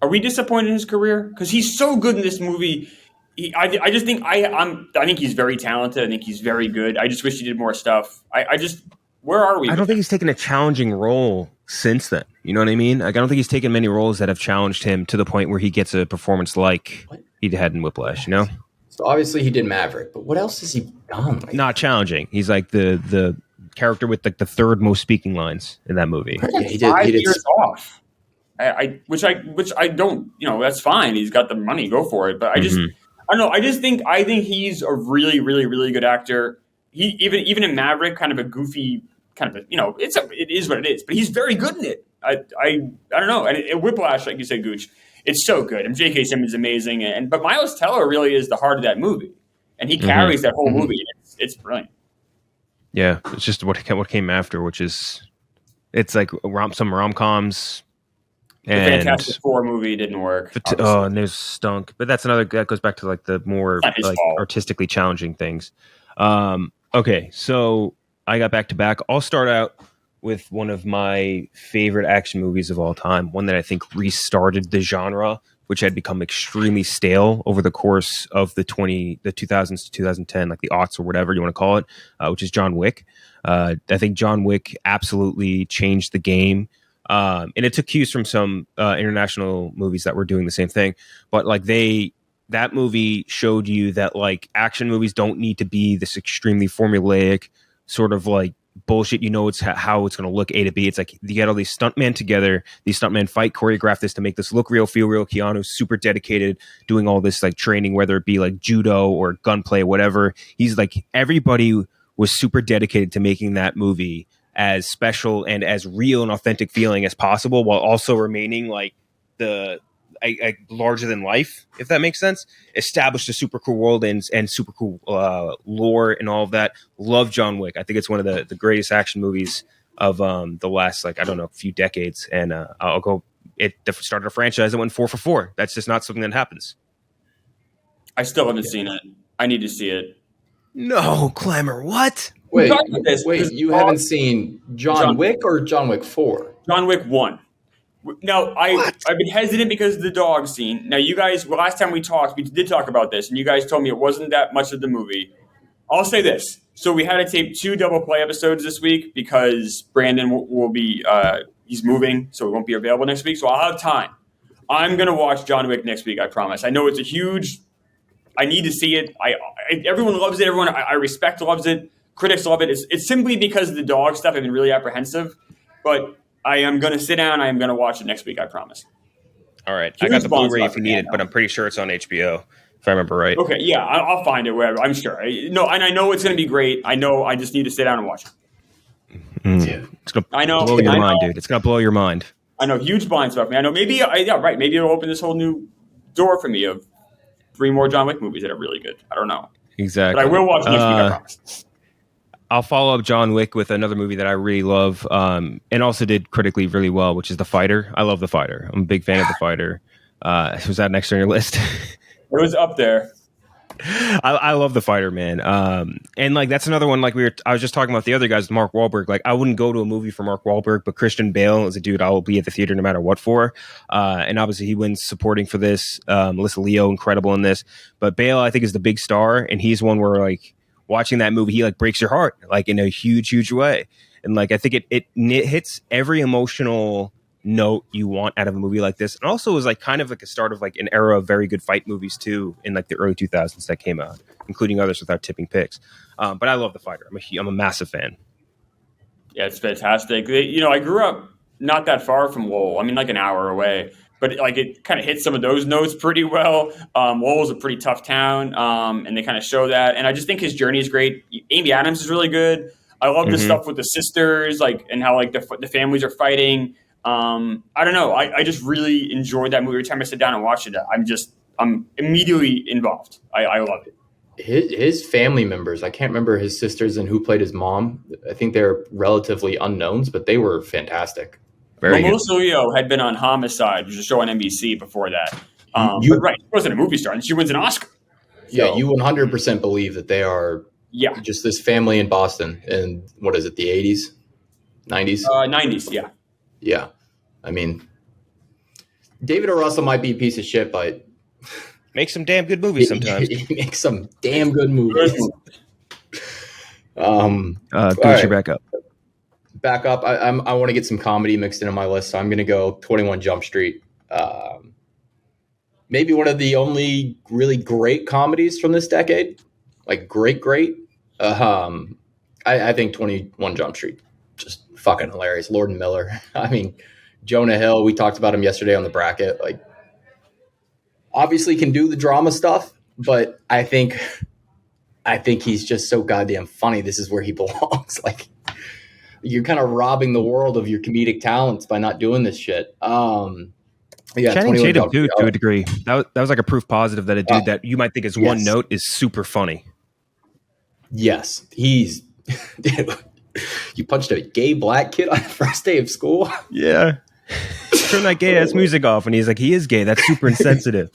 Are we disappointed in his career? Because he's so good in this movie. I just think I think he's very talented. I think he's very good. I just wish he did more stuff. Where are we? I don't think he's taken a challenging role since then. You know what I mean? Like I don't think he's taken many roles that have challenged him to the point where he gets a performance like he had in Whiplash. You know? So obviously he did Maverick, but what else has he done? Like, not challenging. He's like the character with like the third most speaking lines in that movie. Yeah, he did 5 years off. Which I don't. You know, that's fine. He's got the money. Go for it. But I just. I don't know. I think he's a really, really, really good actor. He even in Maverick, kind of a goofy, kind of it is what it is. But he's very good in it. I don't know. And Whiplash, like you said, Gooch, it's so good. And J.K. Simmons is amazing. But Miles Teller really is the heart of that movie, and he carries that whole movie. It's brilliant. Yeah, it's just what came after, which is it's like some rom-coms. The Fantastic Four movie didn't work. And there's stunk. But that goes back to like the more like artistically challenging things. Okay, so I got back to back. I'll start out with one of my favorite action movies of all time. One that I think restarted the genre, which had become extremely stale over the course of the 2000s to 2010, like the aughts or whatever you want to call it, which is John Wick. I think John Wick absolutely changed the game. And it took cues from some international movies that were doing the same thing, but like that movie showed you that like action movies don't need to be this extremely formulaic sort of like bullshit. You know, it's how it's going to look A to B. It's like you get all these stuntmen together, these stuntmen fight, choreograph this to make this look real, feel real. Keanu's super dedicated, doing all this like training, whether it be like judo or gunplay, whatever. He's like, everybody was super dedicated to making that movie as special and as real and authentic feeling as possible, while also remaining like the larger than life, if that makes sense. Established a super cool world and super cool lore and all of that. Love John Wick. I think it's one of the greatest action movies of the last few decades. And I'll go. It started a franchise that went 4 for 4. That's just not something that happens. I still haven't seen it. I need to see it. No, Klemmer, what? Wait, you haven't seen John Wick or John Wick 4? John Wick 1. Now, I've been hesitant because of the dog scene. Now, you guys, last time we talked, we did talk about this, and you guys told me it wasn't that much of the movie. I'll say this. So we had to tape 2 double play episodes this week because Brandon will be he's moving, so he won't be available next week. So I'll have time. I'm going to watch John Wick next week, I promise. I know it's a huge – I need to see it. Everyone loves it. Everyone I respect loves it. Critics love it. It's simply because of the dog stuff. I've been really apprehensive. But I am going to sit down. I am going to watch it next week, I promise. All right. I got the Blu-ray if you need it, but I'm pretty sure it's on HBO, if I remember right. Okay, yeah. I'll find it wherever. I'm sure. And I know it's going to be great. I know I just need to sit down and watch it. It's going to blow your mind, dude. It's going to blow your mind. I know. Huge blind spot for me. I know. Maybe it'll open this whole new door for me of 3 more John Wick movies that are really good. I don't know. Exactly. But I will watch next week, I promise. I'll follow up John Wick with another movie that I really love and also did critically really well, which is The Fighter. I love The Fighter. I'm a big fan of The Fighter. Was that next on your list? It was up there. I love The Fighter, man. And like that's another one. Like I was just talking about the other guys, Mark Wahlberg. Like I wouldn't go to a movie for Mark Wahlberg, but Christian Bale is a dude I will be at the theater no matter what for. And obviously he wins supporting for this. Melissa Leo, incredible in this. But Bale, I think, is the big star, and he's one where like watching that movie, he like breaks your heart like in a huge way. And like I think it hits every emotional note you want out of a movie like this, and also was like kind of like a start of like an era of very good fight movies too in like the early 2000s that came out, including others without tipping picks. But I love The Fighter. I'm a massive fan. Yeah, it's fantastic. I grew up not that far from Lowell. I mean, like an hour away, but like it kind of hits some of those notes pretty well. Lowell's a pretty tough town, and they kind of show that. And I just think his journey is great. Amy Adams is really good. I love the stuff with the sisters, like, and how like the families are fighting. I don't know. I just really enjoyed that movie. Every time I sit down and watch it, I'm immediately involved. I love it. His family members, I can't remember his sisters and who played his mom. I think they're relatively unknowns, but they were fantastic. Melissa Leo had been on Homicide, which was a show on NBC before that. But right, she wasn't a movie star, and she wins an Oscar. Yeah, you 100% believe that they are just this family in Boston in, what is it, the 80s? 90s? 90s, yeah. Yeah. I mean, David O. Russell might be a piece of shit, but makes some damn good movies sometimes. He makes some damn good movies. Gucci, back up. Back up. I want to get some comedy mixed into my list, so I'm going to go 21 Jump Street. Maybe one of the only really great comedies from this decade. Like great. I think 21 Jump Street, just fucking hilarious. Lord and Miller. I mean, Jonah Hill, we talked about him yesterday on the bracket. Like, obviously can do the drama stuff, but I think he's just so goddamn funny. This is where he belongs. Like, you're kind of robbing the world of your comedic talents by not doing this shit. Channing Tatum too, to a degree. That was like a proof positive that a dude that you might think is one note is super funny. Yes, he's. You punched a gay black kid on the first day of school. Yeah. Turn that gay ass music off, and he's like, he is gay. That's super insensitive.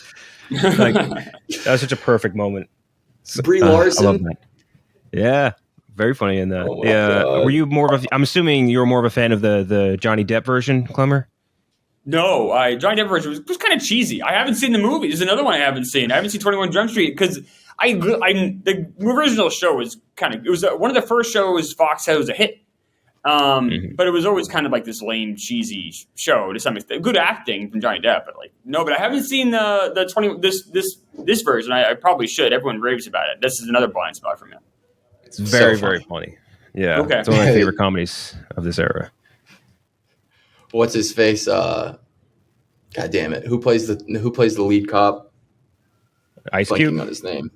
Like, that was such a perfect moment. Brie Larson. I love that. Yeah, very funny in that. Were you more of? I'm assuming you were more of a fan of the Johnny Depp version, Klemmer. No, Johnny Depp version was kind of cheesy. I haven't seen the movie. There's another one I haven't seen. I haven't seen 21 Jump Street because the original show was it was one of the first shows Fox said was a hit. But it was always kind of like this lame, cheesy show to some extent. Good acting from Johnny Depp, but but I haven't seen this version. I probably should. Everyone raves about it. This is another blind spot for me. It's very funny. Yeah, okay. It's one of my favorite comedies of this era. What's his face? God damn it! Who plays the lead cop? Ice Cube. On his name.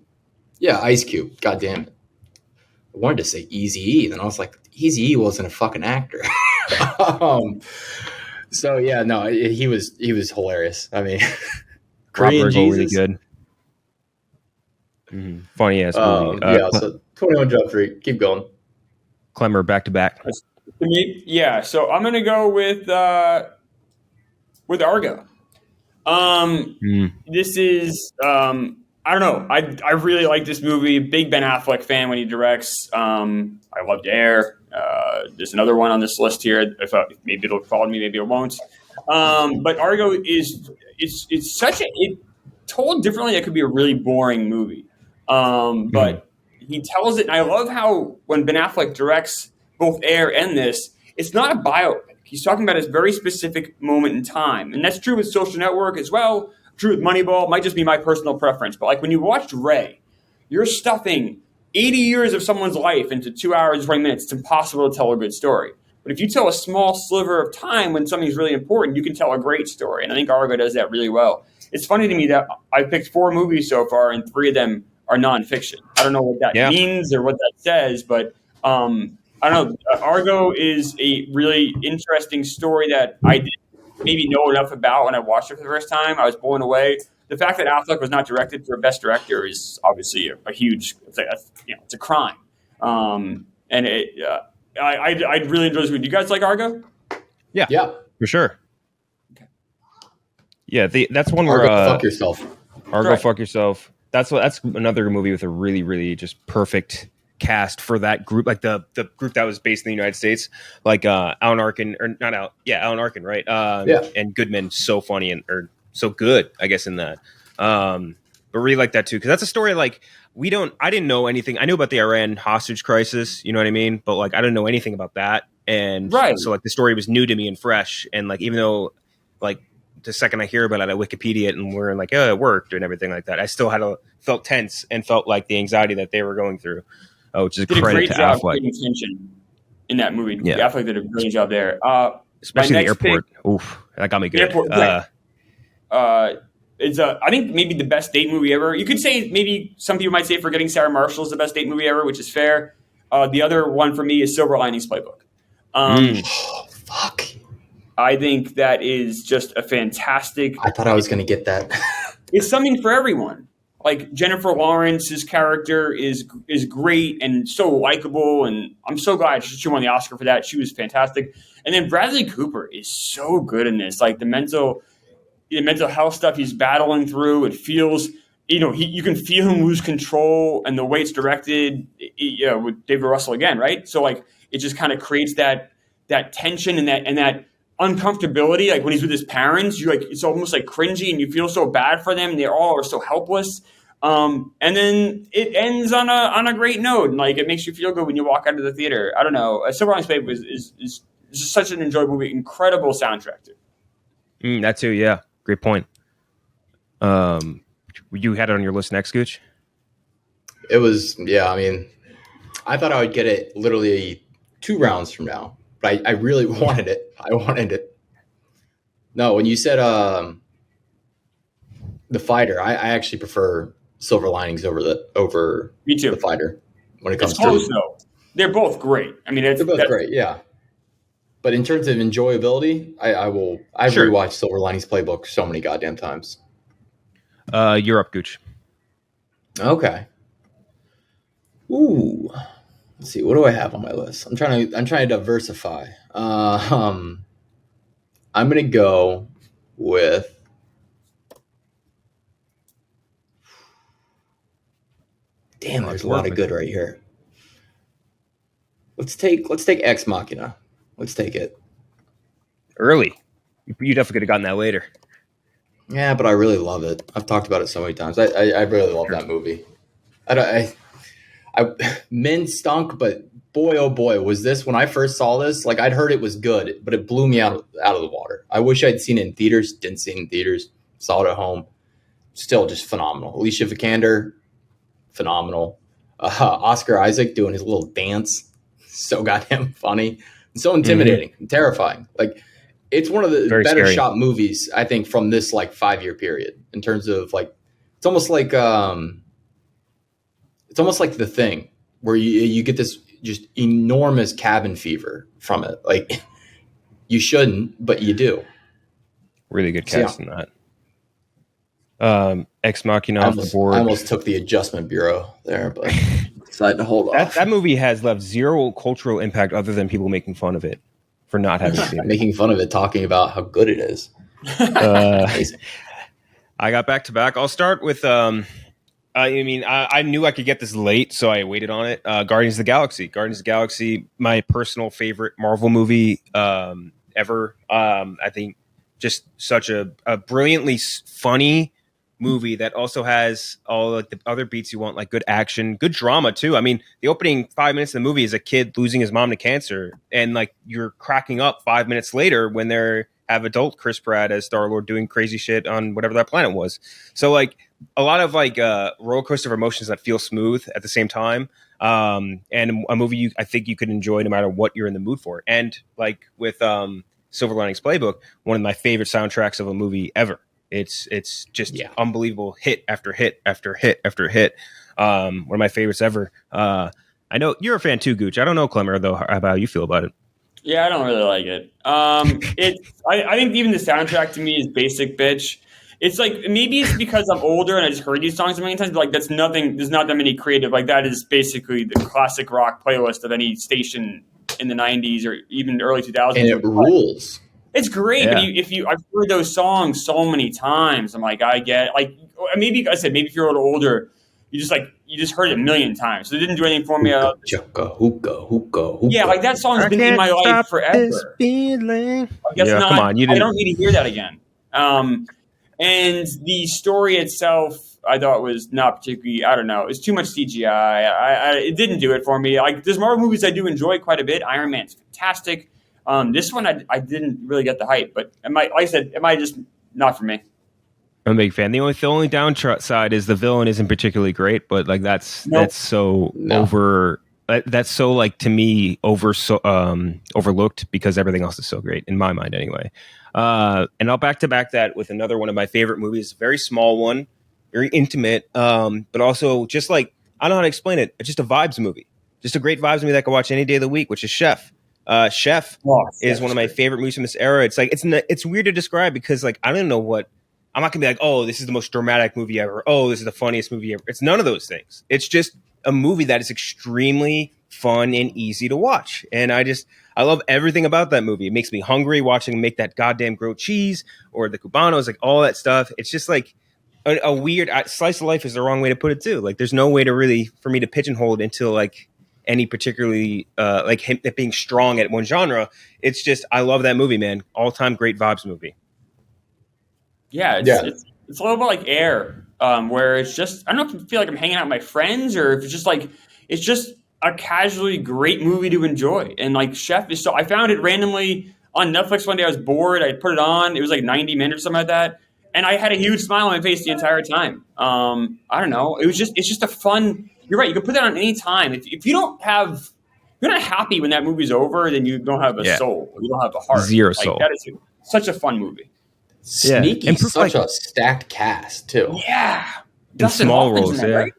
Yeah, Ice Cube. God damn it! I wanted to say Eazy-E, then I was like, Eazy-E wasn't a fucking actor. So yeah, no, he was hilarious. I mean, Rob Korean Riggle, really Jesus. good. Funny ass movie. Yeah, so 21 Jump Street. Keep going. Klemmer back to back. To me, yeah. So I'm gonna go with Argo. This is I don't know. I really like this movie. Big Ben Affleck fan when he directs. I loved Air. There's another one on this list here. Maybe it'll follow me, maybe it won't. But Argo it's such it told differently. It could be a really boring movie, but he tells it. And I love how when Ben Affleck directs both Air and this, it's not a biopic. He's talking about a very specific moment in time, and that's true with Social Network as well. True with Moneyball. Might just be my personal preference, but like when you watched Ray, you're stuffing 80 years of someone's life into 2 hours and 20 minutes. It's impossible to tell a good story. But if you tell a small sliver of time when something's really important, you can tell a great story. And I think Argo does that really well. It's funny to me that I picked 4 movies so far, and 3 of them are nonfiction. I don't know what that means or what that says, but I don't know. Argo is a really interesting story that I didn't maybe know enough about when I watched it for the first time. I was blown away. The fact that Affleck was not directed for Best Director is obviously a huge. It's a crime. And I really enjoyed this movie. Do you guys like Argo? Yeah, for sure. Okay. Yeah, that's one Argo, where fuck yourself. Argo, fuck yourself. That's another movie with a really, really just perfect cast for that group, like the group that was based in the United States, like Alan Arkin, or not Al, yeah, Alan Arkin, right? And Goodman, so funny or so good, I guess, in that. But really like that too, because that's a story like I didn't know anything. I knew about the Iran hostage crisis, you know what I mean? But like I didn't know anything about that, and so like the story was new to me and fresh, and like even though like the second I hear about it, I Wikipedia it, and we're like, oh, it worked and everything like that, I still felt tense and felt like the anxiety that they were going through. Which is a credit to Affleck. Creating tension in that movie. Yeah, Affleck did a brilliant job there. Especially the airport. Oof, that got me good. It's I think maybe the best date movie ever. You could say maybe some people might say Forgetting Sarah Marshall is the best date movie ever, which is fair. The other one for me is Silver Linings Playbook. Fuck. I think that is just a fantastic. I thought I was going to get that. It's something for everyone. Like Jennifer Lawrence's character is great and so likable, and I'm so glad she won the Oscar for that. She was fantastic. And then Bradley Cooper is so good in this. Like the mental health stuff he's battling through. It feels, you can feel him lose control, and the way it's directed, with David Russell again, right? So like it just kind of creates that tension and that uncomfortability. Like when he's with his parents, it's almost like cringy, and you feel so bad for them. And they all are so helpless. And then it ends on a great note, and like it makes you feel good when you walk out of the theater. I don't know. Silver Linings Playbook is just such an enjoyable movie. Incredible soundtrack too. That too, yeah. Great point. You had it on your list next, Gooch? It was, yeah. I mean, I thought I would get it literally 2 rounds from now, but I really wanted it. I wanted it. No, when you said The Fighter, I actually prefer Silver Linings over Me too. The Fighter when it comes to close, though. They're both great. I mean, they're both great, yeah. But in terms of enjoyability, I've rewatched Silver Linings Playbook so many goddamn times. You're up, Gooch. Okay. Ooh. Let's see. What do I have on my list? I'm trying to diversify. I'm gonna go with. Damn, there's a lot of good right here. Let's take Ex Machina. Let's take it. Early. You definitely could have gotten that later. Yeah, but I really love it. I've talked about it so many times. I really love that movie. Men stunk, but boy, oh boy, was this, when I first saw this, like I'd heard it was good, but it blew me out of the water. I wish I'd seen it in theaters. Didn't see it in theaters. Saw it at home. Still just phenomenal. Alicia Vikander, phenomenal. Oscar Isaac doing his little dance. So goddamn funny. And so intimidating and terrifying. Like, it's one of the better shot movies, I think, from this like 5-year period in terms of like, it's almost like The Thing, where you get this just enormous cabin fever from it. Like, You shouldn't, but you do. Really good So, cast in that. Ex Machina off the board. I almost took the Adjustment Bureau there, but decided to hold off. That movie has left zero cultural impact other than people making fun of it for not having seen it. Making fun of it, talking about how good it is. Amazing. I got back to back. I'll start with. I knew I could get this late, so I waited on it. Guardians of the Galaxy. Guardians of the Galaxy, my personal favorite Marvel movie ever. I think just such a brilliantly funny movie that also has all like the other beats you want, like good action, good drama too. I mean, the opening 5 minutes of the movie is a kid losing his mom to cancer, and like you're cracking up 5 minutes later when they're have adult Chris Pratt as Star-Lord doing crazy shit on whatever that planet was. So like a lot of like roller coaster of emotions that feel smooth at the same time. And a movie I think you could enjoy no matter what you're in the mood for. And like with Silver Linings Playbook, one of my favorite soundtracks of a movie ever. It's just unbelievable hit after hit after hit after hit. One of my favorites ever. I know you're a fan too, Gooch. I don't know, Klemmer, though, how you feel about it. Yeah, I don't really like it. I think even the soundtrack to me is basic bitch. It's like maybe it's because I'm older and I just heard these songs a million times, but like that's nothing. There's not that many creative. Like that is basically the classic rock playlist of any station in the '90s or even early 2000s. And it rules. It's great, Yeah. but I've heard those songs so many times. I'm like, I get like maybe I said maybe if you're a little older, you just heard it a million times. So it didn't do anything for me. Hookah, hookah, hookah. Yeah, like that song's been in my life forever. Feeling. I guess Yeah, not. come on, you didn't. I don't need to hear that again. And the story itself, I thought was not particularly. I don't know. It's too much CGI. It didn't do it for me. Like there's Marvel movies I do enjoy quite a bit. Iron Man's fantastic. This one I didn't really get the hype, but like I said, it might just not for me. I'm a big fan. The only downside is the villain isn't particularly great, but like that's so over. That's so like to me overlooked because everything else is so great in my mind anyway. And I'll back to back that with another one of my favorite movies, very small one, very intimate, but also just like I don't know how to explain it. It's just a vibes movie, just a great vibes movie that I can watch any day of the week, which is Chef. Chef is one of my favorite movies from this era. It's like it's weird to describe because like I don't know what. I'm not gonna be like, oh, this is the most dramatic movie ever. Oh, this is the funniest movie ever. It's none of those things. It's just a movie that is extremely fun and easy to watch. And I love everything about that movie. It makes me hungry watching him make that goddamn grilled cheese or the cubanos, like all that stuff. It's just like a weird slice of life is the wrong way to put it too. Like there's no way to really for me to pigeonhole it into like any particularly like him being strong at one genre. It's just I love that movie, man. All time great vibes movie. Yeah, it's a little bit like Air, where it's just I don't know if I feel like I'm hanging out with my friends or if it's just a casually great movie to enjoy. And like Chef is so I found it randomly on Netflix one day. I was bored. I put it on. It was like 90 minutes or something like that, and I had a huge smile on my face the entire time. I don't know. It's just a fun. You're right. You can put that on any time. If you don't have. If you're not happy when that movie's over, then you don't have a soul. You don't have a heart. Zero soul. That is such a fun movie. Sneaky, and such a stacked cast too. Yeah, in small roles. Yeah, right?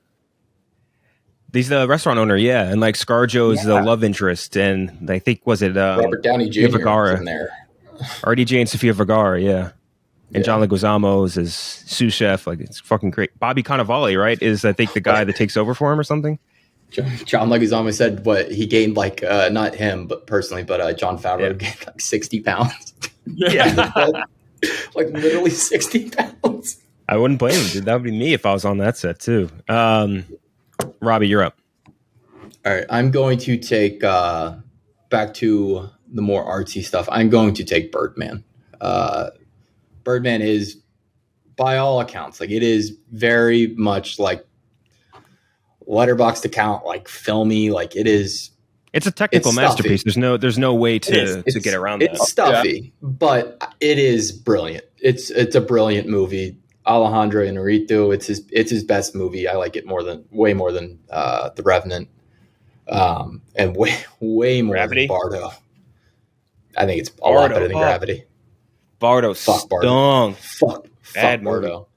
He's the restaurant owner. Yeah, and like ScarJo's the love interest, and I think was it Robert Downey Jr. Vergara in there. RDJ and Sofia Vergara. Yeah, and John Leguizamo is his sous chef. Like it's fucking great. Bobby Cannavale, right? Is I think the guy that takes over for him or something. John Leguizamo said what he gained like not him, but personally, but John Favreau gained like 60 pounds. Like literally 60 pounds. I wouldn't blame him, dude. That would be me if I was on that set too. Robbie, you're up. All right, I'm going to take back to the more artsy stuff. I'm going to take Birdman. Birdman is, by all accounts, like it is very much like Letterboxd account, like filmy. Like it is. It's a technical masterpiece. There's no way to get around that. It's stuffy, but it is brilliant. It's a brilliant movie. Alejandro Inarritu, it's his best movie. I like it way more than The Revenant, and way more Gravity? than Bardo. I think it's a lot better than Gravity. Bardo, fuck Bardo. Fuck Bad Bardo.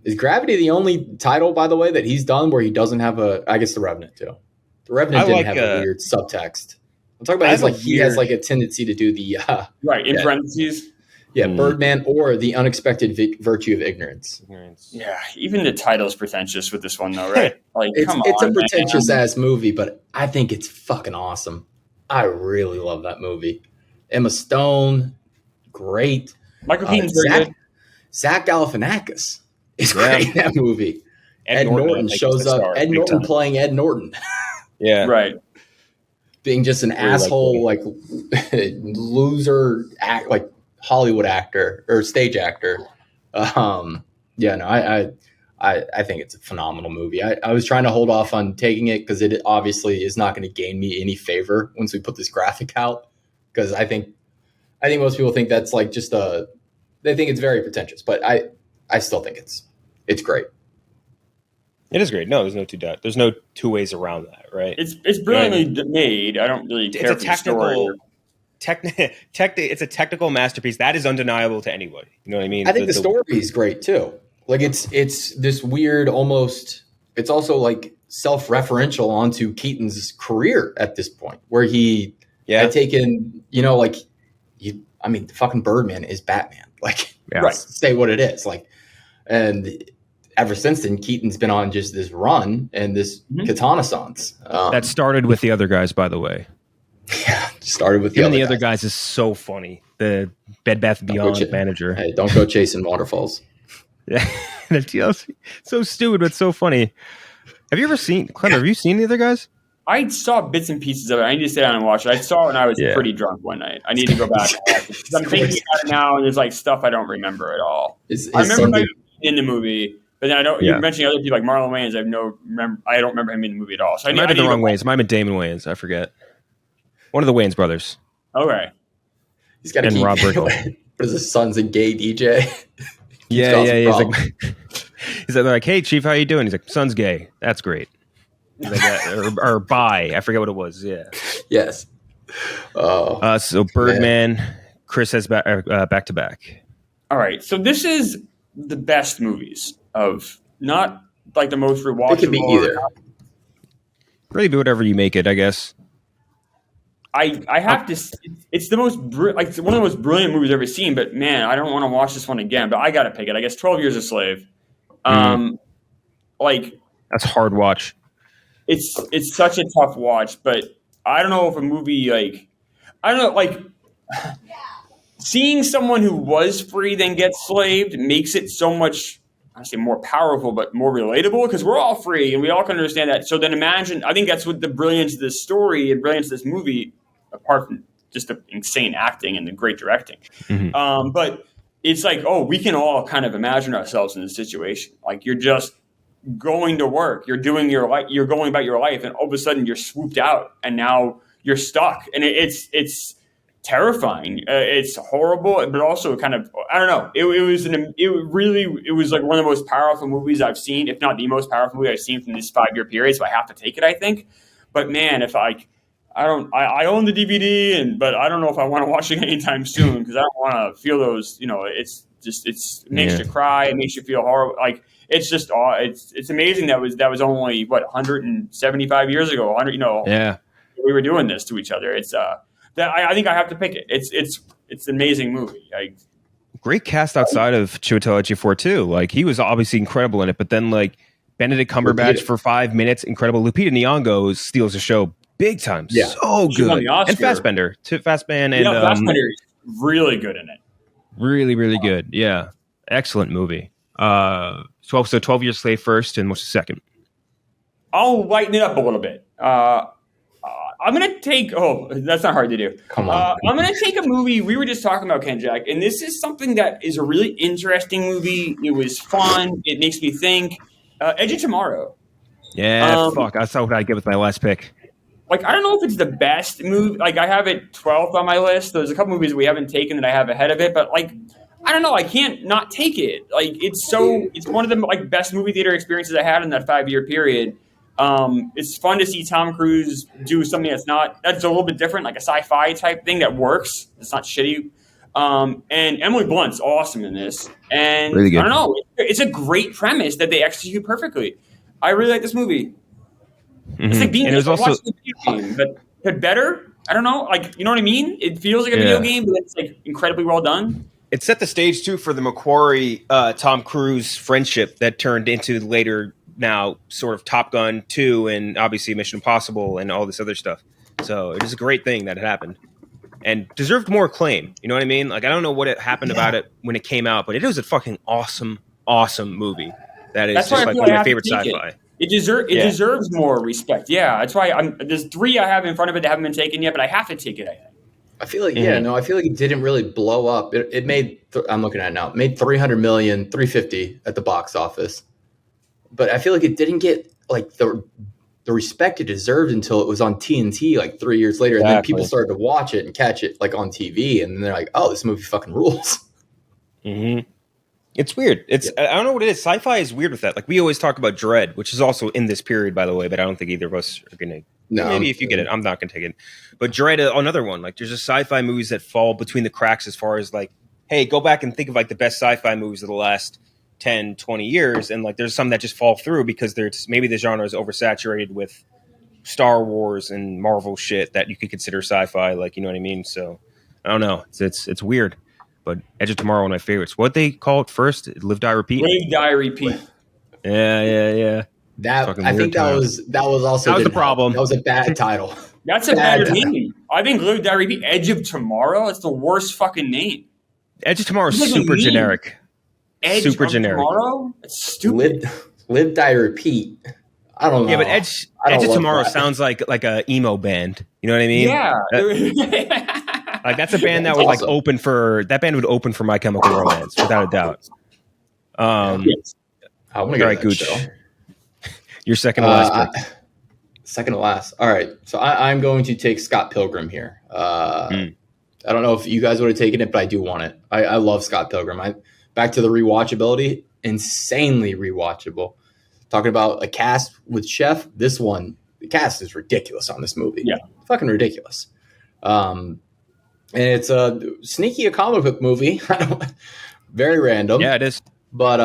Is Gravity the only title, by the way, that he's done where he doesn't have I guess The Revenant too. The Revenant didn't have a weird subtext. I'm talking about his, like, he has like a tendency to do the right in parentheses. Yeah, Birdman or the unexpected virtue of ignorance. Yeah, even the title's pretentious with this one, though, right? Like, it's a pretentious ass movie, but I think it's fucking awesome. I really love that movie. Emma Stone, great. Michael Keaton's very good. Zach Galifianakis is great in that movie. Ed Norton shows up. Ed Norton playing Ed Norton. Yeah, right. Being just an asshole, like loser, like Hollywood actor or stage actor. I think it's a phenomenal movie. I was trying to hold off on taking it because it obviously is not going to gain me any favor once we put this graphic out. Because I think most people think that's like just they think it's very pretentious, but I still think it's great. It is great. No, there's no there's no two ways around that, right? It's brilliantly made. I don't really care for the story. It's a technical masterpiece that is undeniable to anybody. You know what I mean? I think the story is great too. Like it's this weird, almost. It's also like self-referential onto Keaton's career at this point, where he had taken, the fucking Birdman is Batman. Like, say what it is. Like, and ever since then, Keaton's been on just this run and this Katana-sans. That started with the other guys, by the way. Yeah, started with the other guys is so funny. The Bed Bath & Beyond manager. Hey, don't go chasing waterfalls. Yeah, so stupid but so funny. Have you ever seen Klemmer? Have you seen the other guys? I saw bits and pieces of it. I need to sit down and watch it. I saw it when I was pretty drunk one night. I need to go back and watch it. I'm thinking about it now, and there's like stuff I don't remember at all. I remember in the movie, but then I don't. You're mentioning other people like Marlon Wayans. I don't remember him in the movie at all. So it might have been the wrong Wayans. It might have been Damon Wayans. I forget. One of the Wayans brothers. Okay. He's got to keep. Robert. What is his son's a gay DJ? He's like, hey, Chief, how you doing? He's like, son's gay. That's great. Like, or bi. I forget what it was. Yeah. Yes. So Birdman, Chris has back to back. All right. So this is the best movies of not like the most rewatchable. It could be either. Really be whatever you make it, I guess. I have to. It's the most one of the most brilliant movies I've ever seen. But man, I don't want to watch this one again. But I got to pick it. I guess 12 Years a Slave. Like that's hard watch. It's such a tough watch. But I don't know if a movie seeing someone who was free then get slaved makes it so much. I say more powerful, but more relatable because we're all free and we all can understand that. So then imagine. I think that's what the brilliance of this story and brilliance of this movie. Apart from just the insane acting and the great directing. But it's like, we can all kind of imagine ourselves in this situation. Like you're just going to work, you're doing your life, you're going about your life, and all of a sudden you're swooped out and now you're stuck. And it's terrifying. It's horrible, but also kind of, I don't know. It was like one of the most powerful movies I've seen, if not the most powerful movie I've seen from this 5-year period. So I have to take it, I think. But man, if I own the DVD, but I don't know if I want to watch it anytime soon because I don't want to feel those. It makes you cry. It makes you feel horrible. Like it's just it's amazing that was only 175 years ago. 100. We were doing this to each other. It's I think I have to pick it. It's an amazing movie. Great cast outside of Chiwetel Ejiofor too. Like he was obviously incredible in it, but then like Benedict Cumberbatch for 5 minutes, incredible. Lupita Nyong'o steals the show. Big time, so good, and Fassbender, Fassbender, and Fassbender is really good in it. Really, really good. Yeah, excellent movie. 12 Years a Slave first, and what's the second? I'll lighten it up a little bit. I'm gonna take. That's not hard to do. Come on. I'm gonna take a movie. We were just talking about Ken Jack, and this is something that is a really interesting movie. It was fun. It makes me think. Edge of Tomorrow. Yeah, I saw what I'd give with my last pick. Like, I don't know if it's the best movie. Like, I have it 12th on my list. There's a couple movies we haven't taken that I have ahead of it. But, like, I don't know. I can't not take it. Like, it's one of the, best movie theater experiences I had in that 5-year period. It's fun to see Tom Cruise do something that's a little bit different, like a sci-fi type thing that works. It's not shitty. And Emily Blunt's awesome in this. And really good. I don't know. It's a great premise that they execute perfectly. I really like this movie. It's like being watching a video game, but better. I don't know, like, you know what I mean? It feels like a video game, but it's like incredibly well done. It set the stage too for the Macquarie Tom Cruise friendship that turned into later now sort of Top Gun 2 and obviously Mission Impossible and all this other stuff. So it is a great thing that it happened and deserved more acclaim. You know what I mean? Like, I don't know what happened about it when it came out, but it was a fucking awesome movie. That's just like one of my favorite sci-fi. It deserves more respect. Yeah, that's why there's 3 I have in front of it that haven't been taken yet, but I have to take it, I think. I feel like, I feel like it didn't really blow up. It made, I'm looking at it now, it made 300 million, 350 at the box office. But I feel like it didn't get like the respect it deserved until it was on TNT like 3 years later. Exactly. And then people started to watch it and catch it like on TV. And they're like, oh, this movie fucking rules. Mm-hmm. It's weird. I don't know what it is. Sci-fi is weird with that. Like, we always talk about Dread, which is also in this period, by the way, but I don't think either of us are going to. No, maybe if you get it, I'm not going to take it. But Dread, another one. Like, there's just sci-fi movies that fall between the cracks as far as like, hey, go back and think of like the best sci-fi movies of the last 10, 20 years. And like, there's some that just fall through because maybe the genre is oversaturated with Star Wars and Marvel shit that you could consider sci-fi. Like, you know what I mean? So I don't know. It's weird. But Edge of Tomorrow, one of my favorites. What they call it first? Live, Die, Repeat? Live, Die, Repeat. Yeah. I think that was also the problem. That was a bad title. That's a bad name. I think Live, Die, Repeat. Edge of Tomorrow. That's the worst fucking name. Edge of Tomorrow is super generic. Edge super of generic. Tomorrow. It's stupid. Live, Die, Repeat. I don't know. Yeah, but Edge of Tomorrow sounds like a emo band. You know what I mean? Yeah. Like, that's a band that would like open for My Chemical Romance without a doubt. I want to go to that show. Your second to last pick. Second to last. All right. So I'm going to take Scott Pilgrim here. I don't know if you guys would have taken it, but I do want it. I love Scott Pilgrim. Back to the rewatchability, insanely rewatchable. Talking about a cast with Chef, the cast is ridiculous on this movie. Yeah. Fucking ridiculous. And it's a comic book movie. Very random. Yeah, it is. But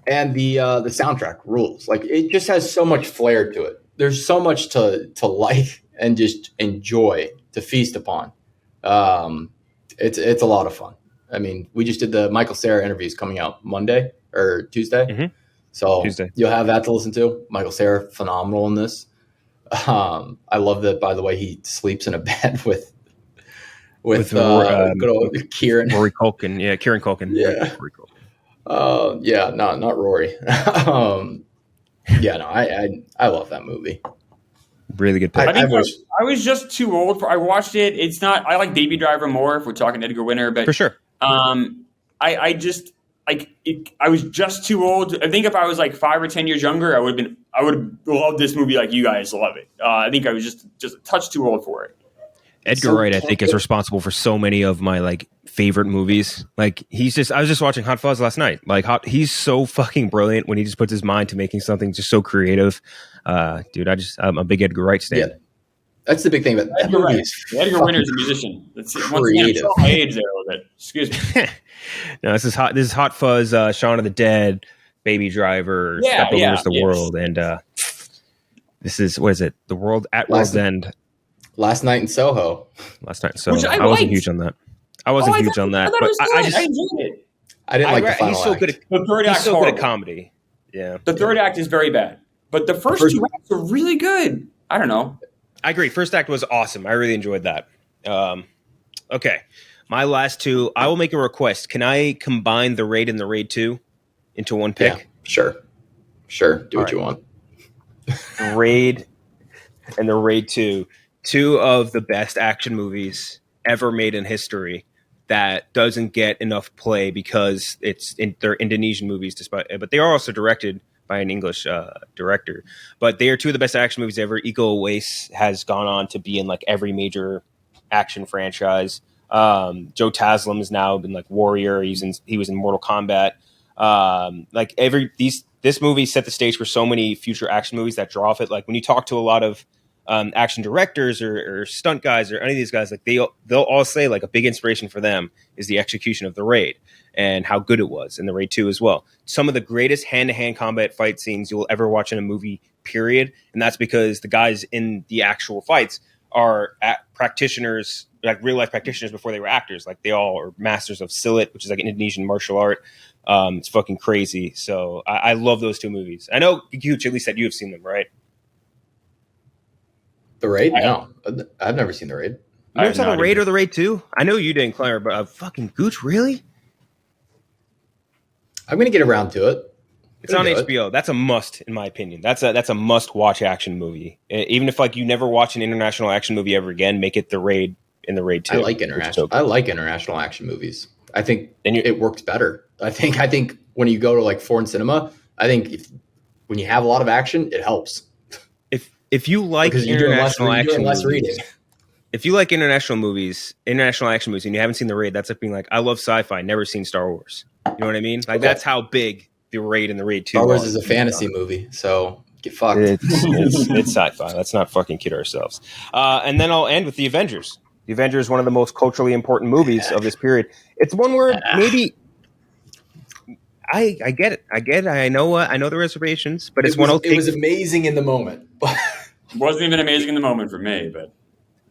and the soundtrack rules. Like, it just has so much flair to it. There's so much to like and just enjoy, to feast upon. It's a lot of fun. I mean, we just did the Michael Cera interviews coming out Monday or Tuesday. Mm-hmm. So Tuesday. You'll have that to listen to. Michael Cera, phenomenal in this. I love that, by the way, he sleeps in a bed with good old Kieran. Rory Culkin. Yeah, Kieran Culkin. Yeah. Rory Culkin. Not Rory. I love that movie. Really good pick. I was just too old I watched it. It's not. I like Baby Driver more if we're talking Edgar Winter, but for sure. I just like it. I was just too old. I think if I was like 5 or 10 years younger, I would have loved this movie like you guys love it. I think I was just a touch too old for it. Edgar Wright, I think, is responsible for so many of my like favorite movies. Like, I was just watching Hot Fuzz last night. Like, he's so fucking brilliant when he just puts his mind to making something just so creative. Dude, I'm a big Edgar Wright stan. Yeah. That's the big thing. But Edgar Winter's a musician. That's creative. Once again, my age there a little bit. Excuse me. No, this is Hot Fuzz, Shaun of the Dead, Baby Driver, Step Over the World, and this is, what is it? The World at World's End. Last Night in Soho. I wasn't huge on that. I wasn't huge on that. But I enjoyed it. I didn't like the final He's so good at comedy. Yeah. The third act is very bad. But the first 2 acts are really good. I don't know. I agree. First act was awesome. I really enjoyed that. Okay. My last 2, I will make a request. Can I combine The Raid and The Raid 2 into one pick? Yeah, sure. Do what you want. The Raid and The Raid 2. 2 of the best action movies ever made in history that doesn't get enough play because they're Indonesian movies, but they are also directed by an English director. But they are 2 of the best action movies ever. Iko Uwais has gone on to be in like every major action franchise. Joe Taslim has now been like Warrior. He was in Mortal Kombat. This movie set the stage for so many future action movies that draw off it. Like, when you talk to a lot of action directors or stunt guys or any of these guys, like they'll all say like a big inspiration for them is the execution of the Raid and how good it was, and the Raid 2 as well. Some of the greatest hand-to-hand combat fight scenes you'll ever watch in a movie, period. And that's because the guys in the actual fights are practitioners, like real life practitioners before they were actors. Like they all are masters of Silat, which is like an Indonesian martial art. It's fucking crazy. So I love those two movies. I know Gooch at least said you have seen them, right? The Raid? No, I've never seen The Raid. You never saw The Raid or The Raid 2? I know you didn't, Klemmer, but fucking Gooch, really? I'm gonna get around to it. It's on HBO. That's a must, in my opinion. That's a must-watch action movie. Even if like you never watch an international action movie ever again, make it The Raid in The Raid 2. I like international action movies. I think it works better. I think when you go to like foreign cinema, I think when you have a lot of action, it helps. If you like international action movies, reading. If you like international action movies, and you haven't seen The Raid, that's like being like, I love sci-fi, never seen Star Wars. You know what I mean? Like that's how big The Raid and The Raid 2 Star Wars is a fantasy movie, so get fucked. It's sci-fi. Let's not fucking kid ourselves. And then I'll end with The Avengers. The Avengers is one of the most culturally important movies of this period. It's one where maybe I get it. I know the reservations, but it was amazing in the moment. It wasn't even amazing in the moment for me, but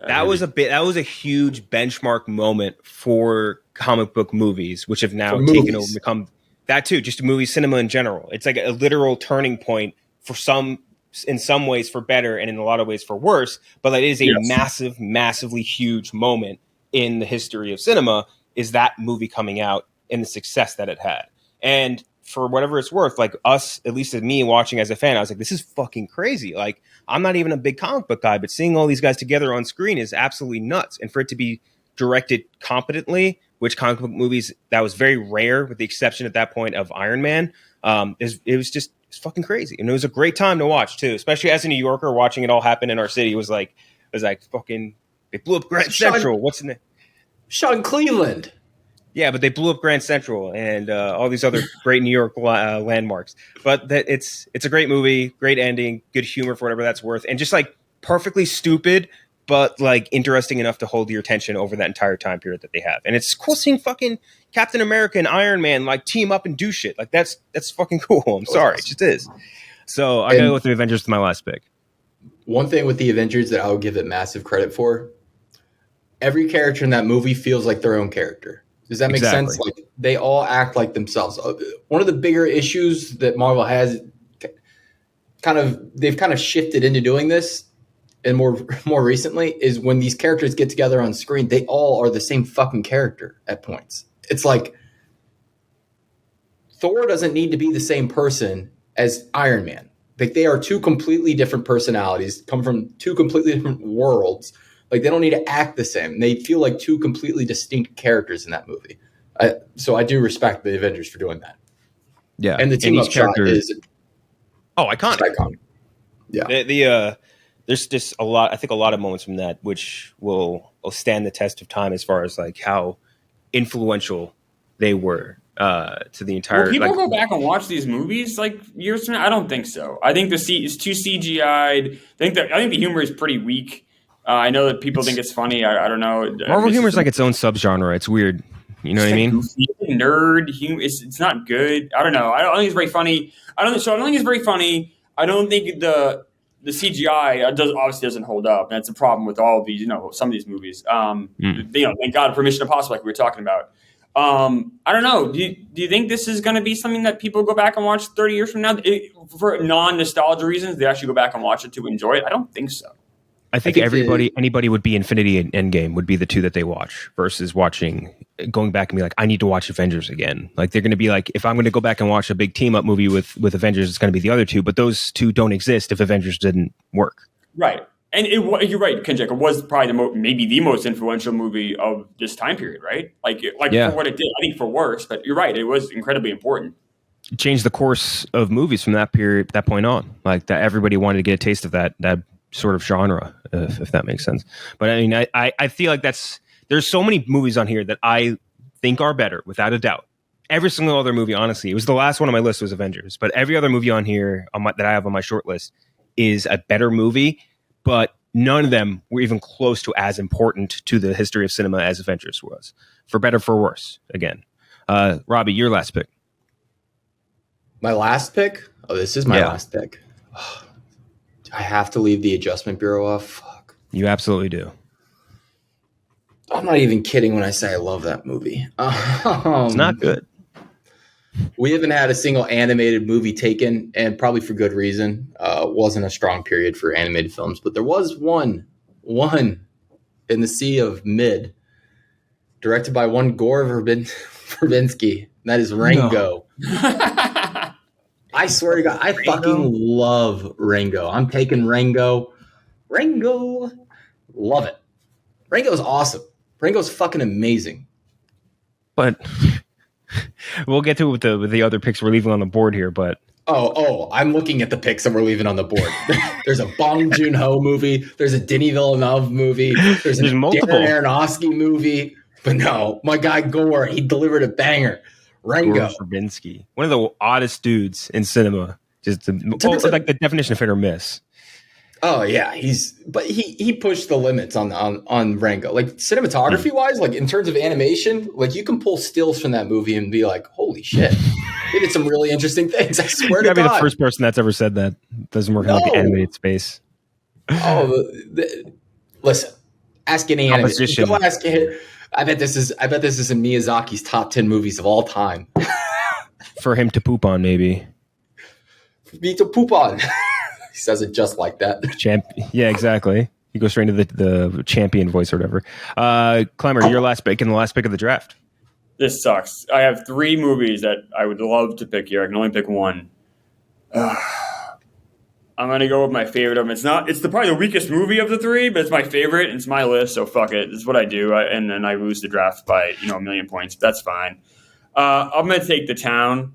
that was a huge benchmark moment for comic book movies, which have now taken over, become that too, just movie cinema in general. It's like a literal turning point for in some ways for better and in a lot of ways for worse, but it is a massively huge moment in the history of cinema, is that movie coming out and the success that it had. And for whatever it's worth, like us, at least as me watching as a fan, I was like, this is fucking crazy. Like, I'm not even a big comic book guy, but seeing all these guys together on screen is absolutely nuts. And for it to be directed competently, which comic book movies, that was very rare, with the exception at that point of Iron Man, it's fucking crazy. And it was a great time to watch too, especially as a New Yorker watching it all happen in our city. It was like fucking, they blew up Grand Central. What's the name? Shot in Cleveland. Yeah, but they blew up Grand Central and all these other great New York landmarks. But it's a great movie, great ending, good humor for whatever that's worth, and just like perfectly stupid, but like interesting enough to hold your attention over that entire time period that they have. And it's cool seeing fucking Captain America and Iron Man like team up and do shit. Like that's fucking cool. I'm sorry, it just is. So I gotta go with the Avengers to my last pick. One thing with the Avengers that I would give it massive credit for: every character in that movie feels like their own character. Does that make sense? Like they all act like themselves. One of the bigger issues that Marvel has, they've kind of shifted into doing this, and more recently, is when these characters get together on screen, they all are the same fucking character at points. It's like Thor doesn't need to be the same person as Iron Man. Like they are two completely different personalities, come from two completely different worlds. Like, they don't need to act the same. They feel like two completely distinct characters in that movie. So I do respect the Avengers for doing that. Yeah. And the team-up shot is... iconic. Yeah. There's just a lot of moments from that which will stand the test of time as far as, like, how influential they were to the entire... Will people go back and watch these movies, like, years from now? I don't think so. I think it's too CGI'd. I think the humor is pretty weak. I know that people think it's funny. I don't know. Marvel humor is like its own subgenre. It's weird. You know what I mean? Goofy, nerd humor. It's not good. I don't know. I don't think it's very funny. I don't think it's very funny. I don't think the CGI obviously doesn't hold up. That's a problem with all of these. Some of these movies. Thank God for Mission Impossible, like we were talking about. I don't know. Do you think this is going to be something that people go back and watch 30 years from now for non-nostalgia reasons? They actually go back and watch it to enjoy it. I don't think so. I think anybody would be Infinity and Endgame would be the two that they watch versus going back and be like, I need to watch Avengers again. Like they're going to be like, if I'm going to go back and watch a big team up movie with Avengers, it's going to be the other two, but those two don't exist if Avengers didn't work. Right. And you're right, Kenjek. It was probably maybe the most influential movie of this time period, right? For what it did, I think for worse, but you're right. It was incredibly important. It changed the course of movies from that point on. Like that, everybody wanted to get a taste of that sort of genre, if that makes sense. But I mean, I feel like there's so many movies on here that I think are better, without a doubt. Every single other movie, honestly, it was the last one on my list was Avengers, but every other movie on here that I have on my short list is a better movie. But none of them were even close to as important to the history of cinema as Avengers was, for better, for worse. Again, Robbie, your last pick. My last pick? Oh, this is my last pick. I have to leave the Adjustment Bureau off. Fuck. You absolutely do. I'm not even kidding when I say I love that movie. It's not good. We haven't had a single animated movie taken, and probably for good reason. Wasn't a strong period for animated films, but there was one in the sea of mid, directed by one Gore Verbinski. That is Rango. No. I swear to God, I fucking love Rango. I'm taking Rango. Rango. Love it. Rango's awesome. Rango's fucking amazing. But we'll get to it with the other picks we're leaving on the board here, but I'm looking at the picks that we're leaving on the board. There's a Bong Joon-ho movie. There's a Denis Villeneuve movie. There's multiple Darren Aronofsky movie. But no, my guy Gore, he delivered a banger. Rango. Gore Verbinski, one of the oddest dudes in cinema. Just like the definition of hit or miss. Oh yeah, he pushed the limits on Rango. Like cinematography wise, like in terms of animation, like you can pull stills from that movie and be like, holy shit, they did some really interesting things. I swear to God. You'd be the first person that's ever said that. Doesn't work in like the animated space. Listen, ask any animation. Go ask it. I bet this is in Miyazaki's top 10 movies of all time. For him to poop on, maybe. For me to poop on. He says it just like that. Yeah, exactly. He goes straight into the champion voice or whatever. Klemmer, your last pick and the last pick of the draft. This sucks. I have 3 movies that I would love to pick here. I can only pick one. I'm going to go with my favorite of them. It's probably the weakest movie of the 3, but it's my favorite, and it's my list, so fuck it. It's what I do, and then I lose the draft by a million points. That's fine. I'm going to take The Town.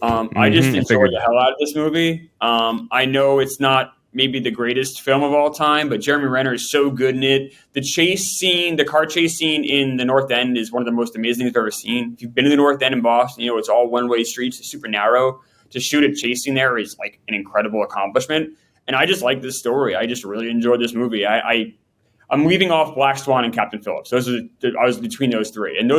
I just enjoyed the hell out of this movie. I know it's not maybe the greatest film of all time, but Jeremy Renner is so good in it. The car chase scene in the North End is one of the most amazing things I've ever seen. If you've been to the North End in Boston, it's all one-way streets. It's super narrow. To shoot a chase scene there is like an incredible accomplishment. And I just like this story. I just really enjoyed this movie. I'm leaving off Black Swan and Captain Phillips. I was between those 3. And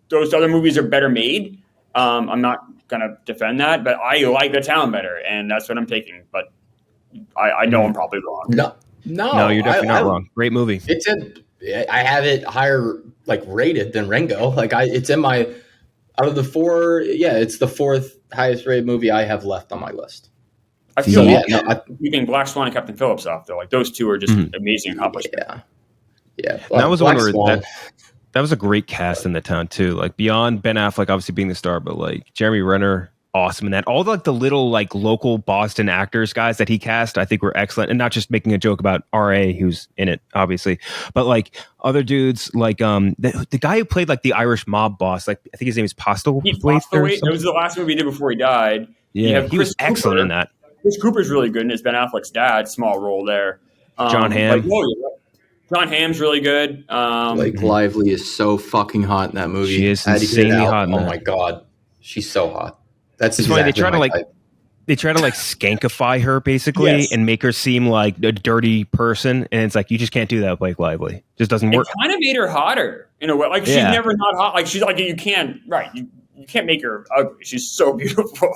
those other movies are better made. I'm not going to defend that, but I like The Town better, and that's what I'm taking. But I know I'm probably wrong. No, you're definitely not wrong. Great movie. I have it higher rated than Rango. It's in my out of the 4. Yeah, it's the 4th highest rated movie I have left on my list. I feel leaving Black Swan and Captain Phillips off though. Like those 2 are just amazing accomplishments. Yeah. That was one where that was a great cast in The Town too. Like beyond Ben Affleck obviously being the star, but like Jeremy Renner, awesome in that. All the little local Boston actors guys that he cast, I think were excellent. And not just making a joke about R.A. who's in it, obviously, but other dudes the guy who played the Irish mob boss, I think his name is Postlethwaite. It was the last movie he did before he died. Yeah, he was excellent in that. Chris Cooper's really good, and it's Ben Affleck's dad. Small role there. John Hamm. John Hamm's really good. Blake Lively is so fucking hot in that movie. She is insanely hot. Oh my God, she's so hot. That's exactly funny. They try to skankify her basically and make her seem like a dirty person, and it's you just can't do that with Blake Lively. It just doesn't work. It kind of made her hotter in a way. She's never not hot. She's you can't you can't make her ugly. She's so beautiful.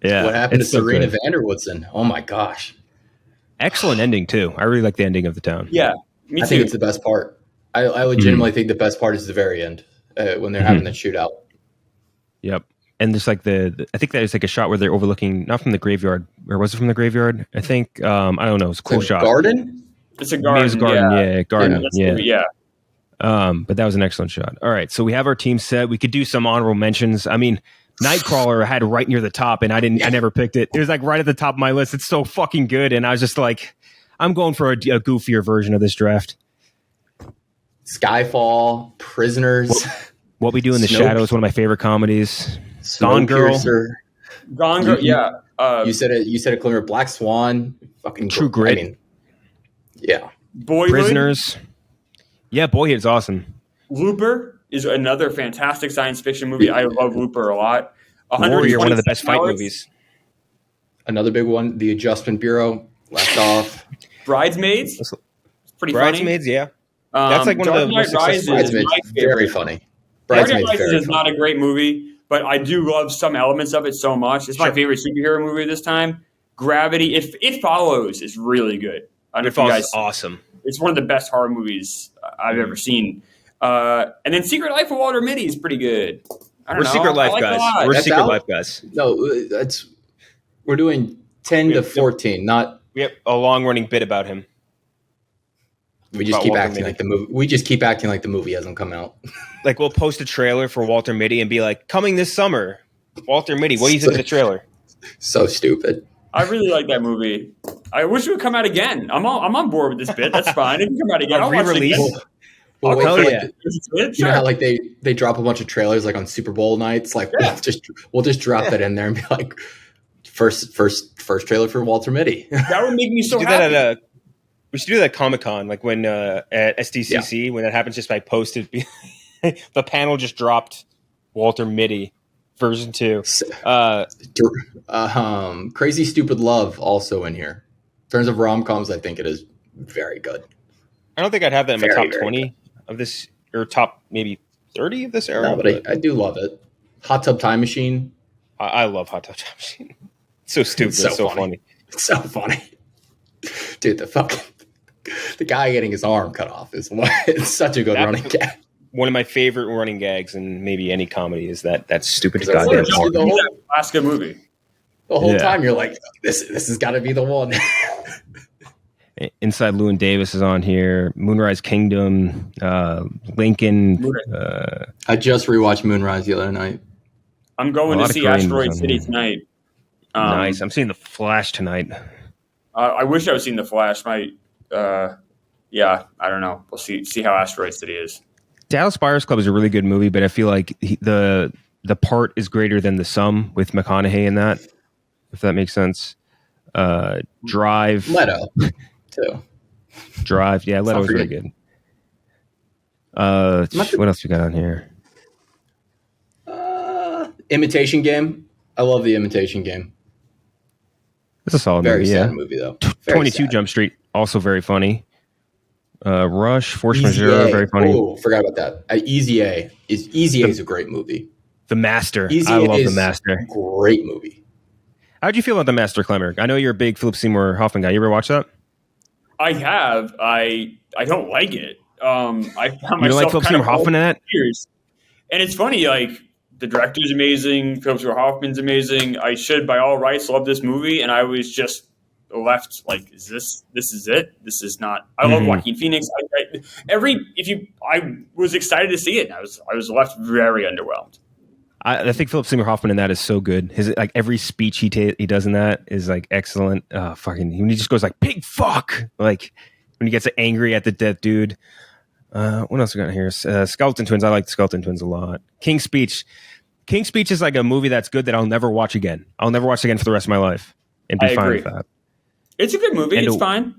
Yeah. What happened to Serena Vanderwoodson? Oh my gosh. Excellent ending too. I really like the ending of The Town. Yeah. Me too. I think it's the best part. I legitimately think the best part is the very end when they're having the shootout. Yep. And there's I think that is a shot where they're overlooking, not from the graveyard, or was it from the graveyard? I think, I don't know. It's a cool shot. Garden? It's a garden. Maybe it was garden. Yeah, garden. Yeah. But that was an excellent shot. All right. So we have our team set. We could do some honorable mentions. I mean, Nightcrawler I had right near the top, and I never picked it. It was right at the top of my list. It's so fucking good. And I was just I'm going for a goofier version of this draft. Skyfall, Prisoners. What We Do in the Shadows, one of my favorite comedies. Gone Girl. Gone Girl, yeah. You said it, Klemmer. Black Swan. Fucking True Grit. Yeah. Boyhood. Prisoners. Yeah, Boyhood's awesome. Looper is another fantastic science fiction movie. I love Looper a lot. Warrior, one of the best fight movies. Another big one, The Adjustment Bureau, left off. Bridesmaids. Pretty Bridesmaids, funny. yeah. That's like one Dark of the most Knight Rises successful. is Bridesmaids, my favorite. very funny. Dark Knight Bridesmaids, Rises very is funny. not a great movie, but I do love some elements of it so much. It's my Sure. favorite superhero movie this time. Gravity, if It Follows, is really good. I don't know It if you Falls guys. is awesome. It's one of the best horror movies I've ever seen. And then Secret Life of Walter Mitty is pretty good. I don't We're know. Secret Life I like it a guys. lot. We're That's Secret out? Life guys. No, we're doing 10 to 14. Not We have a long running bit about him. we just About keep Walter acting Mitty. like the movie. We just keep acting like the movie hasn't come out. Like we'll post a trailer for Walter Mitty and be like, coming this summer. Walter Mitty, what do you think of the trailer? So stupid. I really like that movie. I wish it would come out again. I'm on board with this bit. That's fine. It can come out again. A I'll watch it re-release? again. Well, I'll wait go for for yeah. it. Is it? You know Sure. how like they drop a bunch of trailers like on Super Bowl nights. Like Yeah. we'll just drop that in there and be like, first trailer for Walter Mitty. That would make me so We should do happy. that we should do that at Comic-Con, like when at SDCC, when that happens, just by posted. The panel just dropped Walter Mitty version 2. Crazy Stupid Love also in here. In terms of rom-coms, I think it is very good. I don't think I'd have that in my Very, top very 20 of this, or top maybe 30 of this era. No, but I do love it. Hot Tub Time Machine. I love Hot Tub Time Machine. It's so stupid. It's so It's so funny. funny. It's so funny. Dude, the guy getting his arm cut off is it's such a good running gag. One of my favorite running gags in maybe any comedy is that stupid Is that goddamn what arm. the whole- Alaska movie. The whole Yeah. time you're like, this has got to be the one. Inside Llewyn Davis is on here. Moonrise Kingdom, Lincoln. I just rewatched Moonrise the other night. I'm going A to lot of see Korean Asteroid movies on City here. tonight. Nice. I'm seeing The Flash tonight. I wish I was seeing The Flash. Yeah, I don't know. We'll see how Asteroid City is. Dallas Buyers Club is a really good movie, but I feel like the part is greater than the sum with McConaughey in that, if that makes sense. Drive. Leto, too. Drive. Yeah, Leto Not was really forget- good. What else we got on here? Imitation Game. I love the Imitation Game. It's a solid Very movie, sad yeah. movie, though. Very 22 sad. Jump Street, also very funny. Rush, Force Easy Majeure, A. very funny. Oh, forgot about that. Easy A is a great movie. The Master. Easy I A love The is Master. Great movie. How'd you feel about The Master, Klemmer? I know you're a big Philip Seymour Hoffman guy. You ever watch that? I have. I don't like it. I found You don't myself like Philip kind Seymour of Hoffman in that? years. And it's funny, like the director's amazing, Philip Seymour Hoffman's amazing. I should, by all rights, love this movie, and I was just left like, is this is it? This is not. I love Joaquin Phoenix. I was excited to see it. And I was left very underwhelmed. I think Philip Seymour Hoffman in that is so good. His like every speech he does in that is like excellent. Fucking when he just goes like pig fuck, like when he gets angry at the dead dude. What else we got here? Skeleton Twins. I like the Skeleton Twins a lot. King's Speech. King's Speech is like a movie that's good that I'll never watch again. I'll never watch again for the rest of my life and be I fine agree. with that. It's a good movie. And It's fine.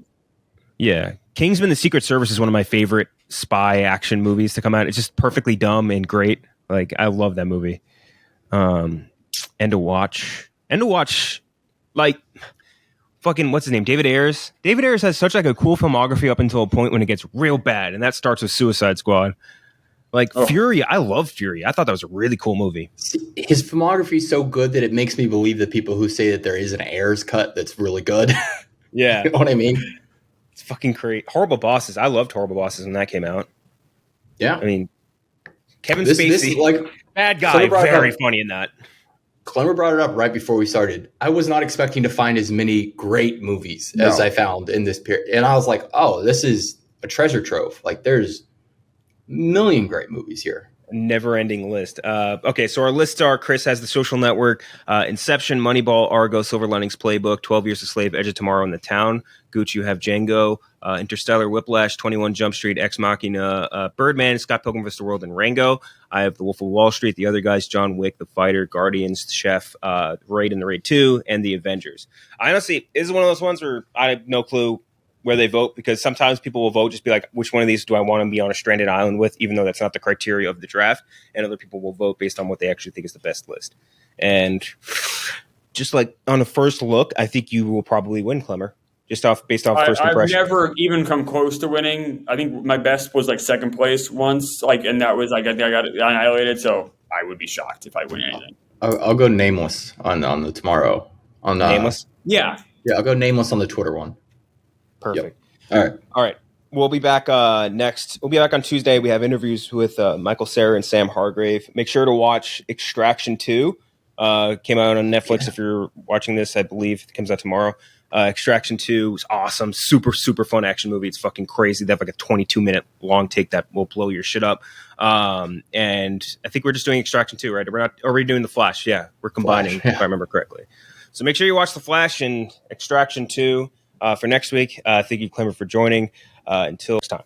Yeah. Kingsman: The Secret Service is one of my favorite spy action movies to come out. It's just perfectly dumb and great. Like I love that movie. And to watch like fucking what's his name? David Ayers. David Ayers has such like a cool filmography up until a point when it gets real bad, and that starts with Suicide Squad. Like Fury, I love Fury. I thought that was a really cool movie. His filmography is so good that it makes me believe that people who say that there is an Ayers cut that's really good. Yeah. You know what I mean? It's fucking great. Horrible Bosses. I loved Horrible Bosses when that came out. Yeah. I mean, Kevin This Spacey, is like bad guy, Someone brought it very up. funny in that. Clemmer brought it up right before we started. I was not expecting to find as many great movies as I found in this period. And I was like, oh, this is a treasure trove. Like there's a million great movies here. Never-ending list. Okay, so our lists are: Chris has The Social Network, Inception, Moneyball, Argo, Silver Linings Playbook, 12 Years a Slave, Edge of Tomorrow, and The Town. Gooch, you have Django, Interstellar, Whiplash, 21 Jump Street, Ex Machina, Birdman, Scott Pilgrim vs. the World, and Rango. I have The Wolf of Wall Street, the other guys, John Wick, The Fighter, Guardians, The Chef, Raid and the Raid 2, and The Avengers. I honestly, this is one of those ones where I have no clue where they vote, because sometimes people will vote just be like, which one of these do I want to be on a stranded island with, even though that's not the criteria of the draft. And other people will vote based on what they actually think is the best list. And just like on a first look, I think you will probably win, Klemmer. based off first I've impression? never even come close to winning. I think my best was like second place once, and that was like I think I got annihilated. So I would be shocked if I win anything. I'll go nameless on the tomorrow. Nameless? Yeah. Yeah, I'll go nameless on the Twitter one. Perfect. Yep. All right. We'll be back next. We'll be back on Tuesday. We have interviews with Michael Cera and Sam Hargrave. Make sure to watch Extraction 2. Came out on Netflix. If you're watching this, I believe it comes out tomorrow. Extraction 2 is awesome. Super, super fun action movie. It's fucking crazy. They have like a 22-minute long take that will blow your shit up. And I think we're just doing Extraction 2, right? Are we doing The Flash? Yeah, we're combining, if I remember correctly. So make sure you watch The Flash and Extraction 2 for next week. Thank you, Klemmer, for joining. Until next time.